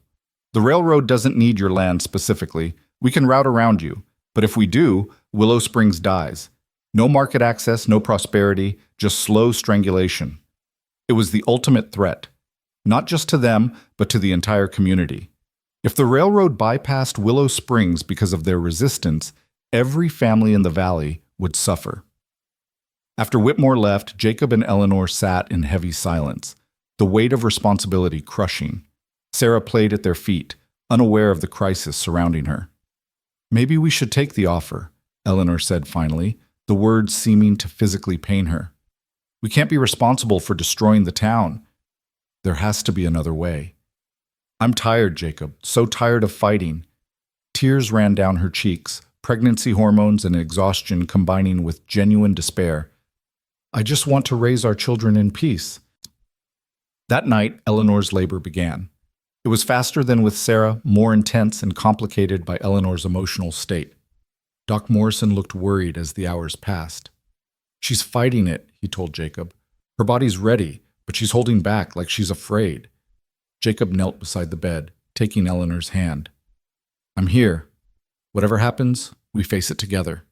The railroad doesn't need your land specifically. We can route around you. But if we do, Willow Springs dies. No market access, no prosperity, just slow strangulation." It was the ultimate threat, not just to them, but to the entire community. If the railroad bypassed Willow Springs because of their resistance, every family in the valley would suffer. After Whitmore left, Jacob and Eleanor sat in heavy silence, the weight of responsibility crushing. Sarah played at their feet, unaware of the crisis surrounding her. "Maybe we should take the offer," Eleanor said finally, the words seeming to physically pain her. "We can't be responsible for destroying the town. There has to be another way." "I'm tired, Jacob, so tired of fighting." Tears ran down her cheeks, pregnancy hormones and exhaustion combining with genuine despair. "I just want to raise our children in peace." That night, Eleanor's labor began. It was faster than with Sarah, more intense and complicated by Eleanor's emotional state. Doc Morrison looked worried as the hours passed. "She's fighting it," he told Jacob. "Her body's ready, but she's holding back like she's afraid." Jacob knelt beside the bed, taking Eleanor's hand. "I'm here. Whatever happens, we face it together."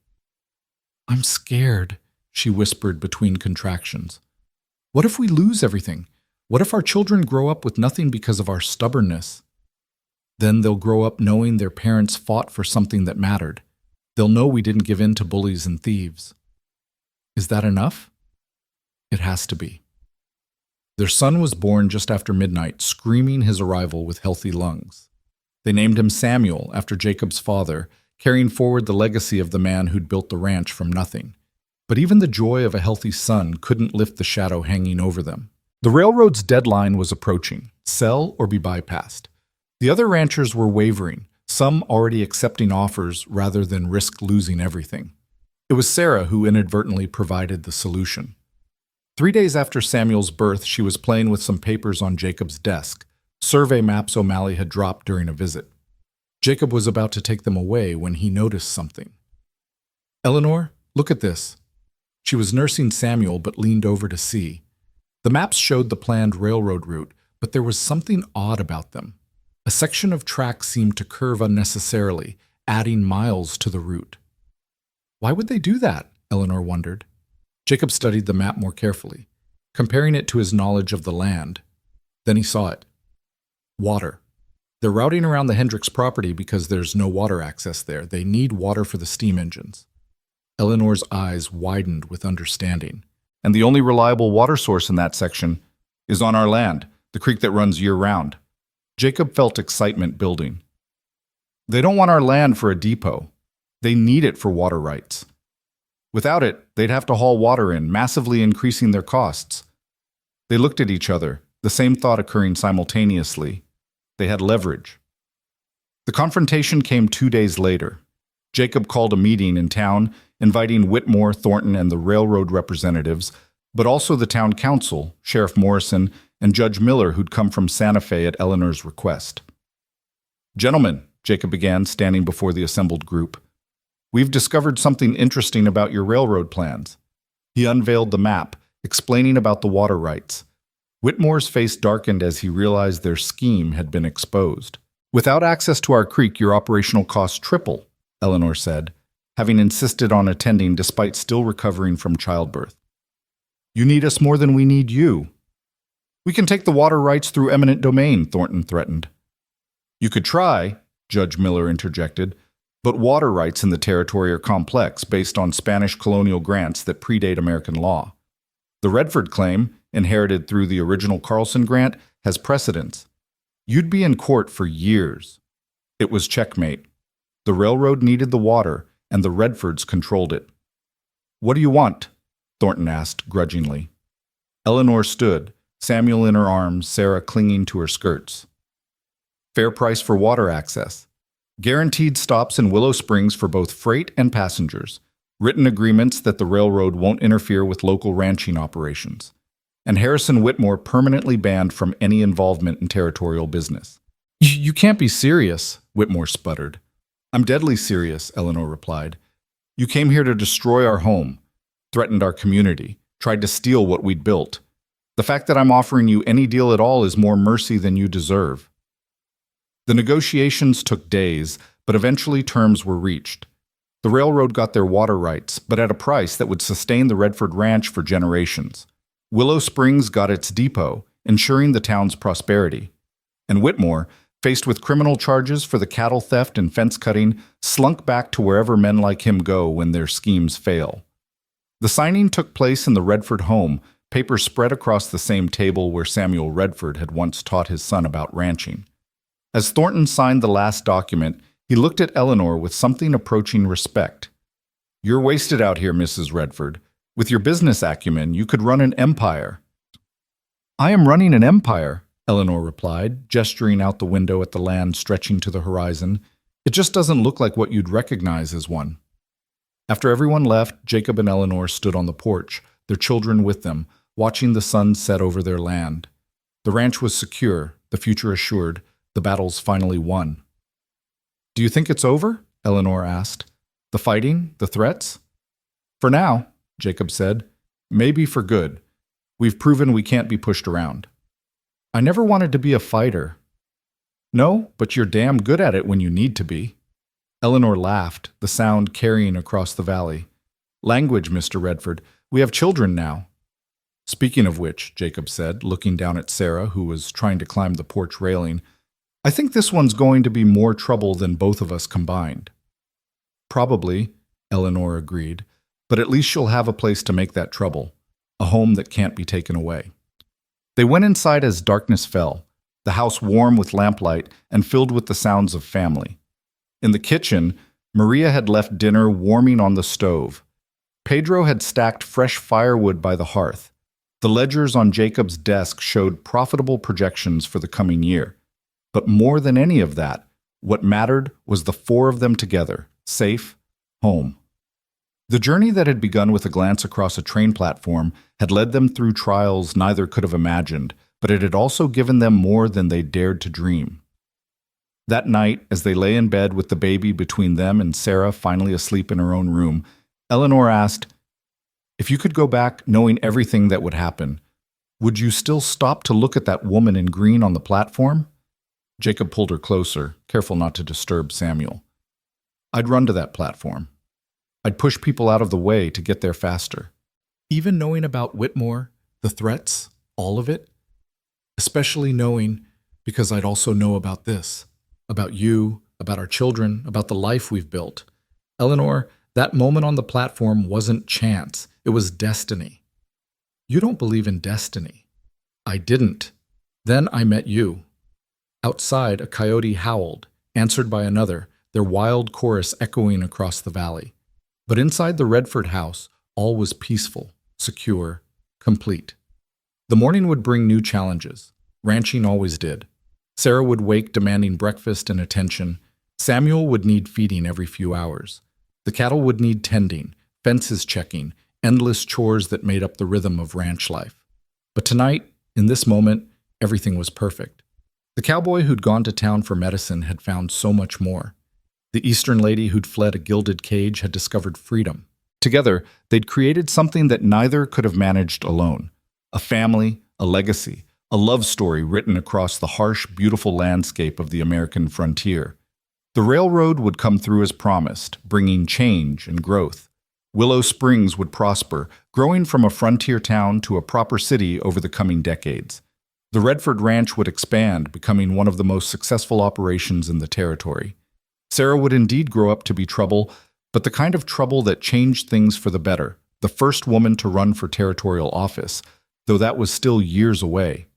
"I'm scared," she whispered between contractions. "What if we lose everything? What if our children grow up with nothing because of our stubbornness? Then they'll grow up knowing their parents fought for something that mattered. They'll know we didn't give in to bullies and thieves." "Is that enough?" "It has to be." Their son was born just after midnight, screaming his arrival with healthy lungs. They named him Samuel, after Jacob's father, carrying forward the legacy of the man who'd built the ranch from nothing. But even the joy of a healthy son couldn't lift the shadow hanging over them. The railroad's deadline was approaching: sell or be bypassed. The other ranchers were wavering, some already accepting offers rather than risk losing everything. It was Sarah who inadvertently provided the solution. 3 days after Samuel's birth, she was playing with some papers on Jacob's desk, survey maps O'Malley had dropped during a visit. Jacob was about to take them away when he noticed something. "Eleanor, look at this." She was nursing Samuel but leaned over to see. The maps showed the planned railroad route, but there was something odd about them. A section of track seemed to curve unnecessarily, adding miles to the route. Why would they do that? Eleanor wondered. Jacob studied the map more carefully, comparing it to his knowledge of the land. Then he saw it. Water. They're routing around the Hendricks property because there's no water access there. They need water for the steam engines. Eleanor's eyes widened with understanding. And the only reliable water source in that section is on our land, the creek that runs year-round. Jacob felt excitement building. They don't want our land for a depot. They need it for water rights. Without it, they'd have to haul water in, massively increasing their costs. They looked at each other, the same thought occurring simultaneously. They had leverage. The confrontation came 2 days later. Jacob called a meeting in town, inviting Whitmore, Thornton, and the railroad representatives, but also the town council, Sheriff Morrison, and Judge Miller, who'd come from Santa Fe at Eleanor's request. "Gentlemen," Jacob began, standing before the assembled group, "we've discovered something interesting about your railroad plans." He unveiled the map, explaining about the water rights. Whitmore's face darkened as he realized their scheme had been exposed. "Without access to our creek, your operational costs triple," Eleanor said, having insisted on attending despite still recovering from childbirth. "You need us more than we need you." "We can take the water rights through eminent domain," Thornton threatened. "You could try," Judge Miller interjected, "but water rights in the territory are complex, based on Spanish colonial grants that predate American law. The Redford claim, inherited through the original Carlson grant, has precedence. You'd be in court for years." It was checkmate. The railroad needed the water, and the Redfords controlled it. "What do you want?" Thornton asked grudgingly. Eleanor stood, Samuel in her arms, Sarah clinging to her skirts. "Fair price for water access. Guaranteed stops in Willow Springs for both freight and passengers. Written agreements that the railroad won't interfere with local ranching operations. And Harrison Whitmore permanently banned from any involvement in territorial business." You can't be serious," Whitmore sputtered. "I'm deadly serious," Eleanor replied. "You came here to destroy our home, threatened our community, tried to steal what we'd built. The fact that I'm offering you any deal at all is more mercy than you deserve." The negotiations took days, but eventually terms were reached. The railroad got their water rights, but at a price that would sustain the Redford Ranch for generations. Willow Springs got its depot, ensuring the town's prosperity. And Whitmore, faced with criminal charges for the cattle theft and fence cutting, slunk back to wherever men like him go when their schemes fail. The signing took place in the Redford home, papers spread across the same table where Samuel Redford had once taught his son about ranching. As Thornton signed the last document, he looked at Eleanor with something approaching respect. "You're wasted out here, Mrs. Redford. With your business acumen, you could run an empire." "I am running an empire," Eleanor replied, gesturing out the window at the land stretching to the horizon. "It just doesn't look like what you'd recognize as one." After everyone left, Jacob and Eleanor stood on the porch, their children with them, watching the sun set over their land. The ranch was secure, the future assured, the battles finally won. "Do you think it's over?" Eleanor asked. "The fighting, the threats?" "For now," Jacob said. "Maybe for good. We've proven we can't be pushed around." "I never wanted to be a fighter." "No, but you're damn good at it when you need to be." Eleanor laughed, the sound carrying across the valley. "Language, Mr. Redford. We have children now." "Speaking of which," Jacob said, looking down at Sarah, who was trying to climb the porch railing, "I think this one's going to be more trouble than both of us combined." "Probably," Eleanor agreed, "but at least she'll have a place to make that trouble, a home that can't be taken away." They went inside as darkness fell, the house warm with lamplight and filled with the sounds of family. In the kitchen, Maria had left dinner warming on the stove. Pedro had stacked fresh firewood by the hearth. The ledgers on Jacob's desk showed profitable projections for the coming year. But more than any of that, what mattered was the four of them together, safe, home. The journey that had begun with a glance across a train platform had led them through trials neither could have imagined, but it had also given them more than they dared to dream. That night, as they lay in bed with the baby between them and Sarah finally asleep in her own room, Eleanor asked, "If you could go back knowing everything that would happen, would you still stop to look at that woman in green on the platform?" Jacob pulled her closer, careful not to disturb Samuel. "I'd run to that platform. I'd push people out of the way to get there faster. Even knowing about Whitmore, the threats, all of it, especially knowing because I'd also know about this, about you, about our children, about the life we've built. Eleanor, that moment on the platform wasn't chance. It was destiny." "You don't believe in destiny." "I didn't. Then I met you." Outside, a coyote howled, answered by another, their wild chorus echoing across the valley. But inside the Redford house, all was peaceful, secure, complete. The morning would bring new challenges. Ranching always did. Sarah would wake demanding breakfast and attention. Samuel would need feeding every few hours. The cattle would need tending, fences checking, endless chores that made up the rhythm of ranch life. But tonight, in this moment, everything was perfect. The cowboy who'd gone to town for medicine had found so much more. The Eastern lady who'd fled a gilded cage had discovered freedom. Together, they'd created something that neither could have managed alone. A family, a legacy, a love story written across the harsh, beautiful landscape of the American frontier. The railroad would come through as promised, bringing change and growth. Willow Springs would prosper, growing from a frontier town to a proper city over the coming decades. The Redford Ranch would expand, becoming one of the most successful operations in the territory. Sarah would indeed grow up to be trouble, but the kind of trouble that changed things for the better, the first woman to run for territorial office, though that was still years away.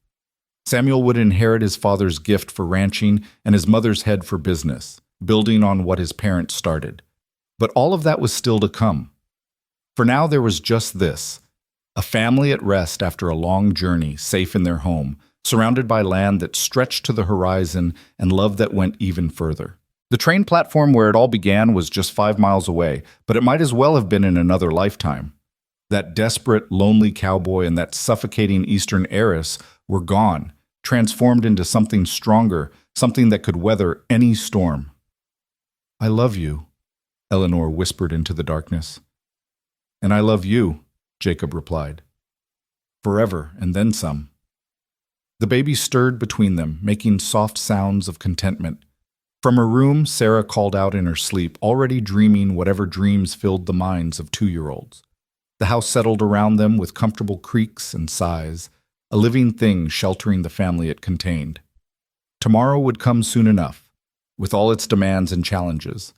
Samuel would inherit his father's gift for ranching and his mother's head for business, building on what his parents started. But all of that was still to come. For now there was just this: a family at rest after a long journey, safe in their home, surrounded by land that stretched to the horizon and love that went even further. The train platform where it all began was just 5 miles away, but it might as well have been in another lifetime. That desperate, lonely cowboy and that suffocating Eastern heiress were gone, transformed into something stronger, something that could weather any storm. "I love you," Eleanor whispered into the darkness. "And I love you," Jacob replied. "Forever, and then some." The baby stirred between them, making soft sounds of contentment. From her room, Sarah called out in her sleep, already dreaming whatever dreams filled the minds of 2-year-olds. The house settled around them with comfortable creaks and sighs, a living thing sheltering the family it contained. Tomorrow would come soon enough, with all its demands and challenges.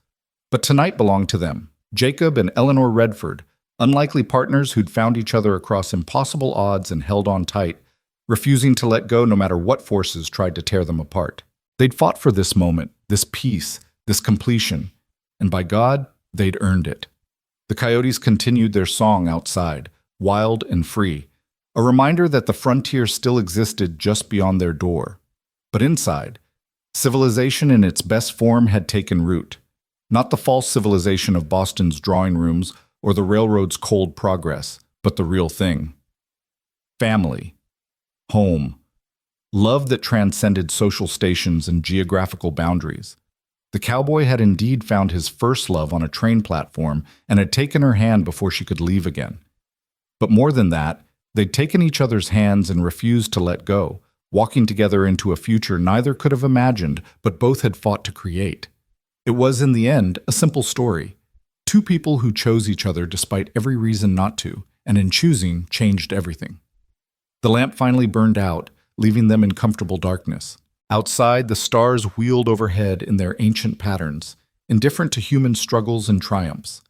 But tonight belonged to them, Jacob and Eleanor Redford, unlikely partners who'd found each other across impossible odds and held on tight, refusing to let go no matter what forces tried to tear them apart. They'd fought for this moment, this peace, this completion, and by God, they'd earned it. The coyotes continued their song outside, wild and free, a reminder that the frontier still existed just beyond their door. But inside, civilization in its best form had taken root. Not the false civilization of Boston's drawing rooms or the railroad's cold progress, but the real thing. Family, home, love that transcended social stations and geographical boundaries. The cowboy had indeed found his first love on a train platform and had taken her hand before she could leave again. But more than that, they'd taken each other's hands and refused to let go, walking together into a future neither could have imagined, but both had fought to create. It was, in the end, a simple story. 2 people who chose each other despite every reason not to, and in choosing, changed everything. The lamp finally burned out, leaving them in comfortable darkness. Outside, the stars wheeled overhead in their ancient patterns, indifferent to human struggles and triumphs.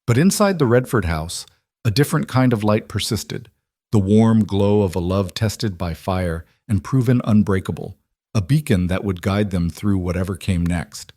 But inside the Redford house, a different kind of light persisted, the warm glow of a love tested by fire and proven unbreakable, a beacon that would guide them through whatever came next.